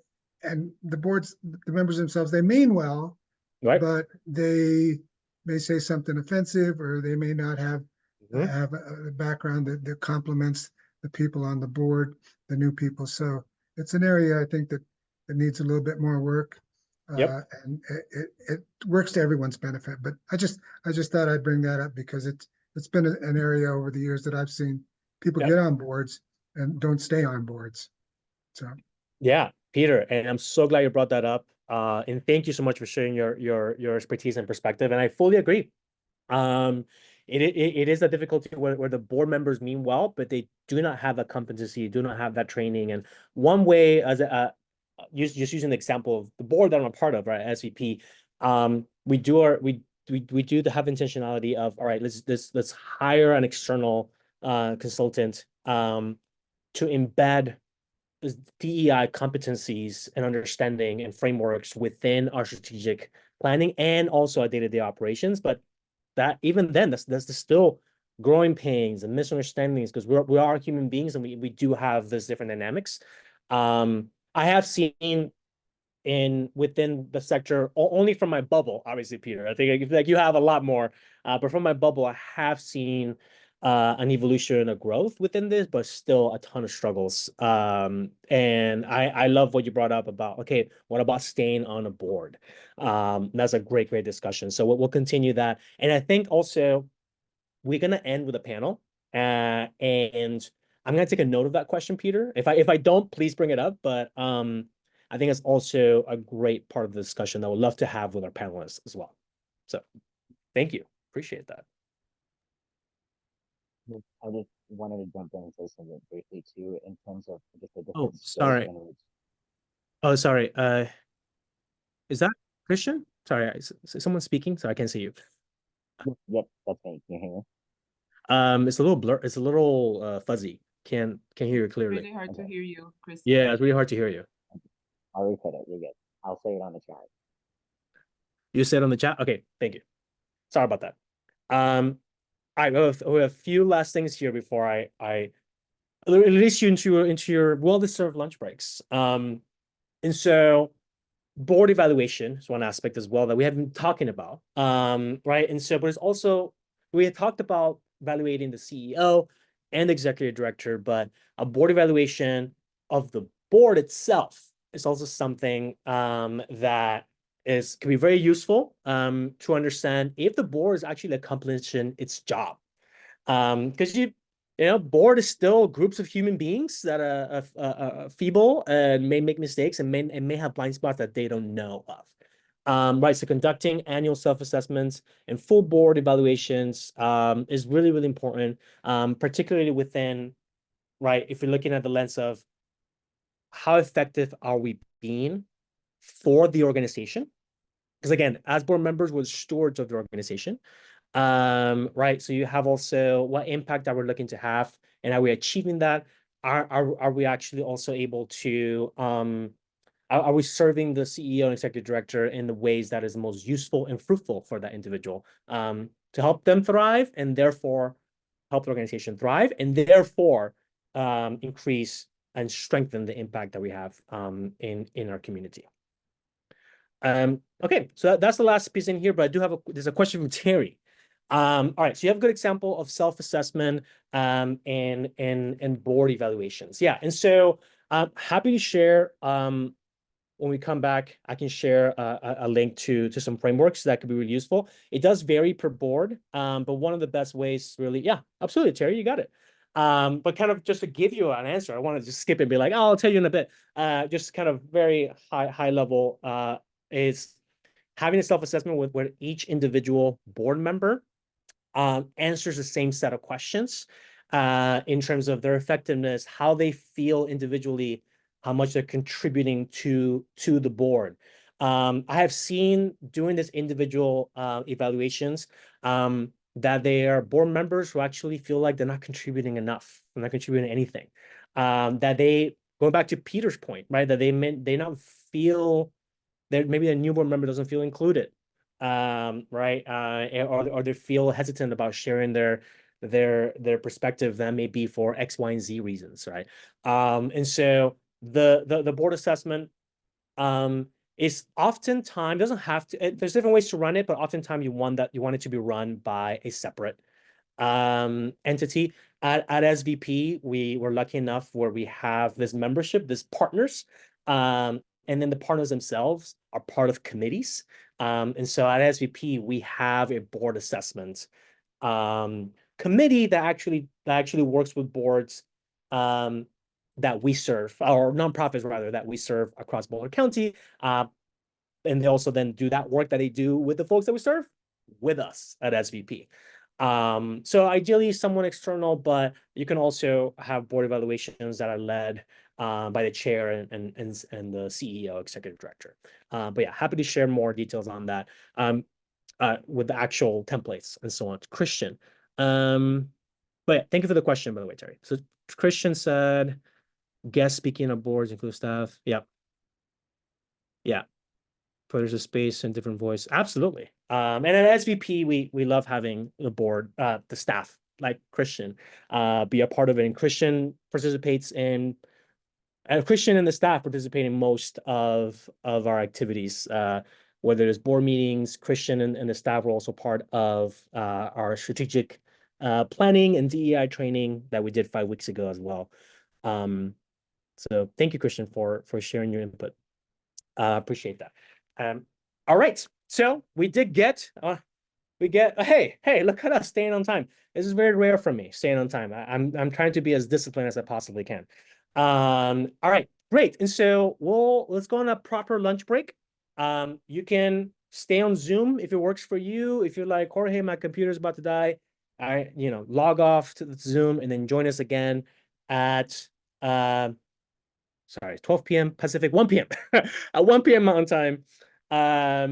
the members themselves, they mean well, but they may say something offensive, or they may not have a background that complements the people on the board, the new people. So it's an area I think that needs a little bit more work. And it works to everyone's benefit. But I just thought I'd bring that up because it's been an area over the years that I've seen people get on boards and don't stay on boards. So yeah, Peter, and I'm so glad you brought that up. And thank you so much for sharing your expertise and perspective. And I fully agree. it is a difficulty where the board members mean well, but they do not have that competency, do not have that training. And one way, as just using the example of the board that I'm a part of, right, SVP, we do have intentionality of, all right, let's hire an external consultant to embed DEI competencies and understanding and frameworks within our strategic planning and also our day-to-day operations. But that even then, that's still growing pains and misunderstandings, because we are human beings and we do have this different dynamics. I have seen within the sector, only from my bubble, obviously, Peter. I think like you have a lot more, but from my bubble, I have seen an evolution and a growth within this, but still a ton of struggles. And I love what you brought up about, okay, what about staying on a board? That's a great discussion. So we'll continue that. And I think also we're gonna end with a panel, and I'm gonna take a note of that question, Peter. If I don't, please bring it up. But I think it's also a great part of the discussion that we'd love to have with our panelists as well. So thank you. Appreciate that. I just wanted to jump in and say something briefly too, in terms of just the Oh, different sorry. Oh, sorry. Is that Christian? Sorry, is someone speaking? So I can't see you. Yep, that's me. Can you hear me? It's a little blur. It's a little fuzzy. Can't hear you clearly. Really hard to hear you, Chris. Yeah, it's really hard to hear you. I'll repeat it. You're good. I'll say it on the chat. You said on the chat? Okay, thank you. Sorry about that. All right, we have a few last things here before I release you into your well-deserved lunch breaks. And so board evaluation is one aspect as well that we have been talking about. Right. And so, but it's also, we had talked about evaluating the CEO and executive director, but a board evaluation of the board itself is also something that can be very useful to understand if the board is actually accomplishing its job. Because board is still groups of human beings that are feeble and may make mistakes and may have blind spots that they don't know of. Right, so conducting annual self-assessments and full board evaluations is really, really important, particularly within, right, if you're looking at the lens of how effective are we being for the organization? Because again, as board members, we're stewards of the organization. Right, so you have also what impact are we looking to have, and are we achieving that? Are we actually also able to are we serving the CEO and executive director in the ways that is most useful and fruitful for that individual, to help them thrive and therefore help the organization thrive and therefore increase and strengthen the impact that we have in our community. Okay, so that's the last piece in here, but I do have there's a question from Terry. All right, so you have a good example of self-assessment and board evaluations. Yeah, and so I'm happy to share when we come back, I can share a link to some frameworks that could be really useful. It does vary per board, but one of the best ways really, yeah, absolutely, Terry, you got it. But kind of just to give you an answer, I want to just skip it and be like, oh, I'll tell you in a bit. Just kind of very high level is having a self-assessment where each individual board member answers the same set of questions in terms of their effectiveness, how they feel individually, how much they're contributing to the board. I have seen doing this individual evaluations that they are board members who actually feel like they're not contributing enough, they're not contributing anything. That they, going back to Peter's point, right, that they not feel that maybe a new board member doesn't feel included, right, or they feel hesitant about sharing their perspective that may be for X, Y, and Z reasons, right? And so the board assessment is oftentimes doesn't have to. There's different ways to run it, but oftentimes you want it to be run by a separate entity. At SVP, we were lucky enough where we have this membership, this partners, and then the partners themselves are part of committees. And so at SVP, we have a board assessment committee that actually works with boards that we serve, or nonprofits rather, that we serve across Boulder County. And they also then do that work that they do with the folks that we serve with us at SVP. So ideally someone external, but you can also have board evaluations that are led by the chair and the CEO, executive director. But yeah, happy to share more details on that with the actual templates and so on. Christian. But yeah, thank you for the question, by the way, Terry. So Christian said, guest speaking on boards, include staff. Yeah. Yeah. But there's a space and different voice. Absolutely. And at SVP, we love having the board, the staff, like Christian, be a part of it. And Christian participates in, Christian and the staff participate in most of our activities, whether it's board meetings. Christian and the staff were also part of our strategic planning and DEI training that we did 5 weeks ago as well. So thank you, Christian, for sharing your input. Appreciate that. All right, so we did get hey, look at us staying on time. This is very rare for me, staying on time. I'm trying to be as disciplined as I possibly can. All right, great. And so let's go on a proper lunch break. You can stay on Zoom if it works for you. If you're like, Jorge, my computer's about to die, log off to the Zoom and then join us again at 12 p.m. Pacific, 1 p.m. at 1 p.m. Mountain Time. Or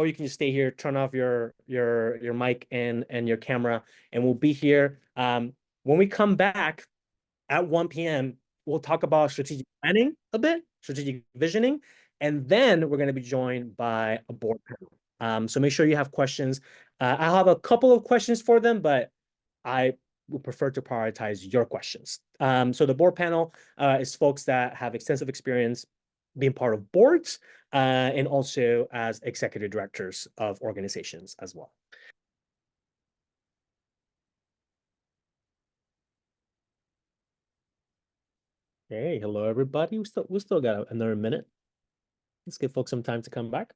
you can just stay here, turn off your mic and your camera, and we'll be here. When we come back at 1 p.m., we'll talk about strategic planning a bit, strategic visioning, and then we're going to be joined by a board panel. So make sure you have questions. I'll have a couple of questions for them, but I would prefer to prioritize your questions. So the board panel is folks that have extensive experience being part of boards and also as executive directors of organizations as well. Hey, hello everybody. We still got another minute. Let's give folks some time to come back.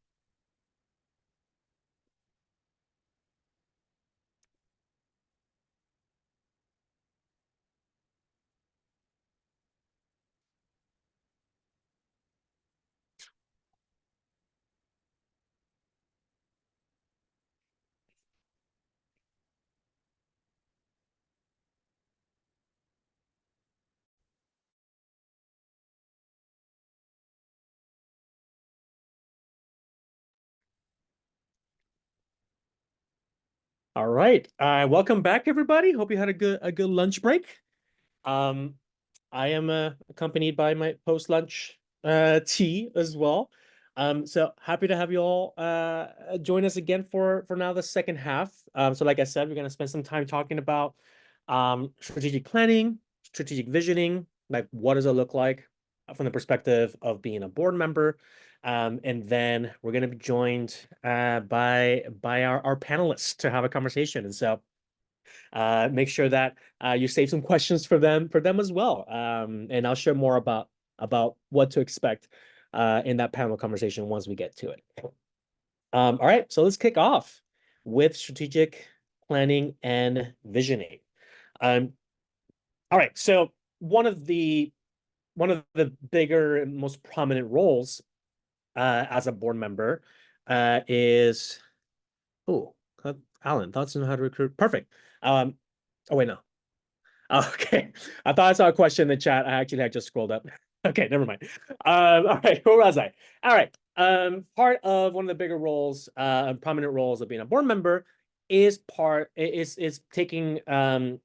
All right. Welcome back, everybody. Hope you had a good lunch break. I am accompanied by my post-lunch tea as well. So happy to have you all join us again for now the second half. So like I said, we're going to spend some time talking about strategic planning, strategic visioning, like what does it look like from the perspective of being a board member. And then we're going to be joined by our panelists to have a conversation. And so make sure that you save some questions for them as well. And I'll share more about what to expect in that panel conversation once we get to it. All right, so let's kick off with strategic planning and visioning. All right, so one of the bigger and most prominent roles as a board member is Alan, thoughts on how to recruit? Perfect. Oh wait, no. Okay, I thought I saw a question in the chat. I just scrolled up. Okay, never mind. All right, where was I? All right. Part of one of the bigger roles, prominent roles of being a board member is taking a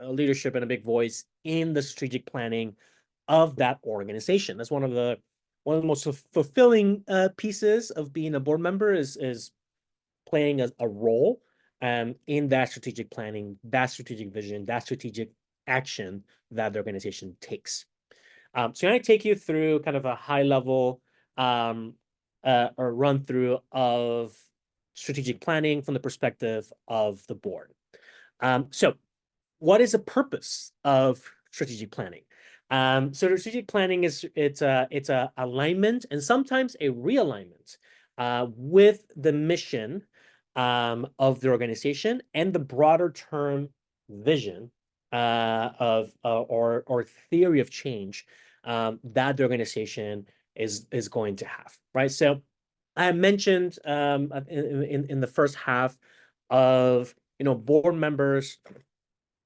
leadership and a big voice in the strategic planning of that organization. That's one of the most fulfilling pieces of being a board member is playing a role in that strategic planning, that strategic vision, that strategic action that the organization takes. So I'm going to take you through kind of a high level or run through of strategic planning from the perspective of the board. So what is the purpose of strategic planning? So strategic planning it's a alignment and sometimes a realignment with the mission of the organization and the broader term vision or theory of change that the organization is going to have, right? So I mentioned in the first half of, board members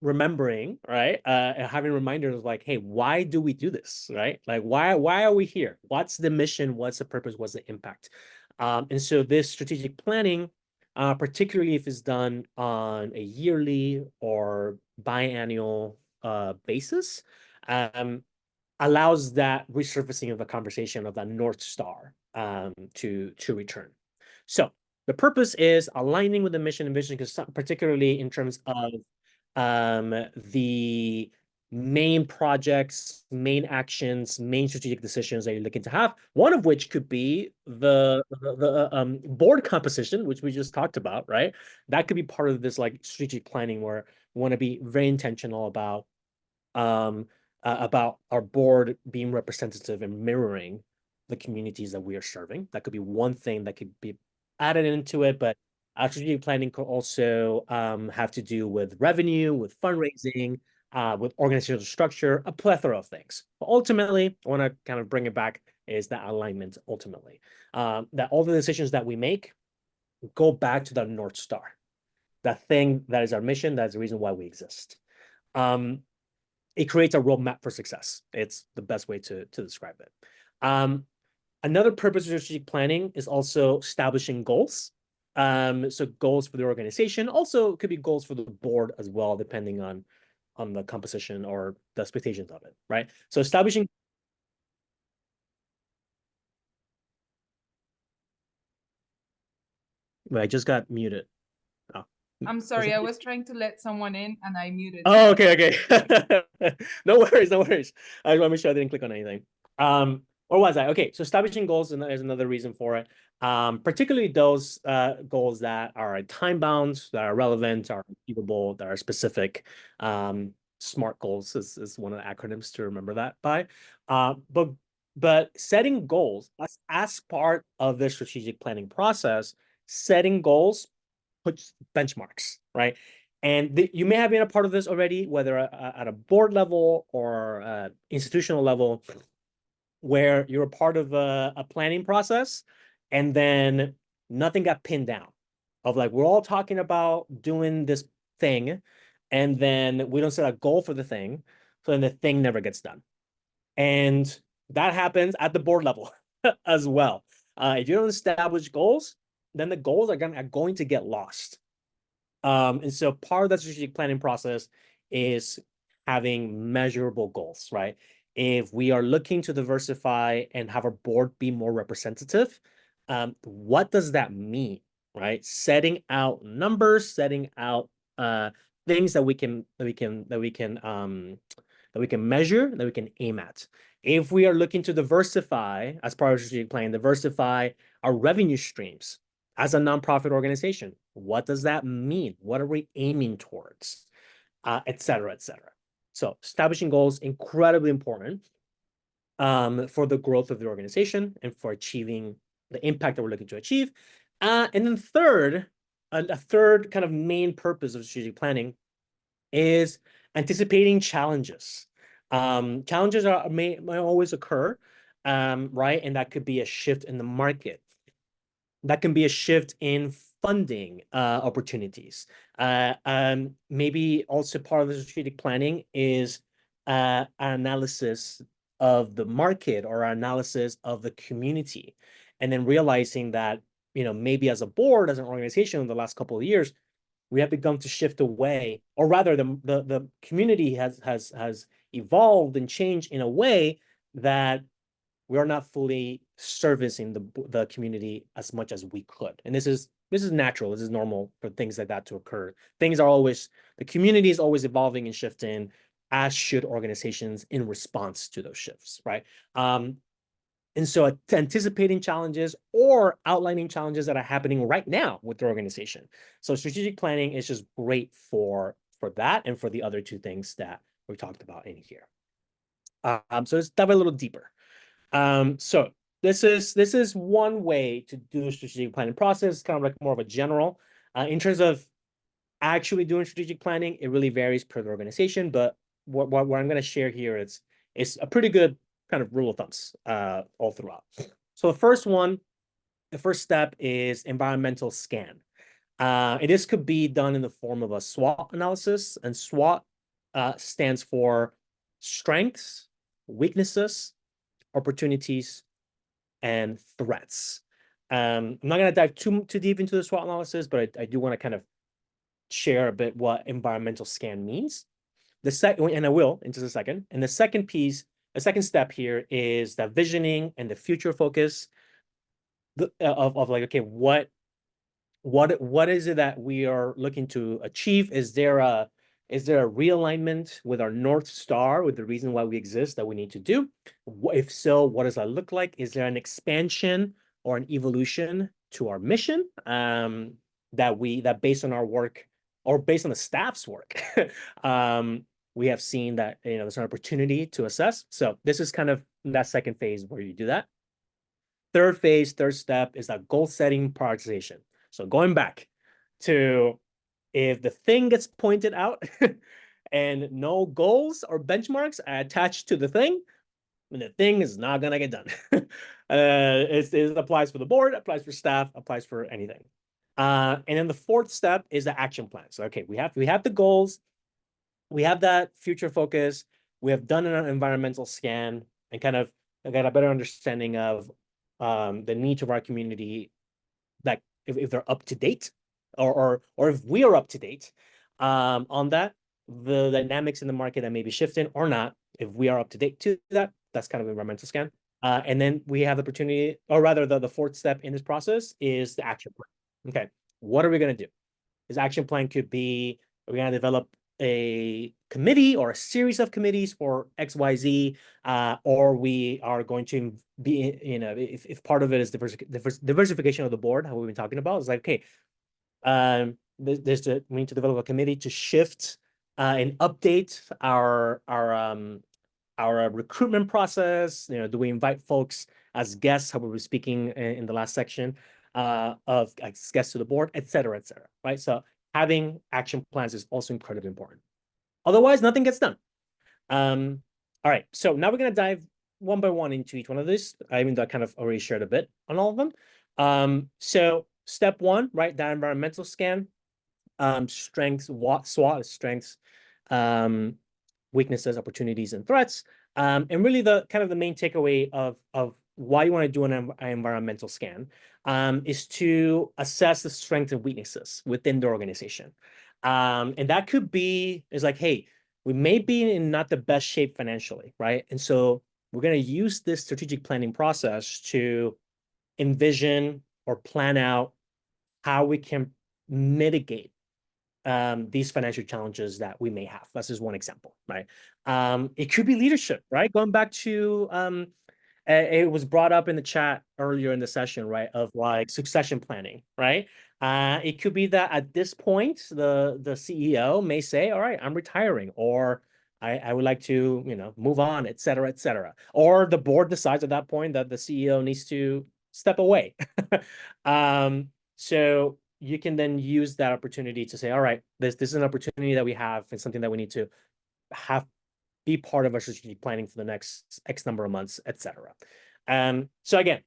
remembering, right? And having reminders of like, hey, why do we do this, right? Like, why are we here? What's the mission? What's the purpose? What's the impact? And so this strategic planning, particularly if it's done on a yearly or biannual basis, allows that resurfacing of the conversation of that North Star to return. So the purpose is aligning with the mission and vision, because particularly in terms of the main projects, main actions, main strategic decisions that you're looking to have, one of which could be the board composition, which we just talked about, right? That could be part of this like strategic planning where we want to be very intentional about our board being representative and mirroring the communities that we are serving. That could be one thing that could be added into it, but strategic planning could also have to do with revenue, with fundraising, with organizational structure, a plethora of things. But ultimately, I want to kind of bring it back is that alignment ultimately. That all the decisions that we make go back to the North Star, that thing that is our mission, that's the reason why we exist. It creates a roadmap for success. It's the best way to describe it. Another purpose of strategic planning is also establishing goals. So goals for the organization, also could be goals for the board as well, depending on the composition or the expectations of it, right? So establishing. Wait, I just got muted. Oh. I'm sorry, I was trying to let someone in and I muted. Oh, okay. No worries. I want to make sure I didn't click on anything. Or was I? Okay, so establishing goals is another reason for it. Particularly those goals that are time bound, that are relevant, are achievable, that are specific. SMART goals is one of the acronyms to remember that by. But setting goals as part of the strategic planning process, setting goals puts benchmarks, right? And you may have been a part of this already, whether at a board level or institutional level, where you're a part of a planning process and then nothing got pinned down. Of like, we're all talking about doing this thing, and then we don't set a goal for the thing, so then the thing never gets done. And that happens at the board level as well. If you don't establish goals, then the goals are going to get lost. And so part of that strategic planning process is having measurable goals, right? If we are looking to diversify and have our board be more representative, what does that mean, right? Setting out numbers, setting out things that we can measure, that we can aim at. If we are looking to diversify as part of strategic planning, diversify our revenue streams as a nonprofit organization, what does that mean? What are we aiming towards? Et cetera, et cetera. So establishing goals, incredibly important for the growth of the organization and for achieving the impact that we're looking to achieve. And then a third kind of main purpose of strategic planning is anticipating challenges. Challenges may always occur, right? And that could be a shift in the market. That can be a shift in funding opportunities. Maybe also part of the strategic planning is an analysis of the market or analysis of the community, and then realizing that maybe as a board, as an organization, in the last couple of years, we have begun to shift away, or rather, the community has evolved and changed in a way that we are not fully servicing the community as much as we could. And this is natural. This is normal for things like that to occur. The community is always evolving and shifting, as should organizations in response to those shifts, right? And so anticipating challenges or outlining challenges that are happening right now with the organization. So strategic planning is just great for that and for the other two things that we talked about in here. So let's dive a little deeper. So this is one way to do a strategic planning process, kind of like more of a general. In terms of actually doing strategic planning, it really varies per the organization, but what I'm going to share here is a pretty good kind of rule of thumbs all throughout. So the first step is environmental scan. And this could be done in the form of a SWOT analysis, and SWOT stands for strengths, weaknesses, opportunities, and threats. I'm not going to dive too deep into the SWOT analysis, but I do want to kind of share a bit what environmental scan means. The second, and I will in just a second. And the second piece, the second step here is the visioning and the future focus of like, okay, what is it that we are looking to achieve? Is there a realignment with our North Star, with the reason why we exist that we need to do? If so, what does that look like? Is there an expansion or an evolution to our mission that based on our work or based on the staff's work, we have seen that there's an opportunity to assess. So this is kind of that second phase where you do that. Third phase, third step is that goal setting prioritization. So going back to if the thing gets pointed out and no goals or benchmarks are attached to the thing, then the thing is not going to get done. It applies for the board, applies for staff, applies for anything. And then the fourth step is the action plan. So, okay, we have the goals, we have that future focus, we have done an environmental scan and kind of got a better understanding of the needs of our community, that if they're up to date or if we are up to date on that, the dynamics in the market that may be shifting or not, if we are up to date to that, that's kind of environmental scan. And then we have the opportunity, or rather the fourth step in this process is the action plan. Okay, what are we going to do? This action plan could be, we're going to develop a committee or a series of committees for XYZ, or we are going to be, if part of it is diversification of the board, how we've been talking about, it's like, okay, we need to develop a committee to shift and update our recruitment process. Do we invite folks as guests, how we were speaking in the last section, of guests to the board, et cetera, right? So having action plans is also incredibly important. Otherwise, nothing gets done. All right, so now we're going to dive one by one into each one of these, even though I kind of already shared a bit on all of them. So step one, right, that environmental scan, strengths, SWOT, strengths, weaknesses, opportunities, and threats. And really the kind of the main takeaway of why you want to do an environmental scan is to assess the strengths and weaknesses within the organization. And that could be, is like, hey, we may be in not the best shape financially, right? And so we're going to use this strategic planning process to envision or plan out how we can mitigate these financial challenges that we may have. That's just one example, right? It could be leadership, right? Going back to, it was brought up in the chat earlier in the session, right? Of like succession planning, right? It could be that at this point, the CEO may say, all right, I'm retiring, or I would like to, move on, et cetera, et cetera. Or the board decides at that point that the CEO needs to step away. So you can then use that opportunity to say, all right, this is an opportunity that we have. It's something that we need to have be part of our strategic planning for the next X number of months, et cetera. So again,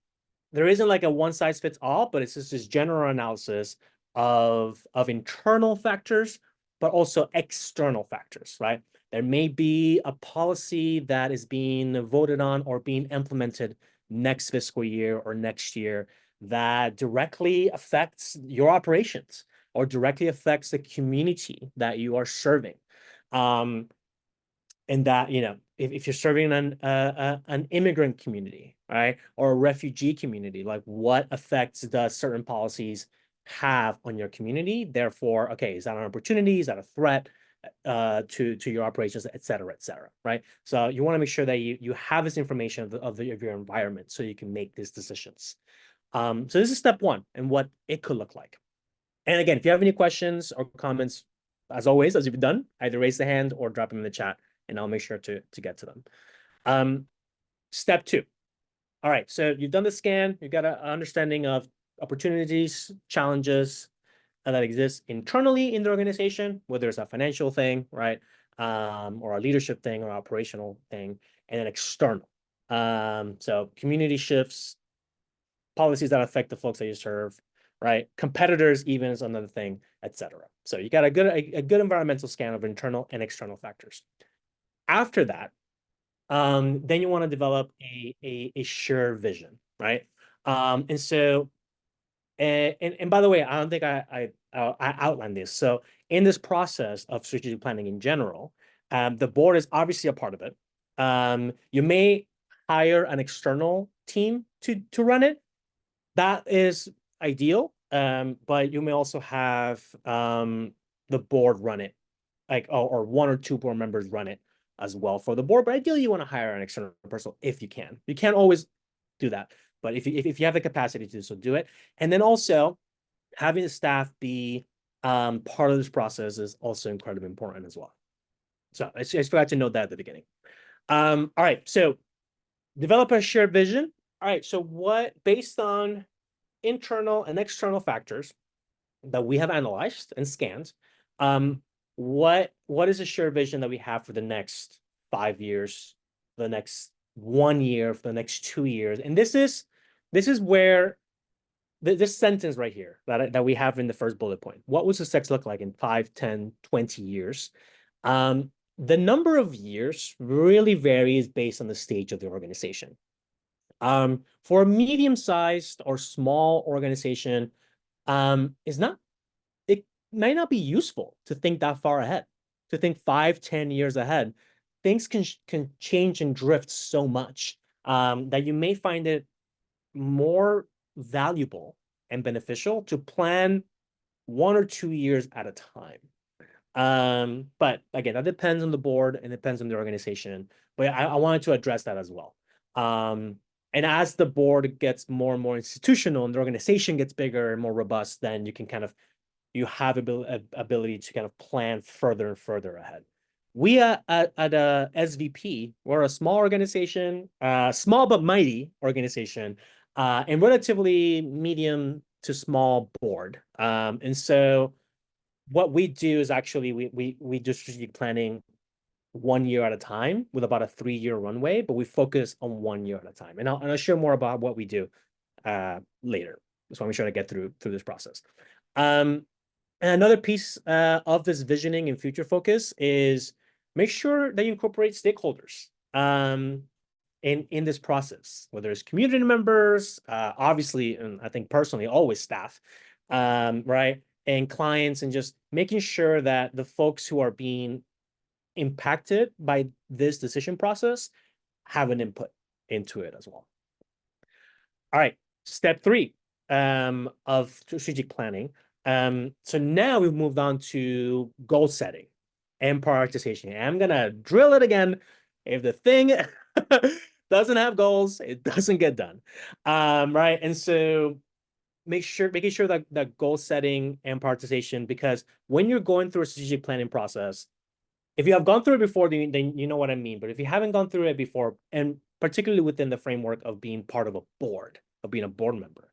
there isn't like a one size fits all, but it's just this general analysis of internal factors, but also external factors, right? There may be a policy that is being voted on or being implemented next fiscal year or next year that directly affects your operations or directly affects the community that you are serving. And that, if you're serving an immigrant community, right, or a refugee community, like what effects does certain policies have on your community? Therefore, okay, is that an opportunity? Is that a threat to your operations, et cetera, right? So you want to make sure that you have this information of your environment so you can make these decisions. So this is step one and what it could look like. And again, if you have any questions or comments, as always, as you've done, either raise the hand or drop them in the chat, and I'll make sure to get to them. Step two. All right, so you've done the scan, you've got an understanding of opportunities, challenges that exist internally in the organization, whether it's a financial thing, right, or a leadership thing or operational thing, and then external. So community shifts, policies that affect the folks that you serve, right? Competitors even is another thing, etc. So you got a good environmental scan of internal and external factors. After that, then you want to develop a shared vision, right? And so, and by the way, I don't think I outlined this. So in this process of strategic planning in general, the board is obviously a part of it. You may hire an external team to run it. That is ideal, but you may also have the board run it, like or one or two board members run it as well for the board. But ideally, you want to hire an external person if you can. You can't always do that, but if you have the capacity to do so, do it. And then also having the staff be part of this process is also incredibly important as well. So I just forgot to note that at the beginning. All right, so develop a shared vision. All right, so based on internal and external factors that we have analyzed and scanned, what is a shared vision that we have for the next 5 years, the next 1 year, for the next 2 years? And this is where this sentence right here that we have in the first bullet point. What will success look like in 5, 10, 20 years? The number of years really varies based on the stage of the organization. For a medium-sized or small organization, it might not be useful to think that far ahead, to think 5, 10 years ahead. Things can change and drift so much that you may find it more valuable and beneficial to plan 1 or 2 years at a time. But again, that depends on the board and depends on the organization. But I wanted to address that as well. And as the board gets more and more institutional and the organization gets bigger and more robust, then you have ability to kind of plan further and further ahead. We at SVP, we're a small organization, small but mighty organization, and relatively medium to small board. And so what we do is actually we do strategic planning 1 year at a time with about a 3-year runway, but we focus on 1 year at a time. And I'll share more about what we do later. So I'm sure to get through this process. And another piece of this visioning and future focus is make sure that you incorporate stakeholders in this process, whether it's community members, obviously, and I think personally, always staff, right? And clients, and just making sure that the folks who are being impacted by this decision process have an input into it as well. All right, step 3 of strategic planning. So now we've moved on to goal setting and prioritization. And I'm gonna drill it again. If the thing doesn't have goals, it doesn't get done. Right, and so making sure that goal setting and prioritization, because when you're going through a strategic planning process, if you have gone through it before, then you know what I mean. But if you haven't gone through it before, and particularly within the framework of being part of a board, of being a board member,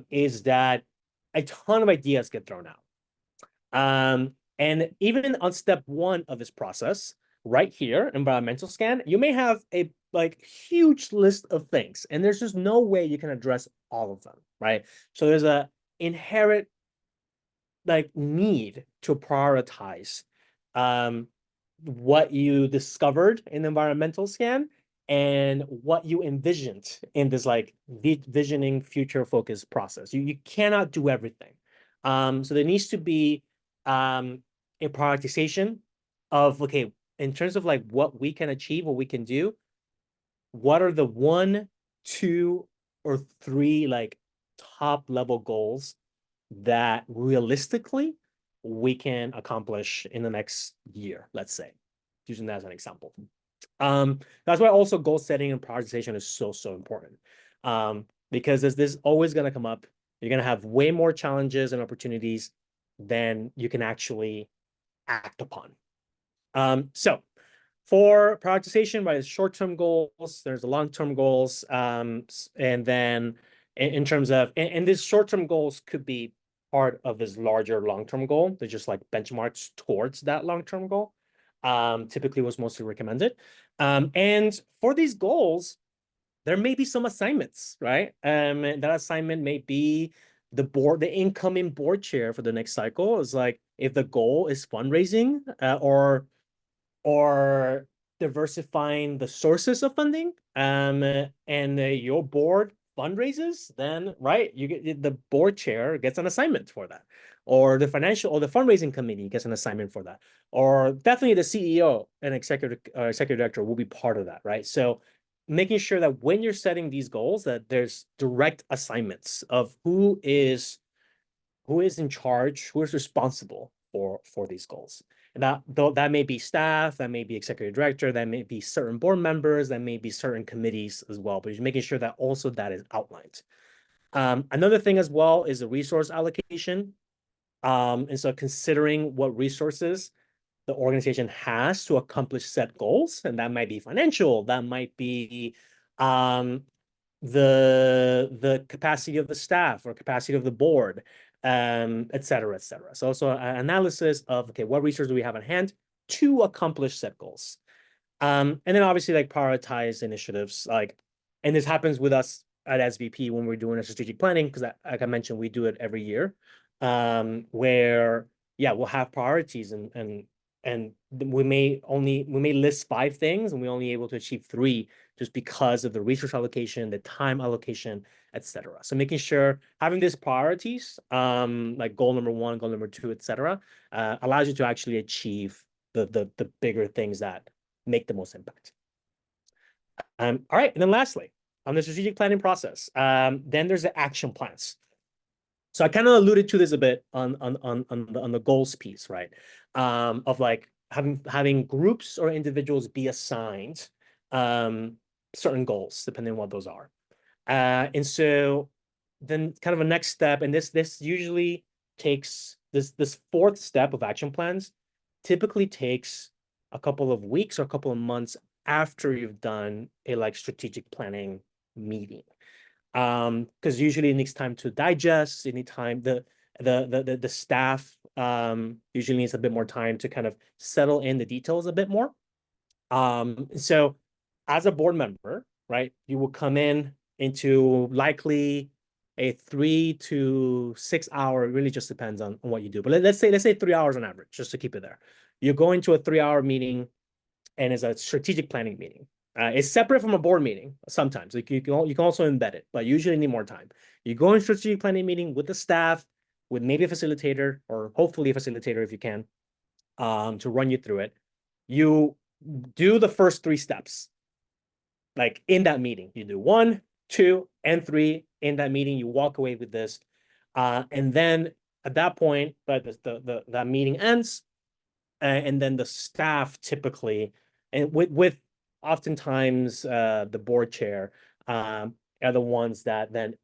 is that a ton of ideas get thrown out. And even on step 1 of this process, right here, environmental scan, you may have a huge list of things, and there's just no way you can address all of them, right? So there's a inherent need to prioritize what you discovered in the environmental scan and what you envisioned in this visioning future focus process. You cannot do everything. So there needs to be a prioritization of, okay, in terms of what we can achieve, what we can do, what are the 1, 2, or 3 top level goals that realistically we can accomplish in the next year, let's say, using that as an example. That's why also goal setting and prioritization is so important, because this is always going to come up. You're going to have way more challenges and opportunities than you can actually act upon. So for prioritization, right, short-term goals, there's the long-term goals, and then in terms of, and these short-term goals could be part of this larger long-term goal. They're just benchmarks towards that long-term goal. Typically was mostly recommended. And for these goals, there may be some assignments, right? And that assignment may be the incoming board chair for the next cycle is like, if the goal is fundraising or diversifying the sources of funding, and your board fundraises, then you get the board chair gets an assignment for that, or the fundraising committee gets an assignment for that, or definitely the CEO and executive director will be part of that, right? So making sure that when you're setting these goals, that there's direct assignments of who is in charge, who is responsible for these goals. And that may be staff, that may be executive director, that may be certain board members, that may be certain committees as well, but you're making sure that also that is outlined. Another thing as well is the resource allocation. And so considering what resources the organization has to accomplish set goals, and that might be financial, that might be the capacity of the staff or capacity of the board, et cetera, et cetera. So also an analysis of, okay, what resources do we have at hand to accomplish set goals? And then obviously like prioritize initiatives, and this happens with us at SVP when we're doing a strategic planning, because like I mentioned, we do it every year, where we'll have priorities and we may list 5 things and we're only able to achieve 3 just because of the resource allocation, the time allocation, etc. So making sure having these priorities, like goal number 1, goal number 2, etc., allows you to actually achieve the bigger things that make the most impact. All right, and then lastly, on the strategic planning process, then there's the action plans. So I kind of alluded to this a bit on the goals piece, right? Of like having groups or individuals be assigned certain goals, depending on what those are. And so then kind of a next step, and this usually takes this 4th step of action plans typically takes a couple of weeks or a couple of months after you've done a like strategic planning meeting. Because usually it needs time to digest, anytime the staff usually needs a bit more time to kind of settle in the details a bit more. So as a board member, right, you will come into likely a 3 to 6 hour, it really just depends on what you do. But let's say 3 hours on average, just to keep it there. You're going to a 3-hour meeting, and it's a strategic planning meeting. It's separate from a board meeting sometimes. Like you can also embed it, but usually need more time. You go in strategic planning meeting with the staff, with maybe a facilitator, or hopefully a facilitator if you can, to run you through it. You do the first 3 steps. Like in that meeting, you do 1, 2, and 3 in that meeting. You walk away with this, and then at that point, that meeting ends, and then the staff typically, and with oftentimes the board chair, are the ones that then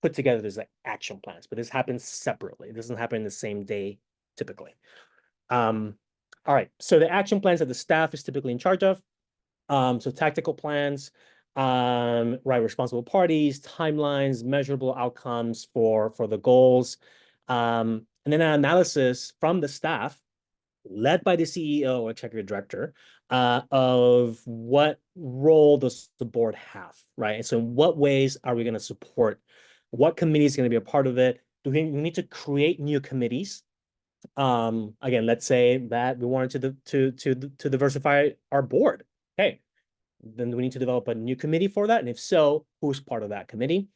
put together these like action plans. But this happens separately. It doesn't happen the same day typically. All right. So the action plans that the staff is typically in charge of. So tactical plans, right, responsible parties, timelines, measurable outcomes for the goals, and then an analysis from the staff, led by the CEO or executive director, of what role does the board have, right? And so in what ways are we going to support? What committee is going to be a part of it? Do we need to create new committees? Again, let's say that we wanted to diversify our board. Okay, then we need to develop a new committee for that. And if so, who's part of that committee?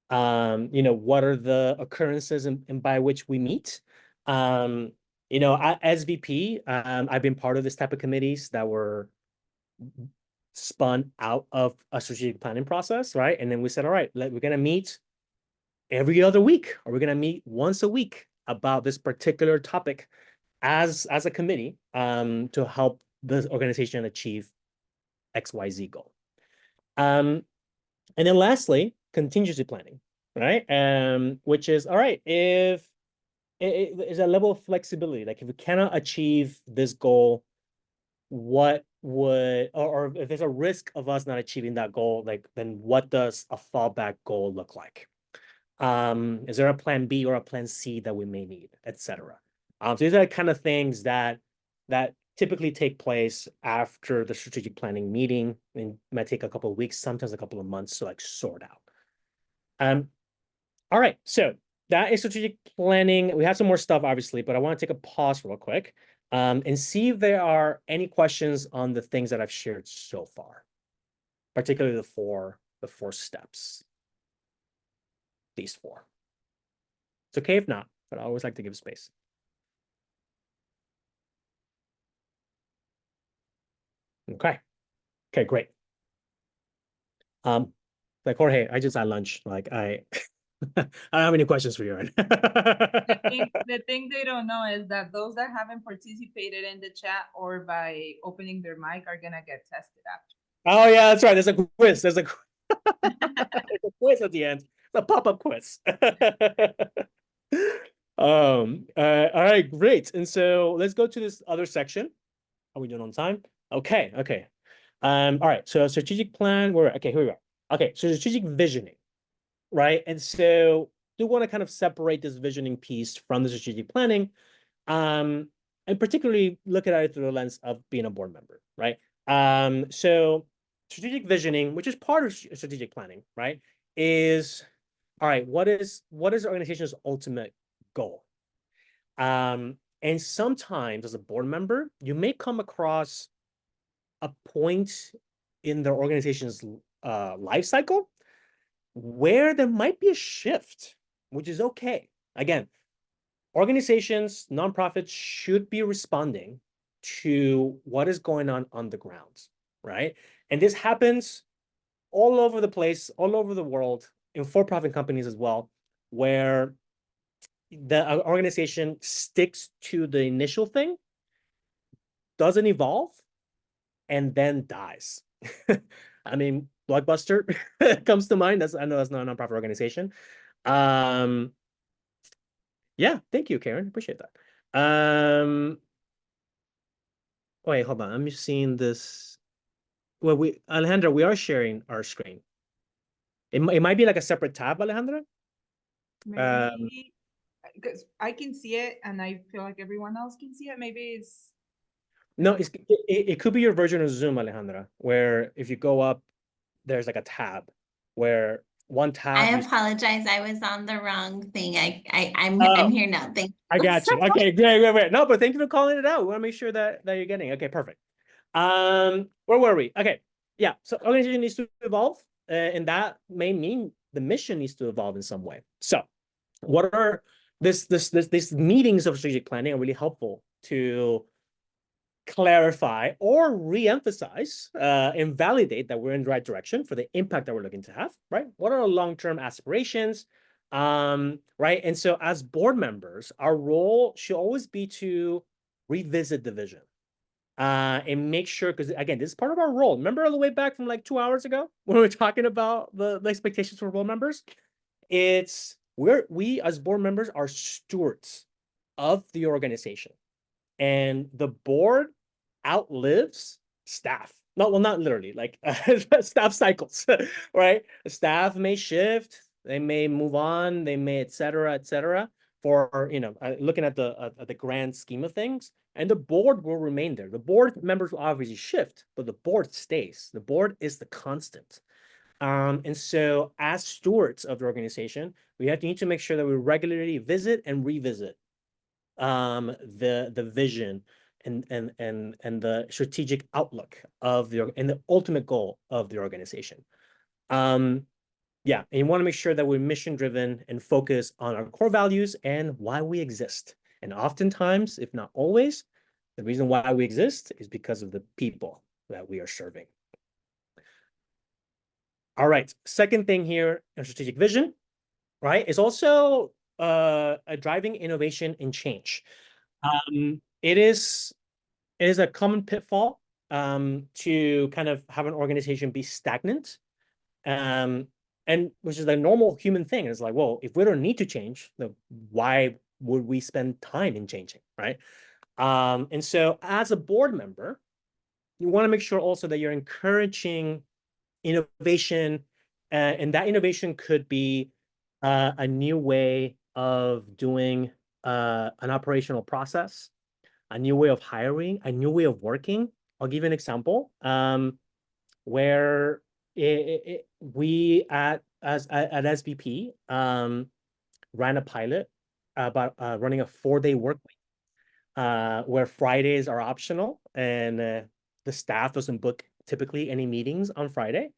What are the occurrences and by which we meet? At SVP, I've been part of this type of committees that were spun out of a strategic planning process, right? And then we said, all right, we're going to meet every other week, or we're going to meet once a week about this particular topic as a committee, to help the organization achieve XYZ goal. And then lastly, contingency planning, right? Which is, all right, if it is a level of flexibility, like if we cannot achieve this goal, what would, or if there's a risk of us not achieving that goal, like then what does a fallback goal look like? Is there a plan B or a plan C that we may need, etc. So these are the kind of things that typically take place after the strategic planning meeting, and might take a couple of weeks, sometimes a couple of months to like sort out. All right, so that is strategic planning. We have some more stuff, obviously, but I want to take a pause real quick and see if there are any questions on the things that I've shared so far, particularly the four steps. These four. It's okay if not, but I always like to give space. Okay. Okay, great. Like Jorge, I just had lunch. Like I don't have any questions for you right The thing they don't know is that those that haven't participated in the chat or by opening their mic are gonna get tested after. Oh yeah, that's right. There's a quiz. There's a quiz at the end. It's a pop-up quiz. All right, great. And so let's go to this other section. Are we doing on time? Okay, okay. All right, so strategic plan, okay, here we go. Okay, so strategic visioning, right? And so do want to kind of separate this visioning piece from the strategic planning, and particularly look at it through the lens of being a board member, right? So strategic visioning, which is part of strategic planning, right, is all right. What is the organization's ultimate goal? And sometimes as a board member, you may come across a point in the organization's life cycle where there might be a shift, which is okay. Again, organizations, nonprofits should be responding to what is going on the ground, right? And this happens all over the place, all over the world, in for-profit companies as well, where the organization sticks to the initial thing, doesn't evolve, and then dies. I mean, Blockbuster comes to mind. I know that's not a nonprofit organization. Yeah, thank you, Karen. Appreciate that. Wait, hold on. I'm just seeing this. Well, Alejandra, we are sharing our screen. It might be like a separate tab, Alejandra. Maybe because I can see it and I feel like everyone else can see it. Maybe it's no, it could be your version of Zoom, Alejandra, where if you go up, there's like a tab where one tab. I apologize. I was on the wrong thing. I'm here now. Thank you. I got you. Okay, great. No, but thank you for calling it out. We want to make sure that you're getting. Okay, perfect. Where were we? Okay, yeah. So organization needs to evolve, and that may mean the mission needs to evolve in some way. So, what are these meetings of strategic planning are really helpful to clarify or re-emphasize and validate that we're in the right direction for the impact that we're looking to have, right? What are our long-term aspirations, right? And so as board members, our role should always be to revisit the vision and make sure, because again, this is part of our role. Remember all the way back from like 2 hours ago when we were talking about the expectations for board members? We as board members are stewards of the organization. And the board outlives staff. No, well, not literally, like staff cycles, right? Staff may shift, they may move on, they may, et cetera, for, looking at the grand scheme of things. And the board will remain there. The board members will obviously shift, but the board stays. The board is the constant. And so as stewards of the organization, we need to make sure that we regularly visit and revisit the vision and the strategic outlook of and the ultimate goal of the organization. Yeah, and you want to make sure that we're mission driven and focus on our core values and why we exist. And oftentimes, if not always, the reason why we exist is because of the people that we are serving. All right, second thing here in strategic vision, right, is also a driving innovation and change. It is a common pitfall to kind of have an organization be stagnant, and which is a normal human thing. It's like, well, if we don't need to change, then why would we spend time in changing, right? And so as a board member, you want to make sure also that you're encouraging innovation, and that innovation could be a new way of doing an operational process, a new way of hiring, a new way of working. I'll give you an example where we at SVP, ran a pilot about running a 4-day work week, where Fridays are optional, and the staff doesn't book typically any meetings on Friday.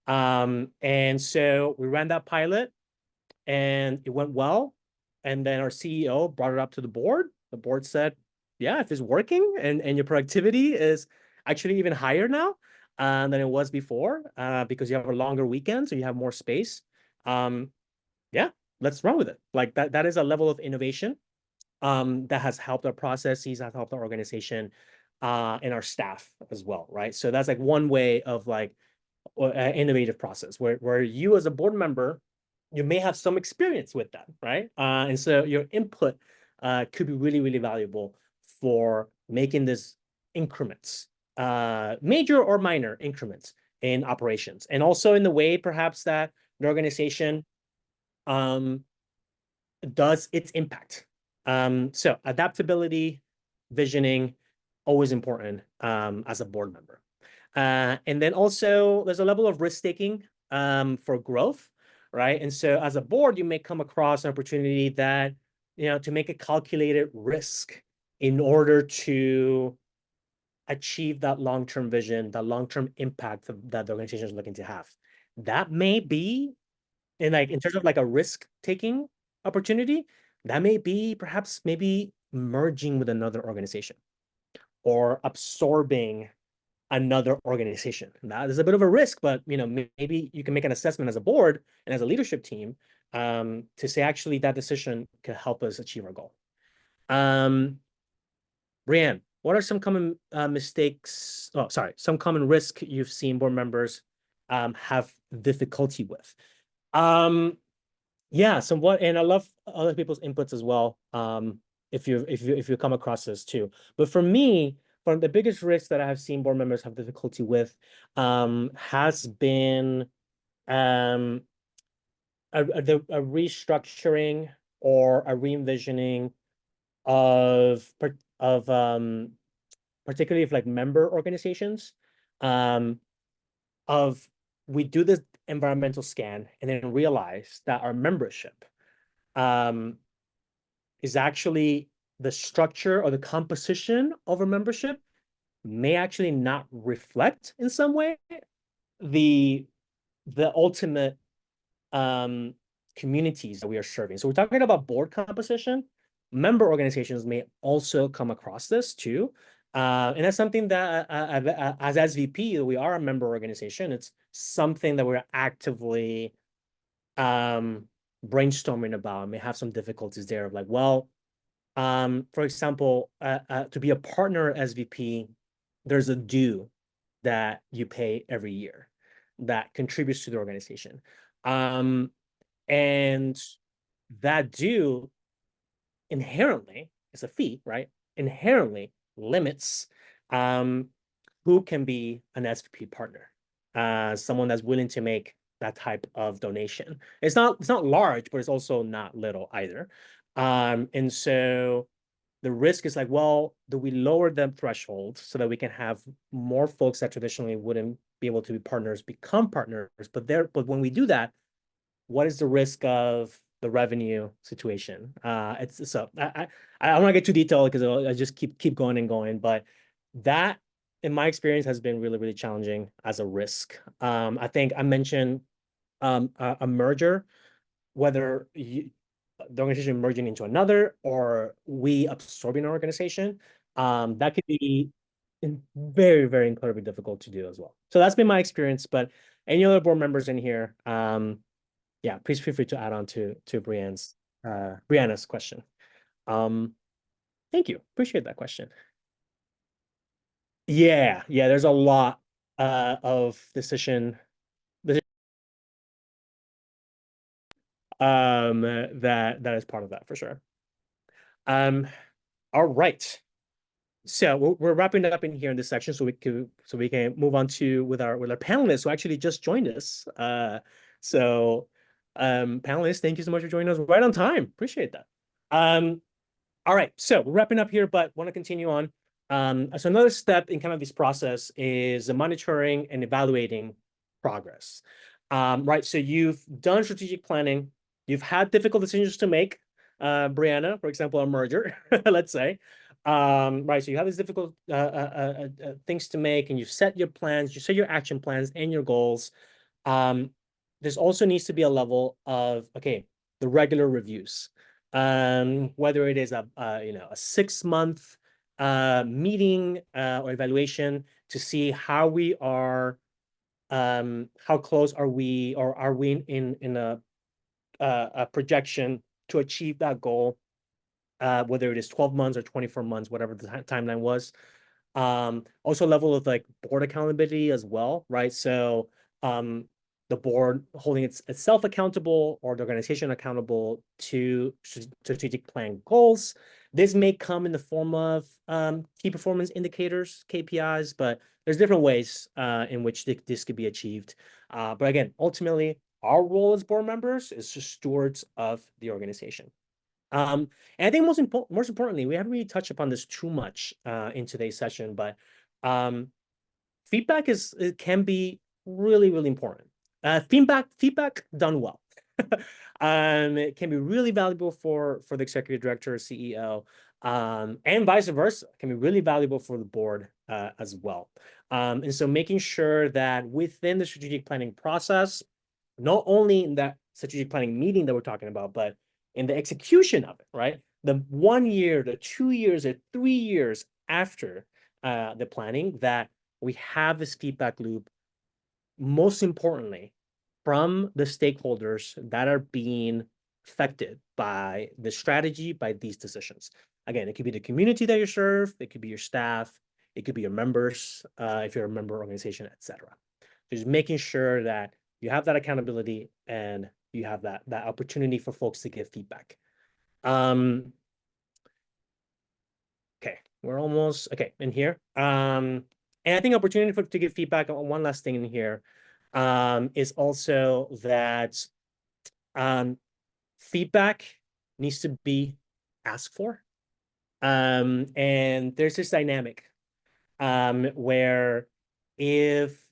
And so we ran that pilot, and it went well. And then our CEO brought it up to the board. The board said, yeah, if it's working and your productivity is actually even higher now than it was before, because you have a longer weekend, so you have more space. Yeah, let's run with it. Like that is a level of innovation that has helped our processes, has helped our organization, and our staff as well, right? So that's like one way of like innovative process where you as a board member, you may have some experience with that, right? And so your input could be really, really valuable for making this increments, major or minor increments in operations, and also in the way perhaps that the organization does its impact. So adaptability, visioning, always important as a board member. And then also there's a level of risk-taking for growth, right? And so as a board, you may come across an opportunity that, to make a calculated risk in order to achieve that long-term vision, that long-term impact that the organization is looking to have. That may be in terms of like a risk-taking opportunity, that may be perhaps maybe merging with another organization or absorbing another organization. That is a bit of a risk, but maybe you can make an assessment as a board and as a leadership team to say actually that decision could help us achieve our goal. Brianne, what are some common mistakes? Oh, sorry, some common risk you've seen board members have difficulty with? Yeah, somewhat, and I love other people's inputs as well. If you come across this too, but for me, one of the biggest risks that I have seen board members have difficulty with has been a restructuring or a re-envisioning of particularly of like member organizations, of we do this environmental scan and then realize that our membership is actually the structure or the composition of our membership may actually not reflect in some way the ultimate communities that we are serving. So we're talking about board composition. Member organizations may also come across this too. And that's something that as SVP, we are a member organization. It's something that we're actively brainstorming about. May have some difficulties there of like, well, for example, to be a partner SVP, there's a due that you pay every year that contributes to the organization. And that due inherently is a fee, right? Inherently limits who can be an SVP partner, someone that's willing to make that type of donation. It's not large, but it's also not little either. And so the risk is like, well, do we lower the threshold so that we can have more folks that traditionally wouldn't be able to be partners become partners? But when we do that, what is the risk of the revenue situation? I don't want to get too detailed because I just keep going and going, but that, in my experience, has been really, really challenging as a risk. I think I mentioned a merger, whether the organization merging into another or we absorbing an organization, that could be very, very incredibly difficult to do as well. So that's been my experience. But any other board members in here, yeah, please feel free to add on to Brianna's question. Thank you. Appreciate that question. Yeah, there's a lot of decision that is part of that for sure. All right. So we're wrapping it up in here in this section so we can move on to with our panelists who actually just joined us. Panelists, thank you so much for joining us right on time. Appreciate that. All right, so we're wrapping up here, but want to continue on. So another step in kind of this process is the monitoring and evaluating progress. Right, so you've done strategic planning, you've had difficult decisions to make, Brianna, for example, a merger, let's say, right? So you have these difficult things to make, and you set your plans, you set your action plans and your goals. There's also needs to be a level of, okay, the regular reviews, whether it is a 6-month meeting or evaluation to see how we are, how close are we, or are we in a projection to achieve that goal, whether it is 12 months or 24 months, whatever the timeline was. Also level of like board accountability as well, right? So the board holding itself accountable, or the organization accountable to strategic plan goals. This may come in the form of key performance indicators, KPIs, but there's different ways in which this could be achieved. But again, ultimately, our role as board members is just stewards of the organization. And I think most importantly, we haven't really touched upon this too much in today's session, but feedback can be really, really important. Feedback done well. It can be really valuable for the executive director or CEO, and vice versa. It can be really valuable for the board as well. And so making sure that within the strategic planning process, not only in that strategic planning meeting that we're talking about, but in the execution of it, right? The 1 year, the 2 years, or 3 years after the planning, that we have this feedback loop, most importantly, from the stakeholders that are being affected by the strategy, by these decisions. Again, it could be the community that you serve, it could be your staff, it could be your members, if you're a member organization, etc. Just making sure that you have that accountability and you have that opportunity for folks to give feedback. Okay, we're almost in here. And I think opportunity to give feedback on one last thing in here is also that feedback needs to be asked for. And there's this dynamic where if,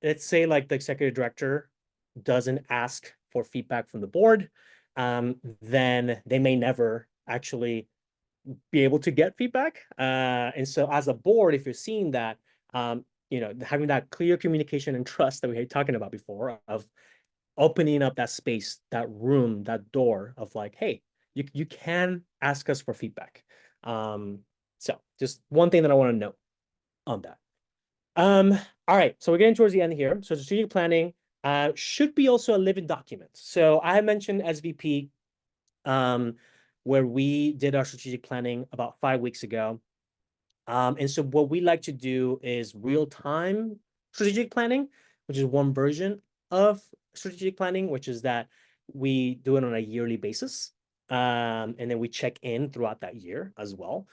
let's say, like the executive director doesn't ask for feedback from the board, then they may never actually be able to get feedback. And so as a board, if you're seeing that, having that clear communication and trust that we were talking about before, of opening up that space, that room, that door of like, hey, you can ask us for feedback. So just one thing that I want to note on that. All right, so we're getting towards the end here. So strategic planning should be also a living document. So I mentioned SVP, where we did our strategic planning about 5 weeks ago. And so what we like to do is real-time strategic planning, which is one version of strategic planning, which is that we do it on a yearly basis. And then we check in throughout that year as well.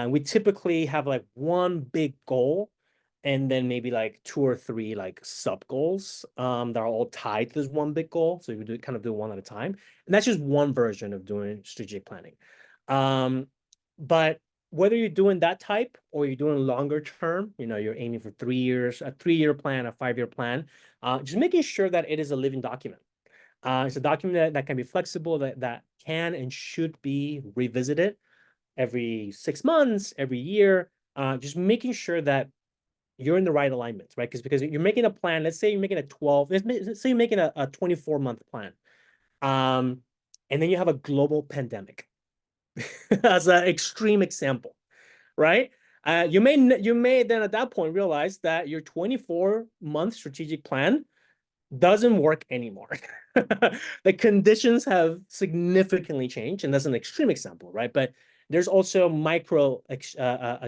We typically have like one big goal, and then maybe like 2 or 3 like sub goals that are all tied to this one big goal. So we kind of do one at a time. And that's just one version of doing strategic planning. But whether you're doing that type or you're doing longer term, you're aiming for 3 years, a 3-year plan, a 5-year plan, just making sure that it is a living document. It's a document that can be flexible, that can and should be revisited every 6 months, every year, just making sure that you're in the right alignment, right? Because you're making a plan. Let's say you're making let's say you're making a 24-month plan. And then you have a global pandemic as an extreme example, right? You may then at that point realize that your 24-month strategic plan doesn't work anymore. The conditions have significantly changed, and that's an extreme example, right? But there's also micro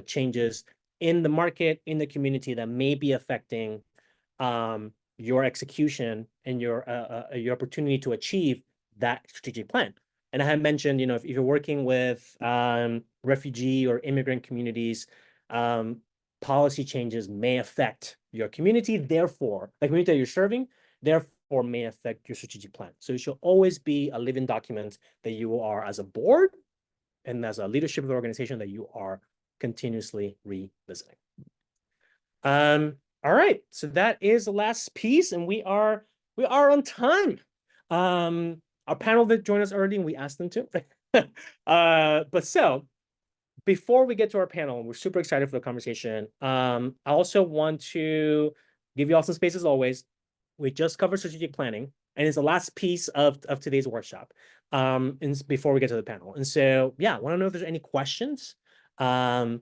changes in the market, in the community, that may be affecting your execution and your opportunity to achieve that strategic plan. And I had mentioned, if you're working with refugee or immigrant communities, policy changes may affect your community, therefore, the community that you're serving, therefore may affect your strategic plan. So it should always be a living document that you are, as a board and as a leadership of the organization, that you are continuously revisiting. All right, so that is the last piece, and we are on time. our panel that joined us early, and we asked them to. But so before we get to our panel, we're super excited for the conversation. I also want to give you all some space as always. We just covered strategic planning, and it's the last piece of today's workshop. And before we get to the panel, and so yeah, I want to know if there's any questions, or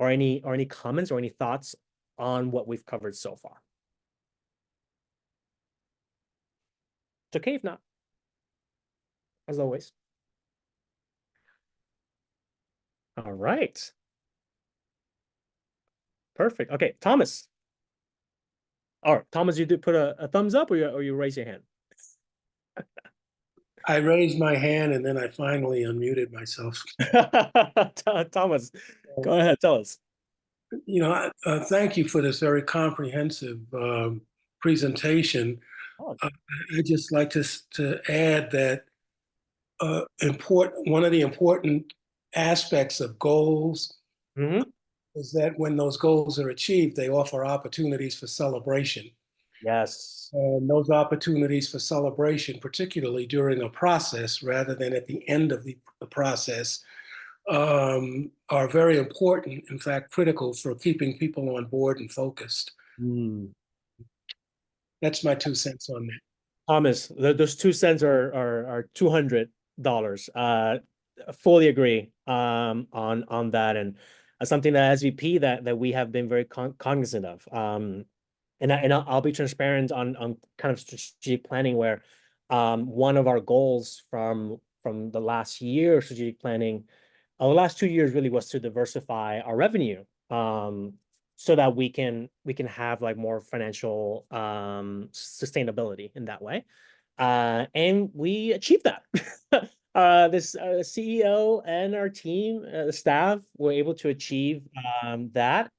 any comments or any thoughts on what we've covered so far. It's okay if not, as always. All right. Perfect. Okay, Thomas. All right, Thomas, you did put a thumbs up, or you raise your hand? I raised my hand and then I finally unmuted myself. Thomas, go ahead, tell us. Thank you for this very comprehensive presentation. Oh. I'd just like to add that one of the important aspects of goals is that when those goals are achieved, they offer opportunities for celebration. Yes. And those opportunities for celebration, particularly during a process rather than at the end of the process, are very important, in fact, critical for keeping people on board and focused. That's my 2 cents on that. Thomas, those 2 cents are $200. Fully agree on that, and something that as VP that we have been very cognizant of. And I'll be transparent on kind of strategic planning, where one of our goals from the last year of strategic planning, the last 2 years really, was to diversify our revenue, so that we can have like more financial sustainability in that way, and we achieved that. This CEO and our team, the staff, were able to achieve that.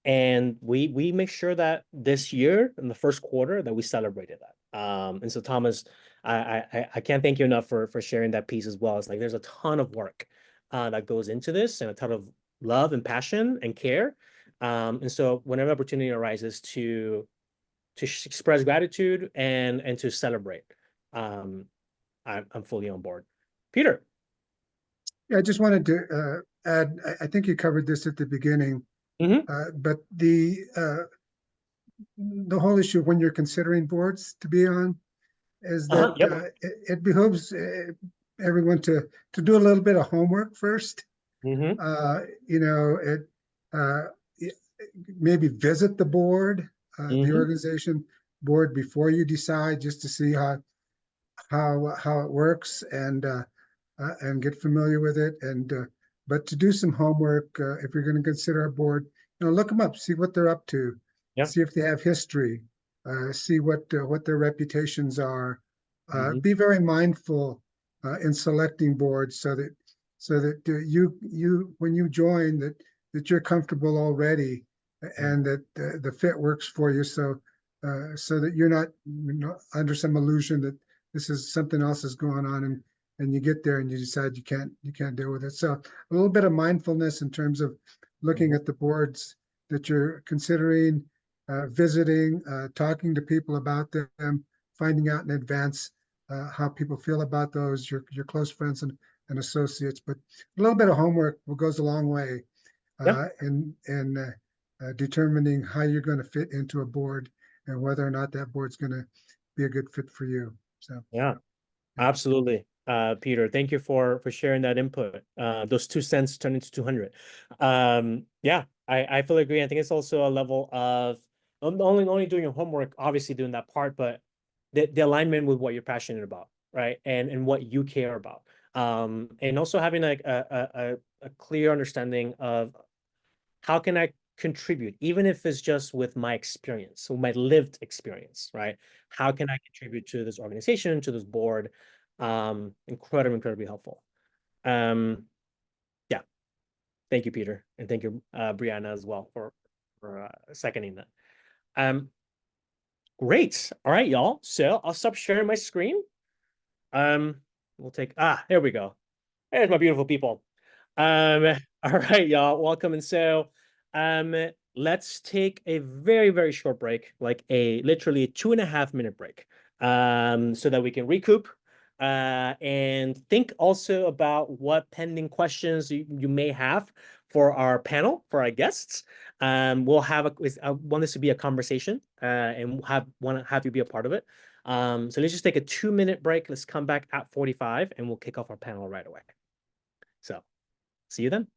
And we make sure that this year, in the first quarter, that we celebrated that. And so, Thomas, I can't thank you enough for sharing that piece as well. It's like there's a ton of work that goes into this, and a ton of love and passion and care. And so whenever opportunity arises to express gratitude and to celebrate, I'm fully on board. Peter. Yeah, I just wanted to add, I think you covered this at the beginning, but the whole issue when you're considering boards to be on is that it behooves everyone to do a little bit of homework first. Maybe visit the board, the organization board, before you decide, just to see how it works, and get familiar with it. But to do some homework, if you're going to consider a board, look them up, see what they're up to, see if they have history, see what their reputations are. Be very mindful in selecting boards, so that you when you join, that you're comfortable already, and that the fit works for you, so that you're not under some illusion that this is something else is going on, and you get there and you decide you can't deal with it. So a little bit of mindfulness in terms of looking at the boards that you're considering, visiting, talking to people about them, finding out in advance how people feel about those, your close friends and associates. But a little bit of homework goes a long way in determining how you're going to fit into a board, and whether or not that board's going to be a good fit for you. So yeah, absolutely. Peter, thank you for sharing that input. Those 2 cents turn into 200. Yeah, I fully agree. I think it's also a level of only doing your homework, obviously doing that part, but the alignment with what you're passionate about, right? And what you care about. And also having like a clear understanding of how can I contribute, even if it's just with my experience, so my lived experience, right? How can I contribute to this organization, to this board? Incredibly helpful. Yeah, thank you, Peter, and thank you, Brianna, as well, for seconding that. Great. All right, y'all. So I'll stop sharing my screen. We'll take here we go. There's my beautiful people. All right, y'all, welcome. And so let's take a very, very short break, like literally a 2.5-minute break. so that we can recoup and think also about what pending questions you may have for our panel, for our guests. We'll have I want this to be a conversation and want to have you be a part of it. So let's just take a 2-minute break. Let's come back at 45 and we'll kick off our panel right away. So see you then.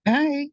Hi.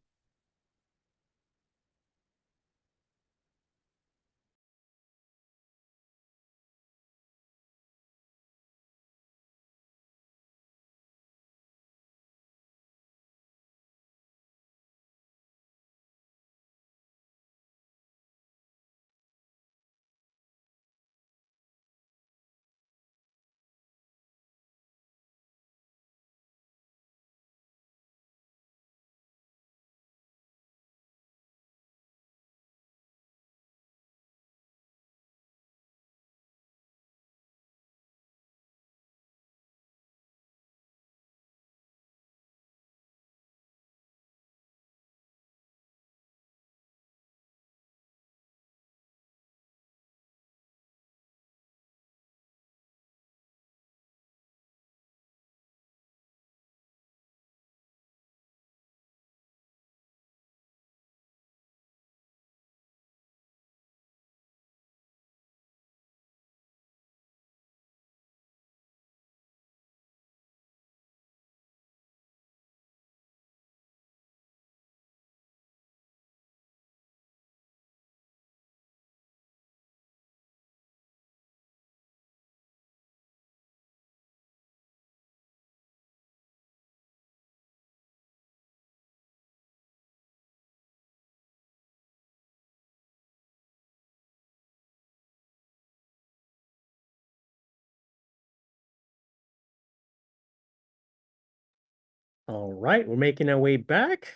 All right, we're making our way back.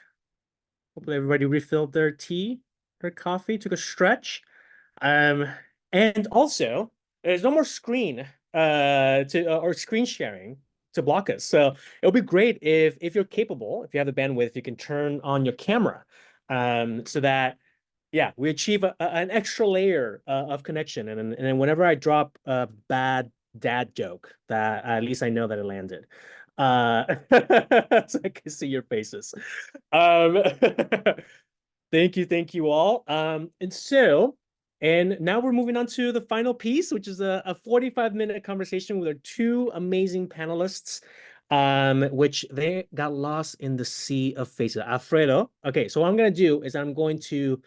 Hopefully everybody refilled their tea, their coffee, took a stretch. And also there's no more screen or screen sharing to block us. So it'll be great if you're capable, if you have the bandwidth, you can turn on your camera so that we achieve an extra layer of connection. And then whenever I drop a bad dad joke, that at least I know that it landed. So I can see your faces. Thank you all. And now we're moving on to the final piece, which is a 45-minute conversation with our two amazing panelists, which they got lost in the sea of faces. Alfredo. Okay, so what I'm gonna do is I'm going to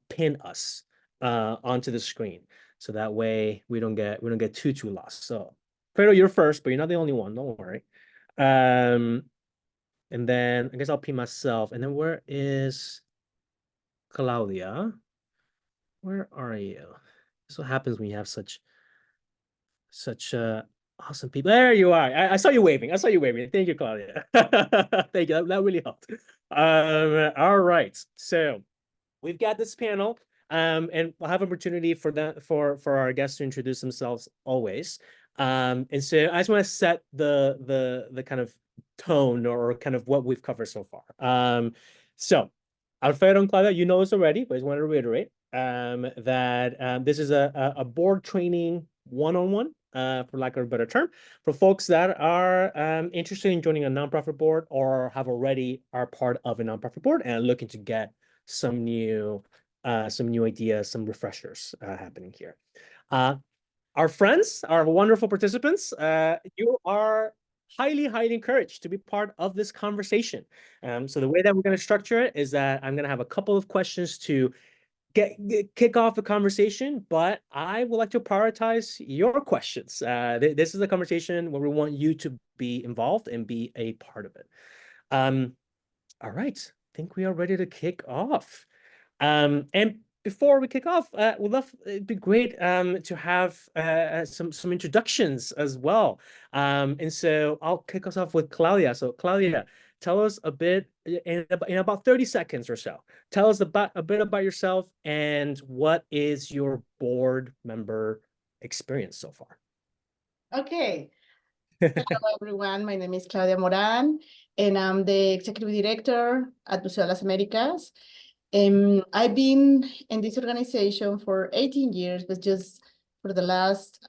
pin us onto the screen, so that way we don't get too lost. So, Alfredo, you're first, but you're not the only one. Don't worry. And then I guess I'll pin myself. And then where is Claudia? Where are you? This is what happens when you have such awesome people. There you are. I saw you waving. Thank you, Claudia. Thank you. That really helped. All right. So we've got this panel. And we'll have opportunity for our guests to introduce themselves always. And so I just want to set the kind of tone or kind of what we've covered so far. So Alfredo and Claudia, you know this already, but I just want to reiterate that this is a board training one-on-one, for lack of a better term, for folks that are interested in joining a nonprofit board or are part of a nonprofit board and looking to get some new ideas, some refreshers happening here. Our friends, our wonderful participants, you are highly encouraged to be part of this conversation. So the way that we're going to structure it is that I'm going to have a couple of questions to kick off the conversation, but I would like to prioritize your questions. This is a conversation where we want you to be involved and be a part of it. All right, I think we are ready to kick off. And before we kick off, it'd be great to have some introductions as well. And so I'll kick us off with Claudia. So Claudia, tell us a bit in about 30 seconds or so. Tell us a bit about yourself and what is your board member experience so far. Okay. Hello, everyone. My name is Claudia Morán, and I'm the Executive Director at Museo de las Américas. I've been in this organization for 18 years, but just for the last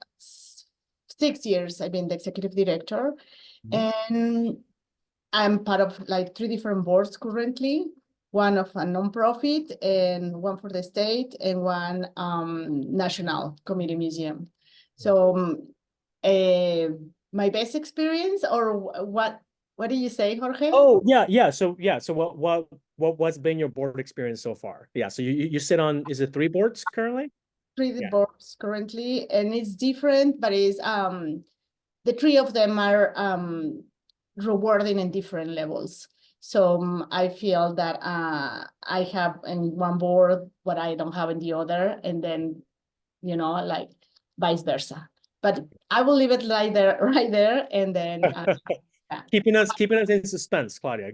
6 years, I've been the Executive Director. And I'm part of like 3 different boards currently, one of a nonprofit and one for the state and one national community museum. So my best experience, or what do you say, Jorge? Oh, yeah. So what's been your board experience so far? Yeah, so you sit on, is it 3 boards currently? 3 boards currently, and it's different, but it's the 3 of them are rewarding in different levels. So I feel that I have in one board what I don't have in the other, and then like vice versa. But I will leave it right there, and then keeping us in suspense, Claudia.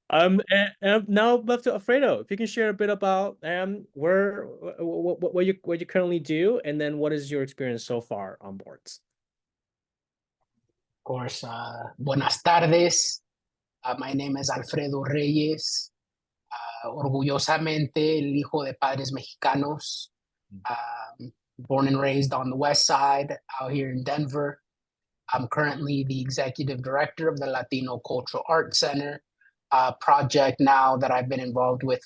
And now left to Alfredo. If you can share a bit about what you currently do, and then what is your experience so far on boards? Of course, buenas tardes. My name is Alfredo Reyes. Orgullosamente el hijo de padres mexicanos. Born and raised on the west side out here in Denver. I'm currently the executive director of the Latino Cultural Arts Center, a project now that I've been involved with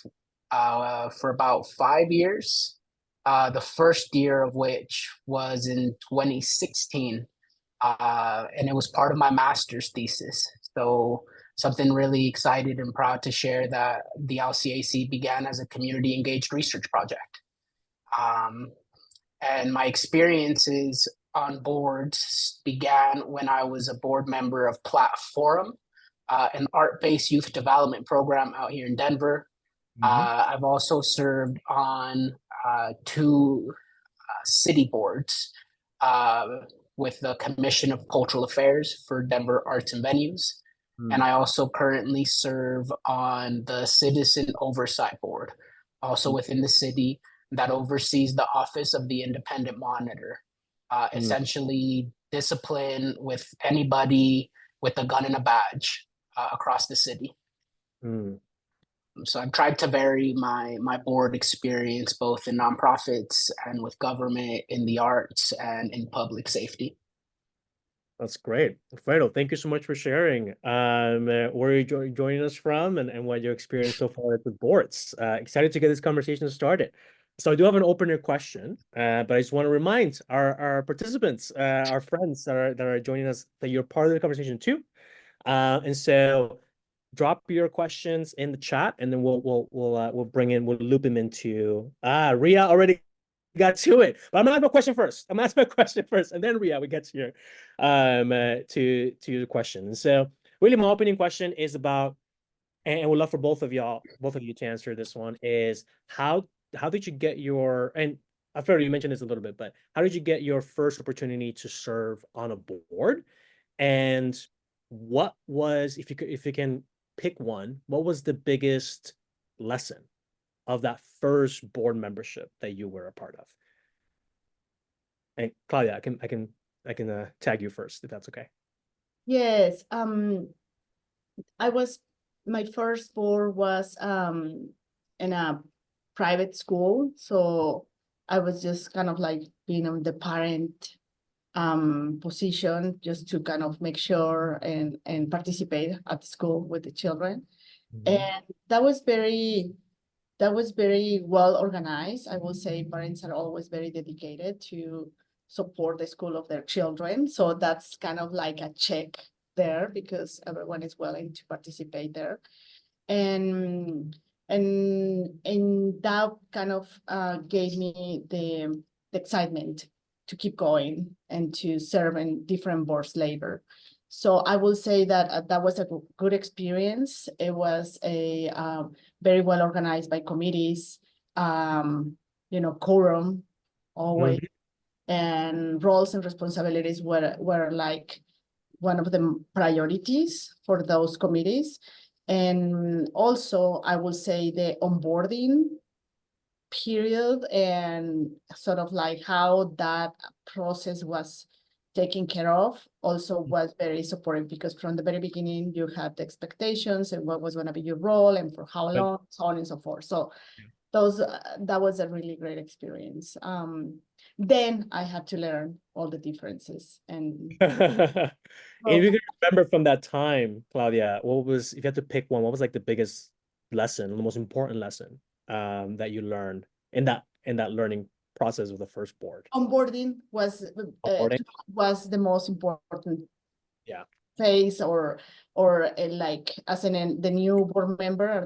for about 5 years. The first year of which was in 2016, and it was part of my master's thesis. So something really excited and proud to share that the LCAC began as a community engaged research project. And my experiences on boards began when I was a board member of Platform, an art-based youth development program out here in Denver. I've also served on 2 city boards with the Commission of Cultural Affairs for Denver Arts and Venues. And I also currently serve on the Citizen Oversight Board, also within the city, that oversees the Office of the Independent Monitor, essentially discipline with anybody with a gun and a badge across the city. So I've tried to vary my board experience both in nonprofits and with government, in the arts, and in public safety. That's great. Alfredo, thank you so much for sharing where you're joining us from and what your experience so far with boards. Excited to get this conversation started. So I do have an opener question, but I just want to remind our participants, our friends that are joining us, that you're part of the conversation too. And so drop your questions in the chat, and then we'll loop them into Ria already got to it, but I'm gonna ask my question first. And then Ria, we get to your to the question. And so really my opening question is about, and we'd love for both of you to answer this one, is how did you get your, and Alfredo, you mentioned this a little bit, but how did you get your first opportunity to serve on a board? And what was, if you can pick one, what was the biggest lesson of that first board membership that you were a part of? And Claudia, I can tag you first, if that's okay. Yes. My first board was in a private school, so I was just kind of like being on the parent position, just to kind of make sure and participate at the school with the children. And that was very well organized. I will say parents are always very dedicated to support the school of their children. So that's kind of like a check there, because everyone is willing to participate there. And that kind of gave me the excitement to keep going and to serve in different boards later. So I will say that that was a good experience. It was a very well organized by committees, quorum always, and roles and responsibilities were like one of the priorities for those committees. And also, I will say the onboarding period and sort of like how that process was taken care of also was very supportive, because from the very beginning you had the expectations and what was going to be your role and for how long, so on and so forth. So that was a really great experience. Then I had to learn all the differences. And if you can remember from that time, Claudia, if you had to pick one, what was like the biggest lesson, the most important lesson that you learned in that learning process of the first board? Onboarding was the most important phase, or like as the new board member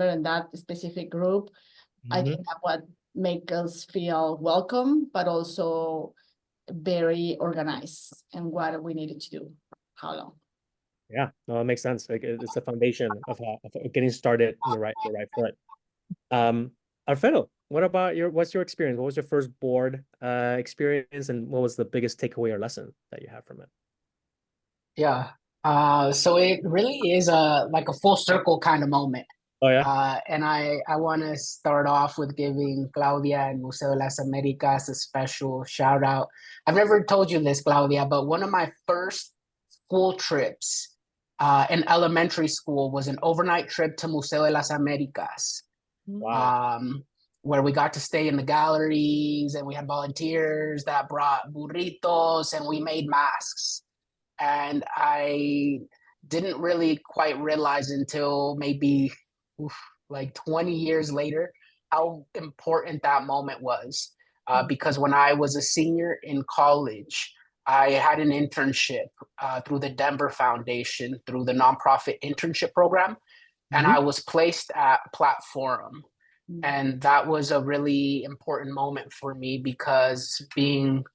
in that specific group. I think that what make us feel welcome, but also very organized and what we needed to do, how long. Yeah, no, it makes sense. Like it's the foundation of getting started in the right foot. Alfredo, what's your experience? What was your first board experience, and what was the biggest takeaway or lesson that you have from it? Yeah. So it really is like a full circle kind of moment. Oh yeah. And I want to start off with giving Claudia and Museo de las Americas a special shout out. I've never told you this, Claudia, but one of my first school trips in elementary school was an overnight trip to Museo de las Americas. Wow. Where we got to stay in the galleries, and we had volunteers that brought burritos and we made masks. And I didn't really quite realize until maybe like 20 years later how important that moment was. Because when I was a senior in college, I had an internship through the Denver Foundation, through the nonprofit internship program, and I was placed at Platform. And that was a really important moment for me, because being,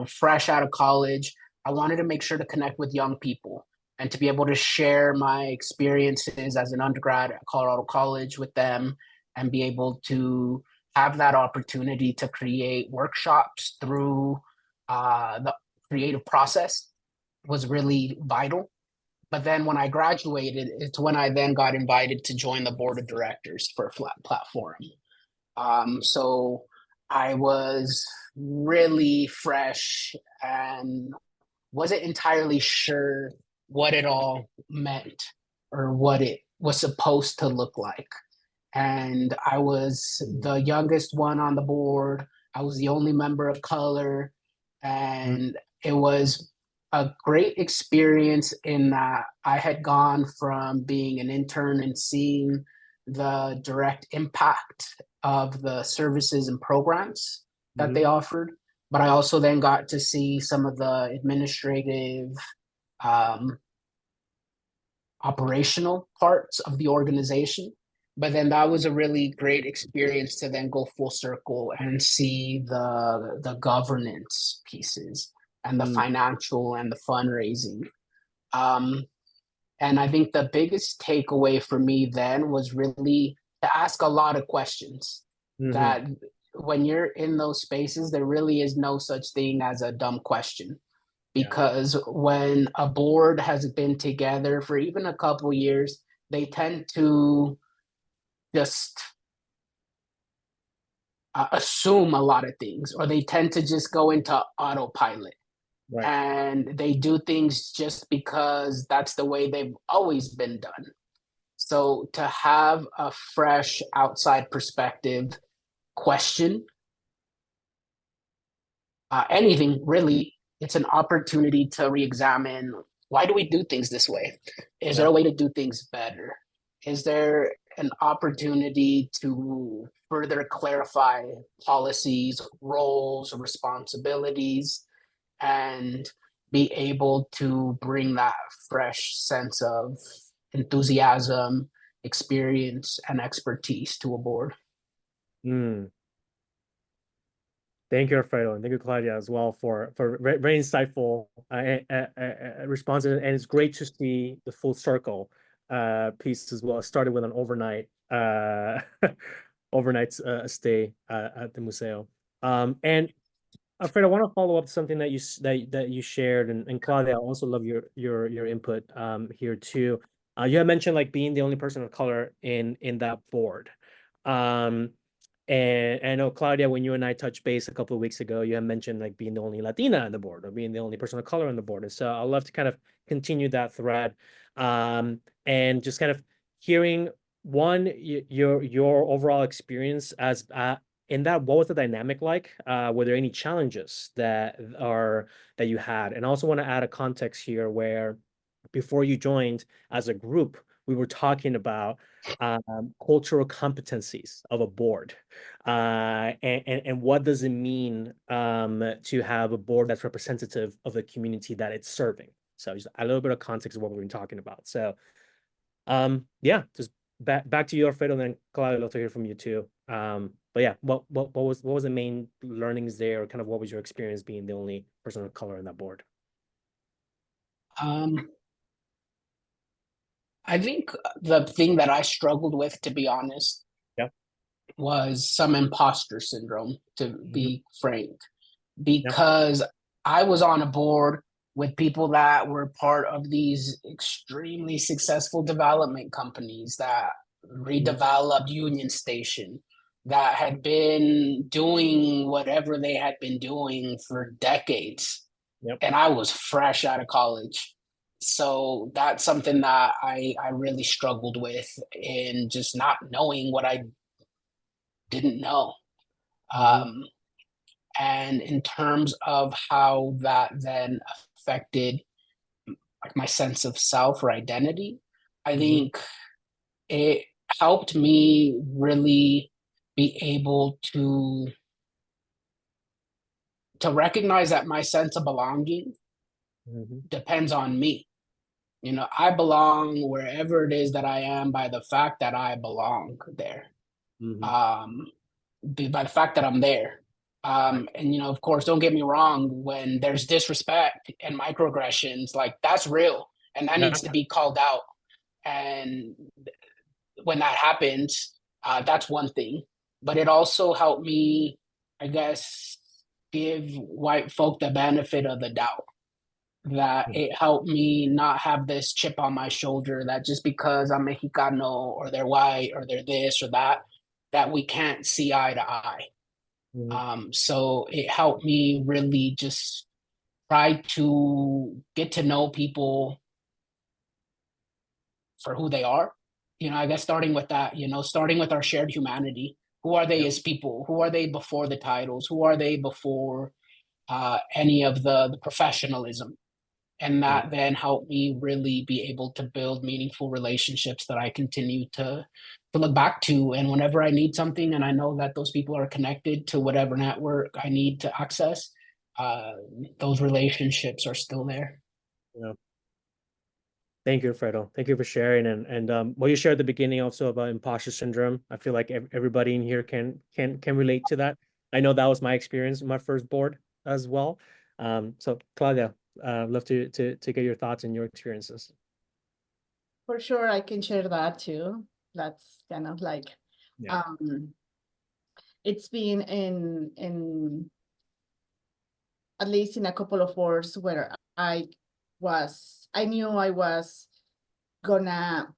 fresh out of college, I wanted to make sure to connect with young people and to be able to share my experiences as an undergrad at Colorado College with them, and be able to have that opportunity to create workshops through the creative process was really vital. But then when I graduated, it's when I then got invited to join the board of directors for Platform. So I was really fresh and wasn't entirely sure what it all meant or what it was supposed to look like. And I was the youngest one on the board. I was the only member of color. And it was a great experience in that I had gone from being an intern and seeing the direct impact of the services and programs that they offered, but I also then got to see some of the administrative operational parts of the organization. But then that was a really great experience to then go full circle and see the governance pieces and the financial and the fundraising. And I think the biggest takeaway for me then was really to ask a lot of questions. That when you're in those spaces, there really is no such thing as a dumb question. Because when a board has been together for even a couple years, they tend to just assume a lot of things, or they tend to just go into autopilot. Right. And they do things just because that's the way they've always been done. So to have a fresh outside perspective question anything really, it's an opportunity to re-examine, why do we do things this way? Is there a way to do things better? Is there an opportunity to further clarify policies, roles, responsibilities, and be able to bring that fresh sense of enthusiasm, experience, and expertise to a board? Thank you, Alfredo, and thank you, Claudia, as well for very insightful responses. And it's great to see the full circle piece as well. It started with an overnight stay at the Museo. And Alfredo, I want to follow up something that you shared, and Claudia, I also love your input here too. You had mentioned like being the only person of color in that board. And I know, Claudia, when you and I touched base a couple of weeks ago, you had mentioned like being the only Latina on the board or being the only person of color on the board. And so I'd love to kind of continue that thread, and just kind of hearing your overall experience as in that. What was the dynamic like? Were there any challenges that you had? And I also want to add a context here where before you joined as a group, we were talking about cultural competencies of a board, and what does it mean to have a board that's representative of the community that it's serving. So just a little bit of context of what we've been talking about. So yeah, just back to you, Alfredo, and then Claudia, I'd love to hear from you too. But yeah, what was the main learnings there, or kind of what was your experience being the only person of color on that board? I think the thing that I struggled with, to be honest, was some imposter syndrome, to be frank, because I was on a board with people that were part of these extremely successful development companies that redeveloped Union Station, that had been doing whatever they had been doing for decades. And I was fresh out of college. So that's something that I really struggled with, in just not knowing what I didn't know. And in terms of how that then affected like my sense of self or identity, I think it helped me really be able to recognize that my sense of belonging depends on me. You know, I belong wherever it is that I am by the fact that I belong there. By the fact that I'm there. And, you know, of course, don't get me wrong, when there's disrespect and microaggressions, like that's real and that needs to be called out. And when that happens, that's one thing. But it also helped me, I guess, give white folk the benefit of the doubt. That it helped me not have this chip on my shoulder that just because I'm Mexicano or they're white or they're this or that we can't see eye to eye. So it helped me really just try to get to know people for who they are. You know, I guess starting with that, you know, starting with our shared humanity. Who are they as people? Who are they before the titles? Who are they before any of the professionalism? And that then helped me really be able to build meaningful relationships that I continue to look back to. And whenever I need something and I know that those people are connected to whatever network I need to access, those relationships are still there. Yeah. Thank you, Alfredo. Thank you for sharing. And what you shared at the beginning also about imposter syndrome, I feel like everybody in here can relate to that. I know that was my experience in my first board as well. So Claudia, love to get your thoughts and your experiences. For sure, I can share that too. That's kind of like, it's been in at least in a couple of boards where I knew I was gonna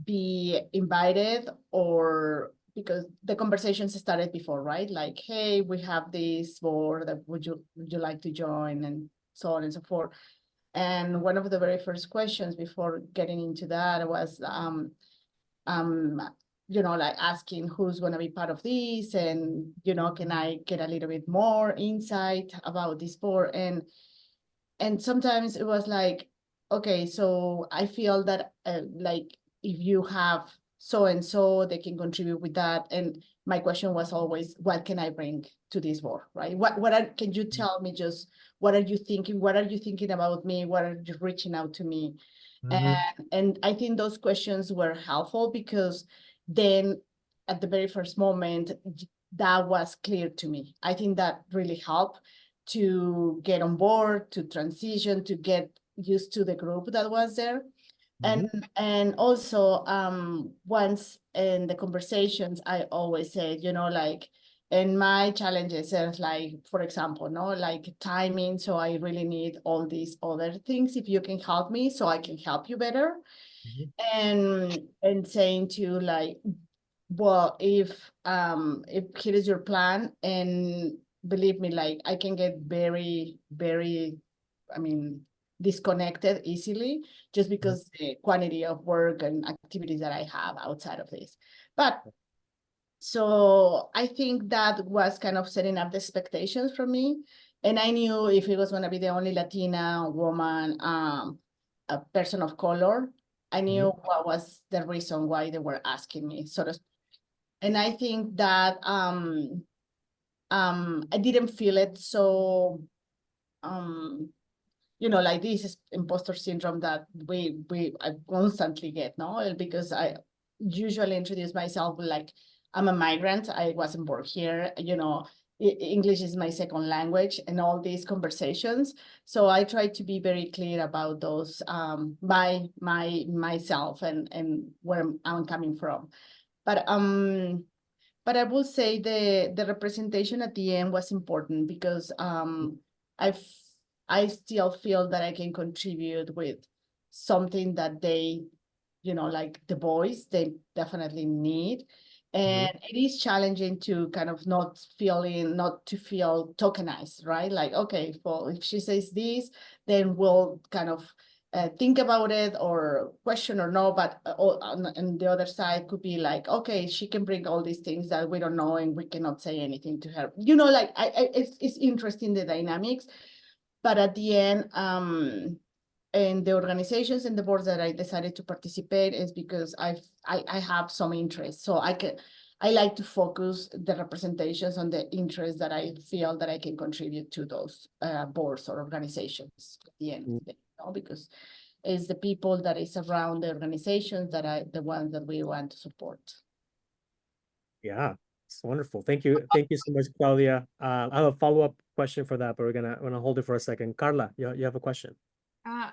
be invited, or because the conversations started before, right? Like, hey, we have this board, that would you like to join, and so on and so forth. And one of the very first questions before getting into that was, you know, like asking who's going to be part of this, and, you know, can I get a little bit more insight about this board? And sometimes it was like, okay, so I feel that like if you have so and so, they can contribute with that. And my question was always, what can I bring to this board, right? Can you tell me just what are you thinking? What are you thinking about me? What are you reaching out to me? And I think those questions were helpful, because then at the very first moment, that was clear to me. I think that really helped to get on board, to transition, to get used to the group that was there. And also once in the conversations, I always said, you know, like, and my challenges is like, for example, no, like timing. So I really need all these other things. If you can help me, so I can help you better. And saying to like, well, if here is your plan, and believe me, like I can get very, very, I mean, disconnected easily just because the quantity of work and activities that I have outside of this. But so I think that was kind of setting up the expectations for me. And I knew if it was going to be the only Latina woman, a person of color, I knew what was the reason why they were asking me, sort of. And I think that I didn't feel it so you know, like this is imposter syndrome that I constantly get, no? Because I usually introduce myself like I'm a migrant. I wasn't born here, you know, English is my second language and all these conversations. So I try to be very clear about those myself and where I'm coming from. But I will say the representation at the end was important because I still feel that I can contribute with something that they, you know, like the voice they definitely need. And it is challenging to kind of not to feel tokenized, right? Like, okay, well, if she says this, then we'll kind of think about it or question or no, but on the other side could be like, okay, she can bring all these things that we don't know and we cannot say anything to her. You know, like it's interesting the dynamics, but at the end, and the organizations and the boards that I decided to participate is because I have some interest. So I like to focus the representations on the interest that I feel that I can contribute to those boards or organizations at the end of the day, you know, because it's the people that is around the organizations that the ones that we want to support. Yeah, it's wonderful. Thank you. Thank you so much, Claudia. I have a follow-up question for that, but we're gonna hold it for a second. Carla, you have a question?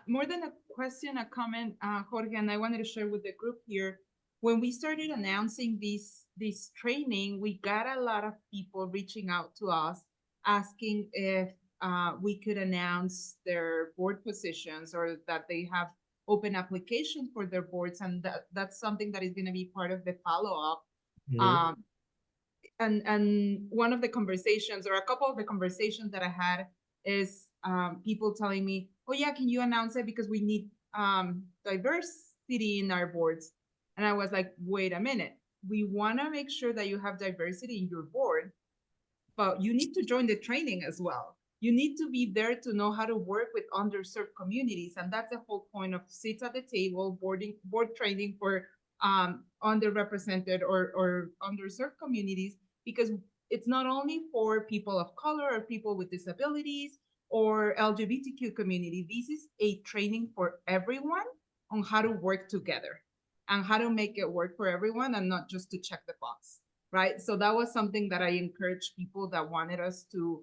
More than a question, a comment, Jorge, and I wanted to share with the group here. When we started announcing this training, we got a lot of people reaching out to us asking if we could announce their board positions or that they have open applications for their boards, and that's something that is going to be part of the follow-up. And one of the conversations or a couple of the conversations that I had is people telling me, oh yeah, can you announce it because we need diversity in our boards. And I was like, wait a minute, we want to make sure that you have diversity in your board, but you need to join the training as well. You need to be there to know how to work with underserved communities. And that's the whole point of seats at the table, board training for underrepresented or underserved communities, because it's not only for people of color or people with disabilities or LGBTQ community. This is a training for everyone on how to work together and how to make it work for everyone and not just to check the box, right? So that was something that I encouraged people that wanted us to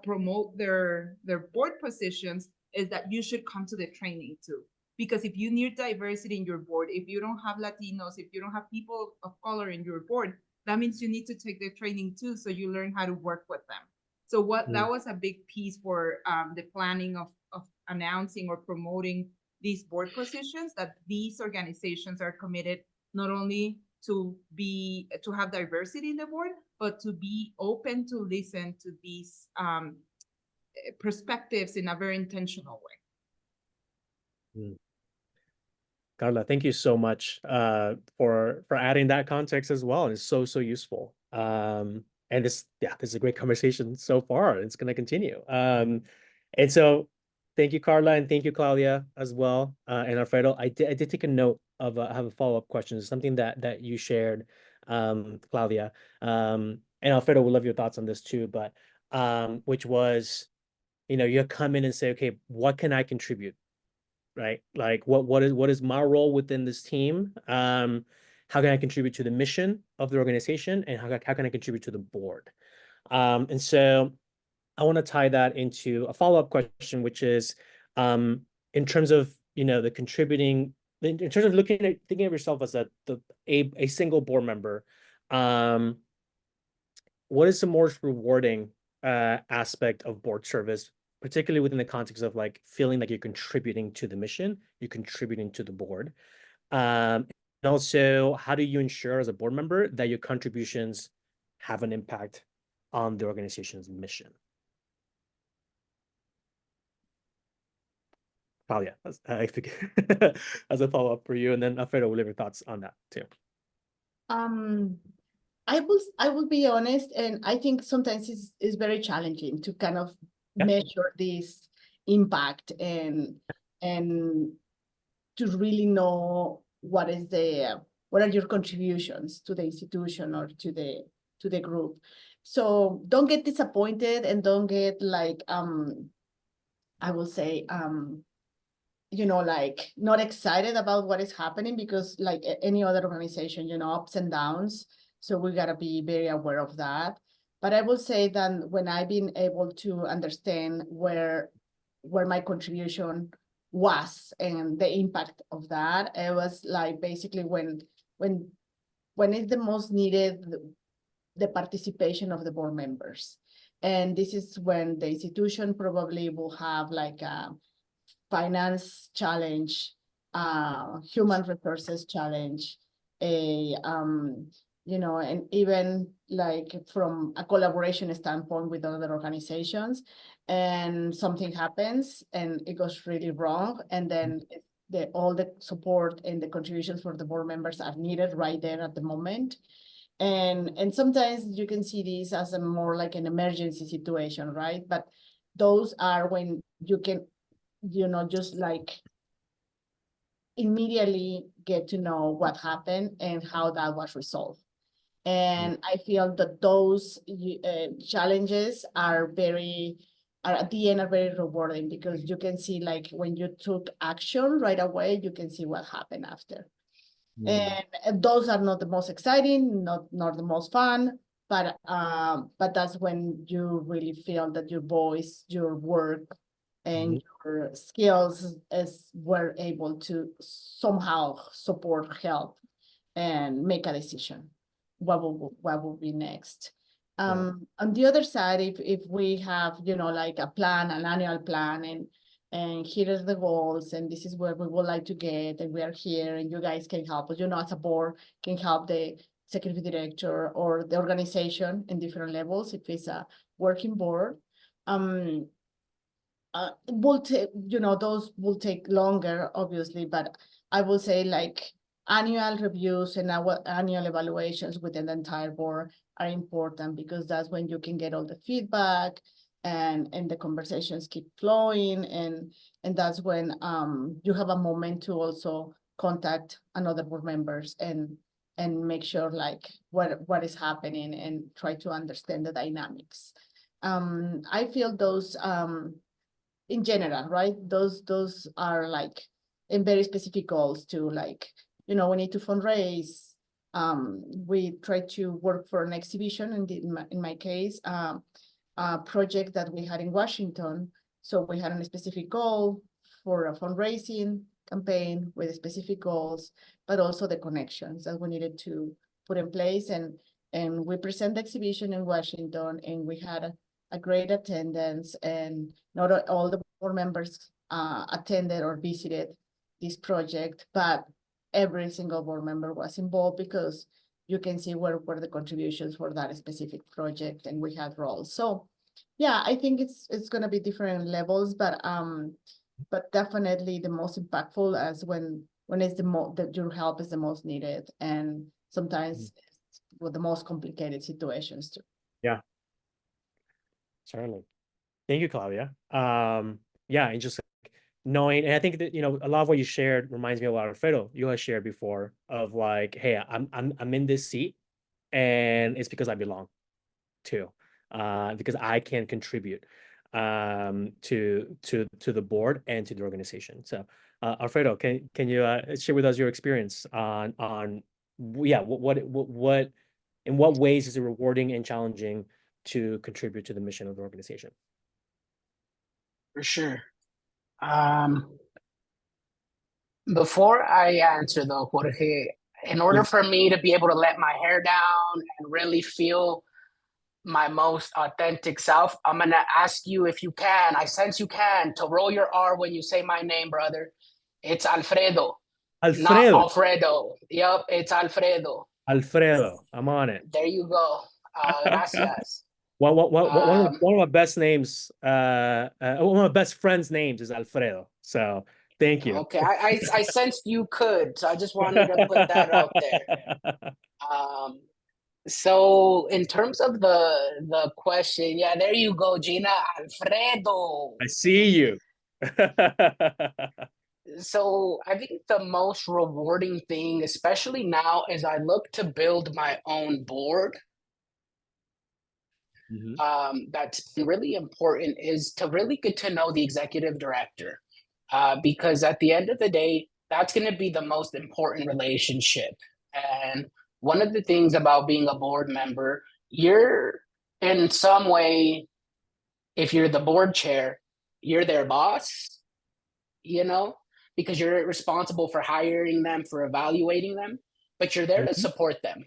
promote their board positions, is that you should come to the training too. Because if you need diversity in your board, if you don't have Latinos, if you don't have people of color in your board, that means you need to take the training too, so you learn how to work with them. So that was a big piece for the planning of announcing or promoting these board positions, that these organizations are committed not only to have diversity in the board, but to be open to listen to these perspectives in a very intentional way. Carla, thank you so much for adding that context as well. It's so useful. And this is a great conversation so far. It's going to continue. And so thank you, Carla, and thank you, Claudia, as well. And Alfredo, I did take a note of I have a follow-up question, something that you shared, Claudia. And Alfredo, would love your thoughts on this too, but which was, you know, you come in and say, okay, what can I contribute? Right? Like what is my role within this team? how can I contribute to the mission of the organization, and how can I contribute to the board? And so I want to tie that into a follow-up question, which is in terms of, the contributing, in terms of thinking of yourself as a single board member, what is the most rewarding aspect of board service, particularly within the context of like feeling like you're contributing to the mission, you're contributing to the board? And also, how do you ensure as a board member that your contributions have an impact on the organization's mission? Claudia, I think as a follow-up for you, and then Alfredo will have your thoughts on that too. I will be honest, and I think sometimes it's very challenging to kind of measure this impact and to really know what are your contributions to the institution or to the group. So don't get disappointed and don't get like I will say like not excited about what is happening, because like any other organization, ups and downs. So we gotta be very aware of that. But I will say that when I've been able to understand where my contribution was and the impact of that, it was like basically when it's the most needed, the participation of the board members. And this is when the institution probably will have like a finance challenge, human resources challenge, and even like from a collaboration standpoint with other organizations, and something happens and it goes really wrong, and then all the support and the contributions for the board members are needed right there at the moment. And sometimes you can see this as a more like an emergency situation, right? But those are when you can just like immediately get to know what happened and how that was resolved. And I feel that those challenges are at the end are very rewarding, because you can see like when you took action right away, you can see what happened after. And those are not the most exciting, not the most fun, but that's when you really feel that your voice, your work, and your skills were able to somehow support, help, and make a decision. What will be next? On the other side, if we have like a plan, an annual plan, and here are the goals, and this is where we would like to get, and we are here, and you guys can help us, as a board can help the executive director or the organization in different levels if it's a working board. Will take, those will take longer, obviously, but I will say like annual reviews and our annual evaluations within the entire board are important, because that's when you can get all the feedback and the conversations keep flowing, and that's when you have a moment to also contact another board members and make sure like what is happening and try to understand the dynamics. I feel those in general, right? Those are like in very specific goals too, like, we need to fundraise. We try to work for an exhibition, in my case, a project that we had in Washington. So we had a specific goal for a fundraising campaign with specific goals, but also the connections that we needed to put in place. And we present the exhibition in Washington, and we had a great attendance, and not all the board members attended or visited this project, but every single board member was involved, because you can see where were the contributions for that specific project, and we had roles. So yeah, I think it's going to be different levels, but definitely the most impactful as when it's that your help is the most needed, and sometimes with the most complicated situations too. Yeah. Certainly. Thank you, Claudia. Yeah, and just knowing, and I think that a lot of what you shared reminds me of what Alfredo you had shared before, of like, hey, I'm in this seat, and it's because I belong to, because I can contribute to the board and to the organization. So Alfredo, can you share with us your experience on yeah, what in what ways is it rewarding and challenging to contribute to the mission of the organization? For sure. Before I answer though, Jorge, in order for me to be able to let my hair down and really feel my most authentic self, I'm gonna ask you if you can, I sense you can, to roll your R when you say my name, brother. It's Alfredo. Not Alfredo. Alfredo. Yep, it's Alfredo. Alfredo. I'm on it. There you go. Gracias. One of my best names, one of my best friends' names is Alfredo. So thank you. Okay, I sensed you could, so I just wanted to put that out there. So in terms of the question, yeah, there you go, Gina. Alfredo. I see you. So I think the most rewarding thing, especially now, as I look to build my own board, that's really important, is to really get to know the executive director. Because at the end of the day, that's going to be the most important relationship. And one of the things about being a board member, you're in some way, if you're the board chair, you're their boss, you know, because you're responsible for hiring them, for evaluating them, but you're there to support them.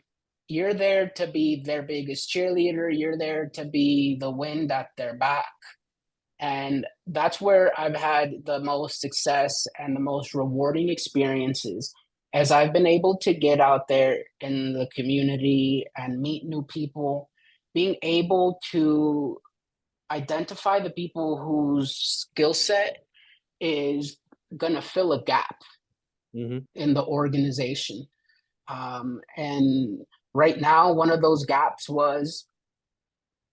You're there to be their biggest cheerleader. You're there to be the wind at their back. And that's where I've had the most success and the most rewarding experiences, as I've been able to get out there in the community and meet new people, being able to identify the people whose skill set is going to fill a gap in the organization. And right now, one of those gaps was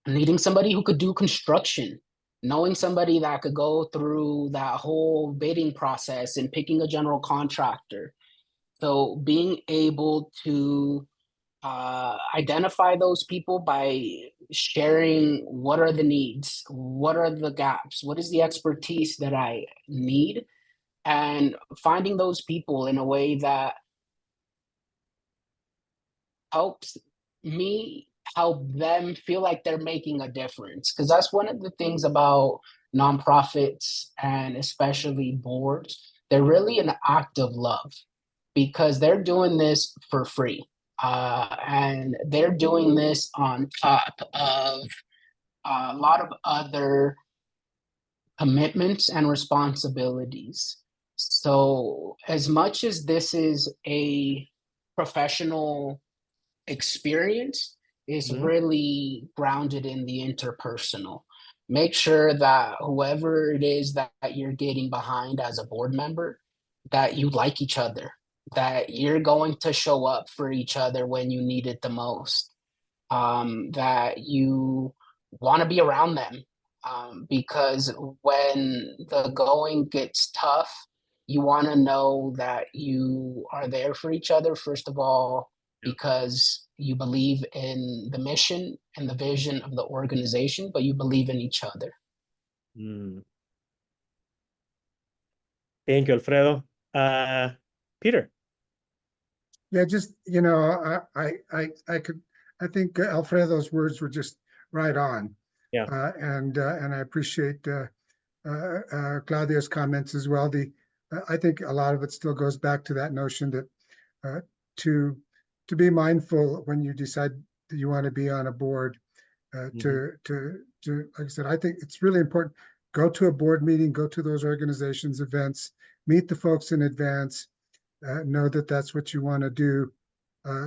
needing somebody who could do construction, knowing somebody that could go through that whole bidding process and picking a general contractor. So being able to identify those people by sharing what are the needs, what are the gaps, what is the expertise that I need, and finding those people in a way that helps me help them feel like they're making a difference. Because that's one of the things about nonprofits and especially boards. They're really an act of love because they're doing this for free. And they're doing this on top of a lot of other commitments and responsibilities. So as much as this is a professional experience, is really grounded in the interpersonal. Make sure that whoever it is that you're getting behind as a board member, that you like each other, that you're going to show up for each other when you need it the most, that you want to be around them, because when the going gets tough, you want to know that you are there for each other, first of all, because you believe in the mission and the vision of the organization, but you believe in each other. Thank you, Alfredo. Peter. Yeah, just, you know, I think Alfredo's words were just right on. Yeah. And I appreciate Claudia's comments as well. I think a lot of it still goes back to that notion that to be mindful when you decide that you want to be on a board, to like I said, I think it's really important. Go to a board meeting, go to those organizations' events, meet the folks in advance, know that that's what you want to do,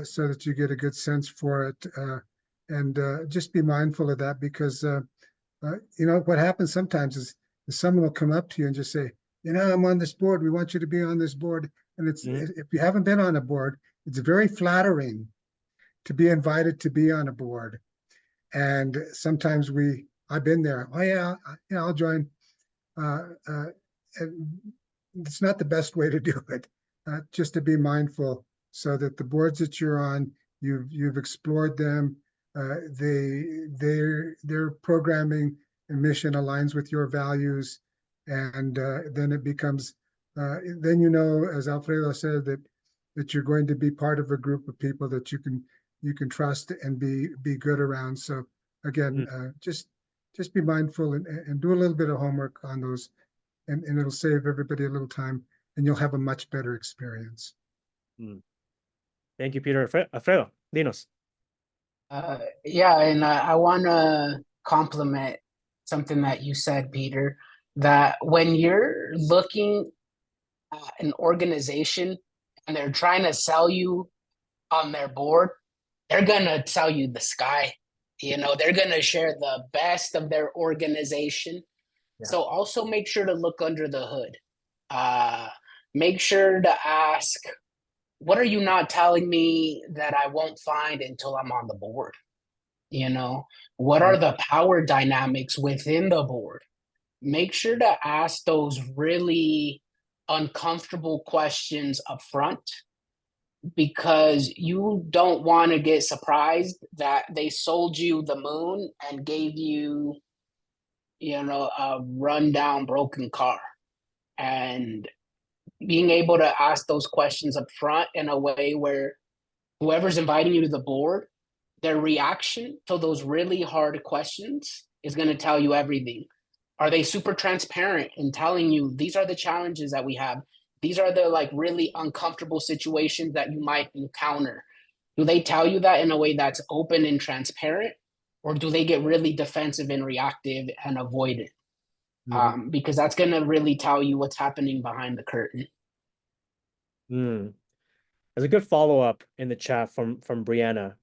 so that you get a good sense for it, and just be mindful of that, because you know what happens sometimes is someone will come up to you and just say, you know, I'm on this board. We want you to be on this board. And it's if you haven't been on a board, it's very flattering to be invited to be on a board. And sometimes I've been there. Oh yeah, I'll join. It's not the best way to do it. Just to be mindful, so that the boards that you're on, you've explored them. Their programming and mission aligns with your values, and then it becomes then, you know, as Alfredo said, that that you're going to be part of a group of people that you can trust and be good around. So again, just be mindful and do a little bit of homework on those, and it'll save everybody a little time, and you'll have a much better experience. Thank you, Peter. Alfredo, dinos. Yeah, and I want to compliment something that you said, Peter, that when you're looking at an organization and they're trying to sell you on their board, they're going to sell you the sky. You know, they're going to share the best of their organization. Yeah. So also make sure to look under the hood. Make sure to ask, what are you not telling me that I won't find until I'm on the board? You know, what are the power dynamics within the board? Make sure to ask those really uncomfortable questions up front, because you don't want to get surprised that they sold you the moon and gave you, you know, a rundown broken car. And being able to ask those questions up front in a way where whoever's inviting you to the board, their reaction to those really hard questions is going to tell you everything. Are they super transparent in telling you these are the challenges that we have? These are the like really uncomfortable situations that you might encounter. Do they tell you that in a way that's open and transparent, or do they get really defensive and reactive and avoid it? Because that's going to really tell you what's happening behind the curtain. There's a good follow-up in the chat from Brianna.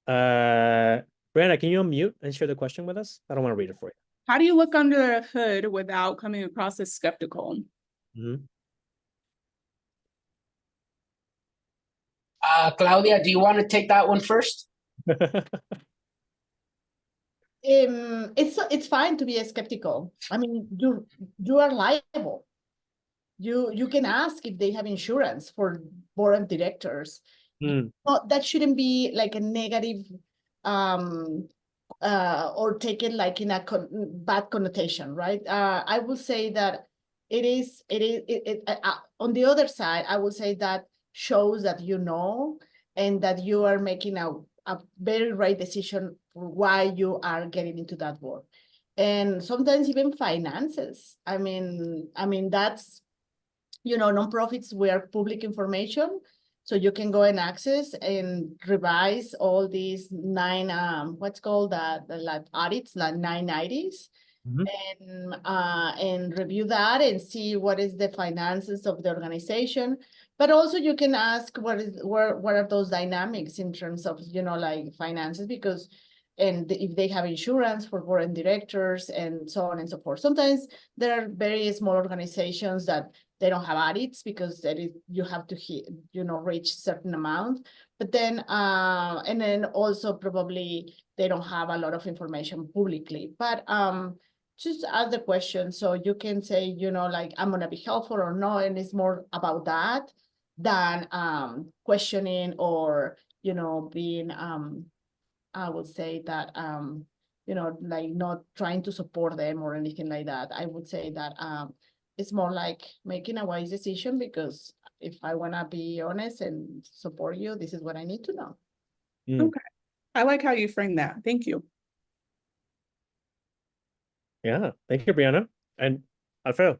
Brianna, can you unmute and share the question with us? I don't want to read it for you. How do you look under the hood without coming across as skeptical? Claudia, do you want to take that one first? It's fine to be skeptical. I mean, you are liable. You can ask if they have insurance for board of directors. That shouldn't be like a negative or taken like in a bad connotation, right? I will say that on the other side, I will say that shows that you know, and that you are making a very right decision for why you are getting into that board. And sometimes even finances. I mean, that's, you know, nonprofits were public information. So you can go and access and revise all these 9, what's called the like audits, like 990s, and review that and see what is the finances of the organization. But also you can ask what are those dynamics in terms of, you know, like finances, because if they have insurance for board and directors and so on and so forth. Sometimes there are very small organizations that they don't have audits because you have to hit, you know, reach certain amount. But then, and then also probably they don't have a lot of information publicly. But just ask the question, so you can say, you know, like, I'm gonna be helpful or no, and it's more about that than questioning or, you know, being I would say that you know, like not trying to support them or anything like that. I would say that it's more like making a wise decision, because if I want to be honest and support you, this is what I need to know. Okay. I like how you frame that. Thank you. Yeah. Thank you, Brianna. And Alfredo.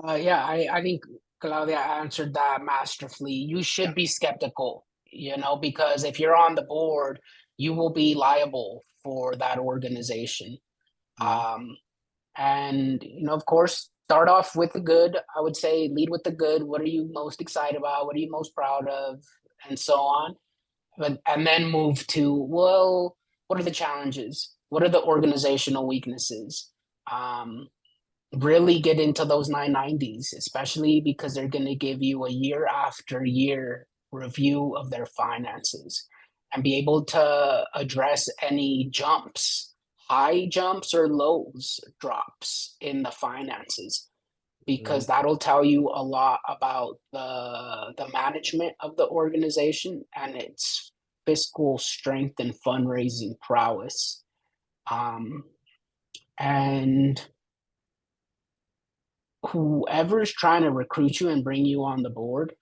Yeah, I think Claudia answered that masterfully. You should be skeptical, you know, because if you're on the board, you will be liable for that organization. And, you know, of course, start off with the good. I would say lead with the good. What are you most excited about? What are you most proud of? And so on. And then move to, well, what are the challenges? What are the organizational weaknesses? Really get into those 990s, especially because they're going to give you a year after year review of their finances and be able to address any jumps, high jumps or lows drops in the finances, because that'll tell you a lot about the management of the organization and its fiscal strength and fundraising prowess. And whoever's trying to recruit you and bring you on the board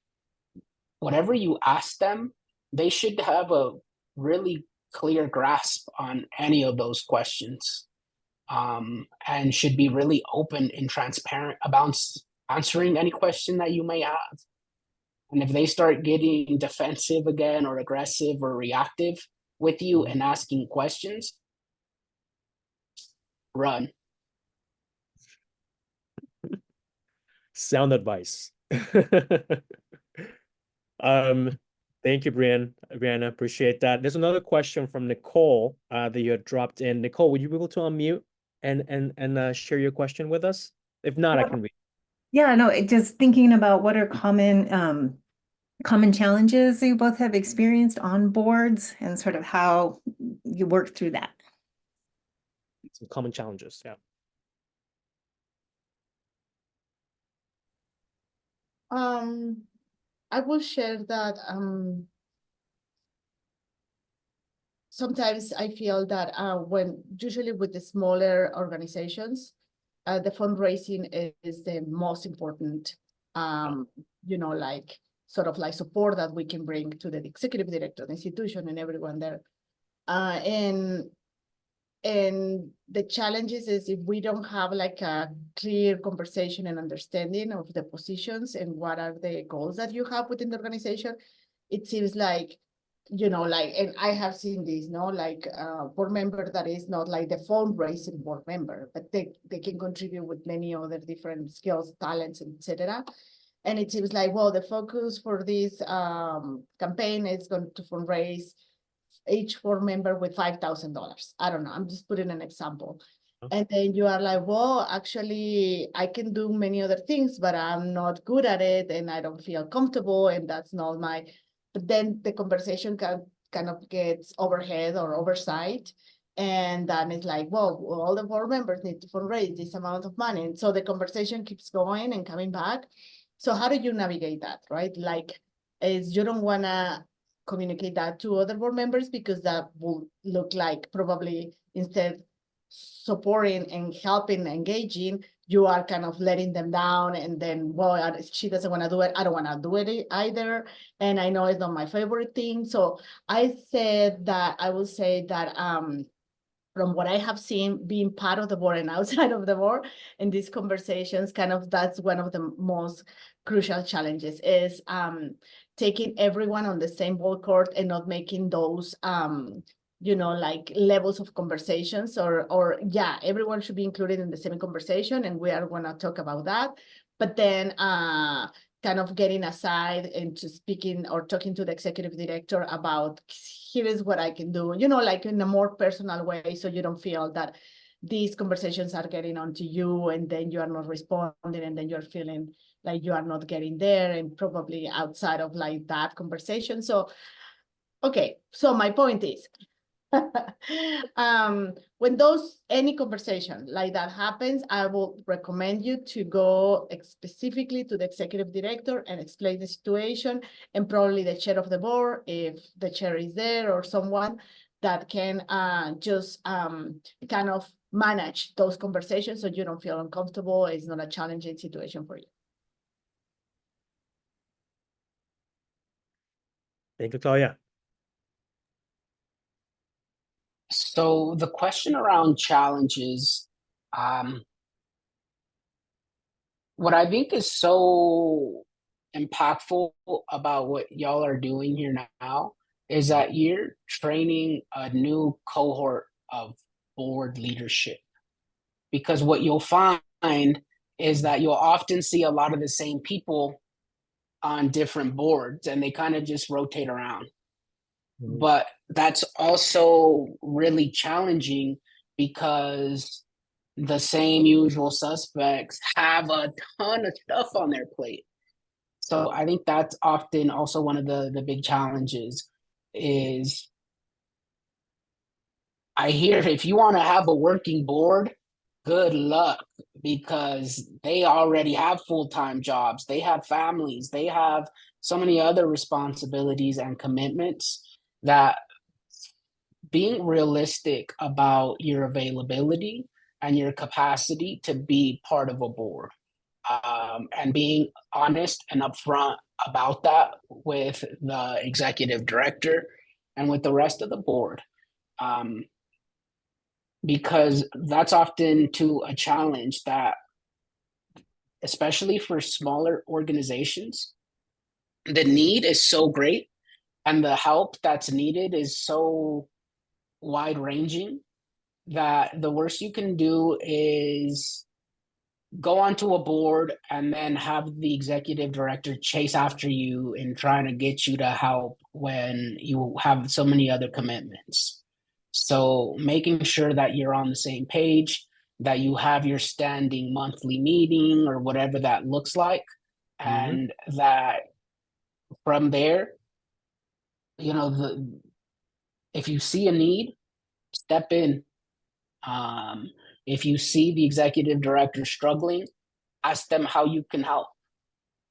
whatever you ask them, they should have a really clear grasp on any of those questions, and should be really open and transparent about answering any question that you may have. And if they start getting defensive again or aggressive or reactive with you and asking questions, run. Sound advice. Thank you, Brianna, appreciate that. There's another question from Nicole that you had dropped in. Nicole, would you be able to unmute and share your question with us? If not, I can read. Yeah, no, just thinking about what are common challenges you both have experienced on boards and sort of how you work through that. Some common challenges, yeah. I will share that sometimes I feel that usually with the smaller organizations, the fundraising is the most important, like sort of like support that we can bring to the executive director, the institution, and everyone there. And the challenges is if we don't have like a clear conversation and understanding of the positions and what are the goals that you have within the organization, it seems like, and I have seen this, like a board member that is not like the fundraising board member, but they can contribute with many other different skills, talents, etc. And it seems like, well, the focus for this campaign is going to fundraise each board member with $5,000. I don't know, I'm just putting an example. And then you are like, well, actually, I can do many other things, but I'm not good at it and I don't feel comfortable and that's not my, but then the conversation kind of gets overhead or oversight. And then it's like, well, all the board members need to fundraise this amount of money. And so the conversation keeps going and coming back. So how do you navigate that, right? Like, is you don't want to communicate that to other board members because that will look like probably instead supporting and helping, engaging, you are kind of letting them down. And then, well, she doesn't want to do it. I don't want to do it either. And I know it's not my favorite thing. So I said that I will say that from what I have seen being part of the board and outside of the board in these conversations, kind of that's one of the most crucial challenges is taking everyone on the same ball court and not making those, like levels of conversations or yeah, everyone should be included in the same conversation and we are going to talk about that. But then kind of getting aside and to speaking or talking to the executive director about here is what I can do, like in a more personal way, so you don't feel that these conversations are getting onto you and then you are not responding and then you're feeling like you are not getting there and probably outside of like that conversation. So, okay, so my point is, when any conversation like that happens, I will recommend you to go specifically to the executive director and explain the situation, and probably the chair of the board, if the chair is there, or someone that can just kind of manage those conversations so you don't feel uncomfortable. It's not a challenging situation for you. Thank you, Claudia. So the question around challenges, what I think is so impactful about what y'all are doing here now is that you're training a new cohort of board leadership. Because what you'll find is that you'll often see a lot of the same people on different boards and they kind of just rotate around. But that's also really challenging because the same usual suspects have a ton of stuff on their plate. So I think that's often also one of the big challenges is I hear if you want to have a working board, good luck, because they already have full-time jobs, they have families, they have so many other responsibilities and commitments that being realistic about your availability and your capacity to be part of a board, and being honest and upfront about that with the executive director and with the rest of the board. Because that's often too a challenge that, especially for smaller organizations, the need is so great and the help that's needed is so wide ranging that the worst you can do is go onto a board and then have the executive director chase after you and trying to get you to help when you have so many other commitments. So making sure that you're on the same page, that you have your standing monthly meeting or whatever that looks like, and that from there, if you see a need, step in. If you see the executive director struggling, ask them how you can help.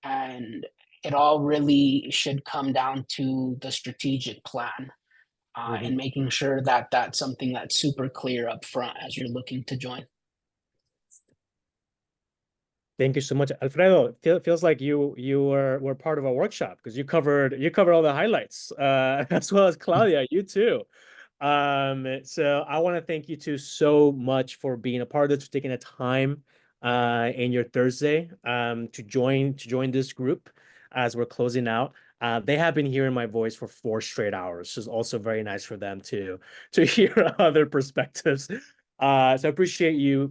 And it all really should come down to the strategic plan and making sure that that's something that's super clear up front as you're looking to join. Thank you so much, Alfredo. Feels like you were part of a workshop because you covered all the highlights, as well as Claudia, you too. So I want to thank you two so much for being a part of this, for taking the time in your Thursday to join this group as we're closing out. They have been hearing my voice for 4 straight hours, so it's also very nice for them to hear other perspectives. So I appreciate you,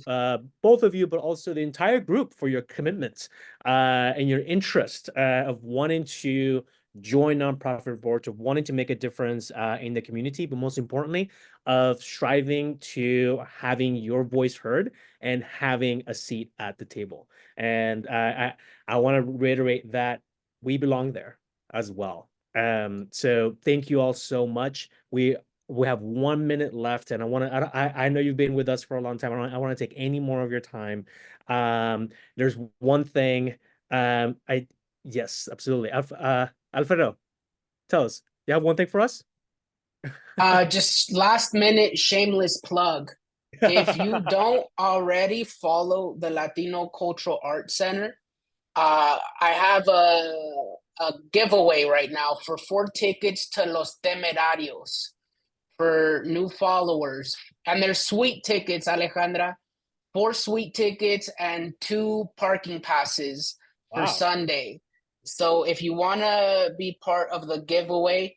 both of you, but also the entire group for your commitment and your interest of wanting to join nonprofit boards, of wanting to make a difference in the community, but most importantly, of striving to having your voice heard and having a seat at the table. And I want to reiterate that we belong there as well. So thank you all so much. We have 1 minute left, and I know you've been with us for a long time. I don't want to take any more of your time. There's one thing. Yes, absolutely. Alfredo, tell us. You have one thing for us? Just last minute shameless plug. If you don't already follow the Latino Cultural Arts Center, I have a giveaway right now for 4 tickets to Los Temerarios for new followers. And they're sweet tickets, Alejandra. 4 sweet tickets and 2 parking passes for Sunday. So if you want to be part of the giveaway,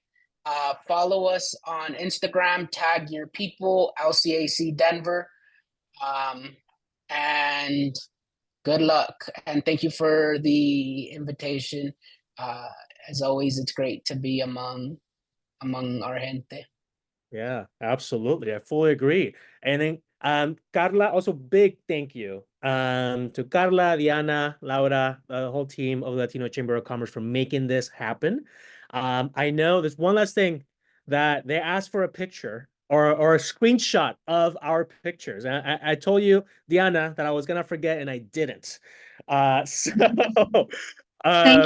follow us on Instagram, tag your people, LCAC Denver. And good luck. And thank you for the invitation. As always, it's great to be among our gente. Yeah, absolutely. I fully agree. And then Carla, also big thank you to Carla, Diana, Laura, the whole team of the Latino Chamber of Commerce for making this happen. I know there's one last thing that they asked for a picture or a screenshot of our pictures. And I told you, Diana, that I was gonna forget and I didn't. Thank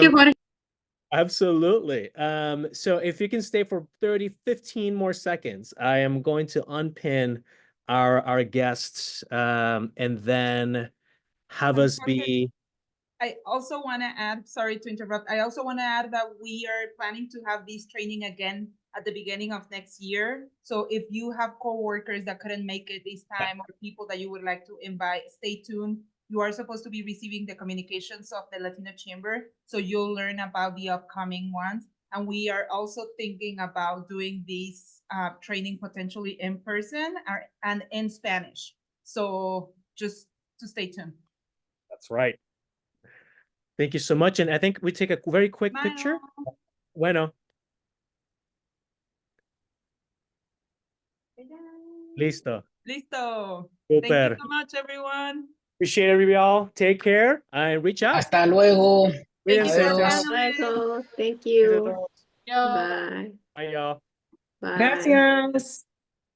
you, Jorge. Absolutely. So if you can stay for 15 more seconds, I am going to unpin our guests and then have us be. I also want to add, sorry to interrupt, I also want to add that we are planning to have this training again at the beginning of next year. So if you have coworkers that couldn't make it this time or people that you would like to invite, stay tuned. You are supposed to be receiving the communications of the Latino Chamber, so you'll learn about the upcoming ones. And we are also thinking about doing this training potentially in person and in Spanish. So just to stay tuned. That's right. Thank you so much. And I think we take a very quick picture. Bueno. Listo. Listo. Super. Thank you so much, everyone. Appreciate it, y'all. Take care and reach out. Hasta luego. Thank you. Yo. Bye. Bye, y'all. Bye. Gracias.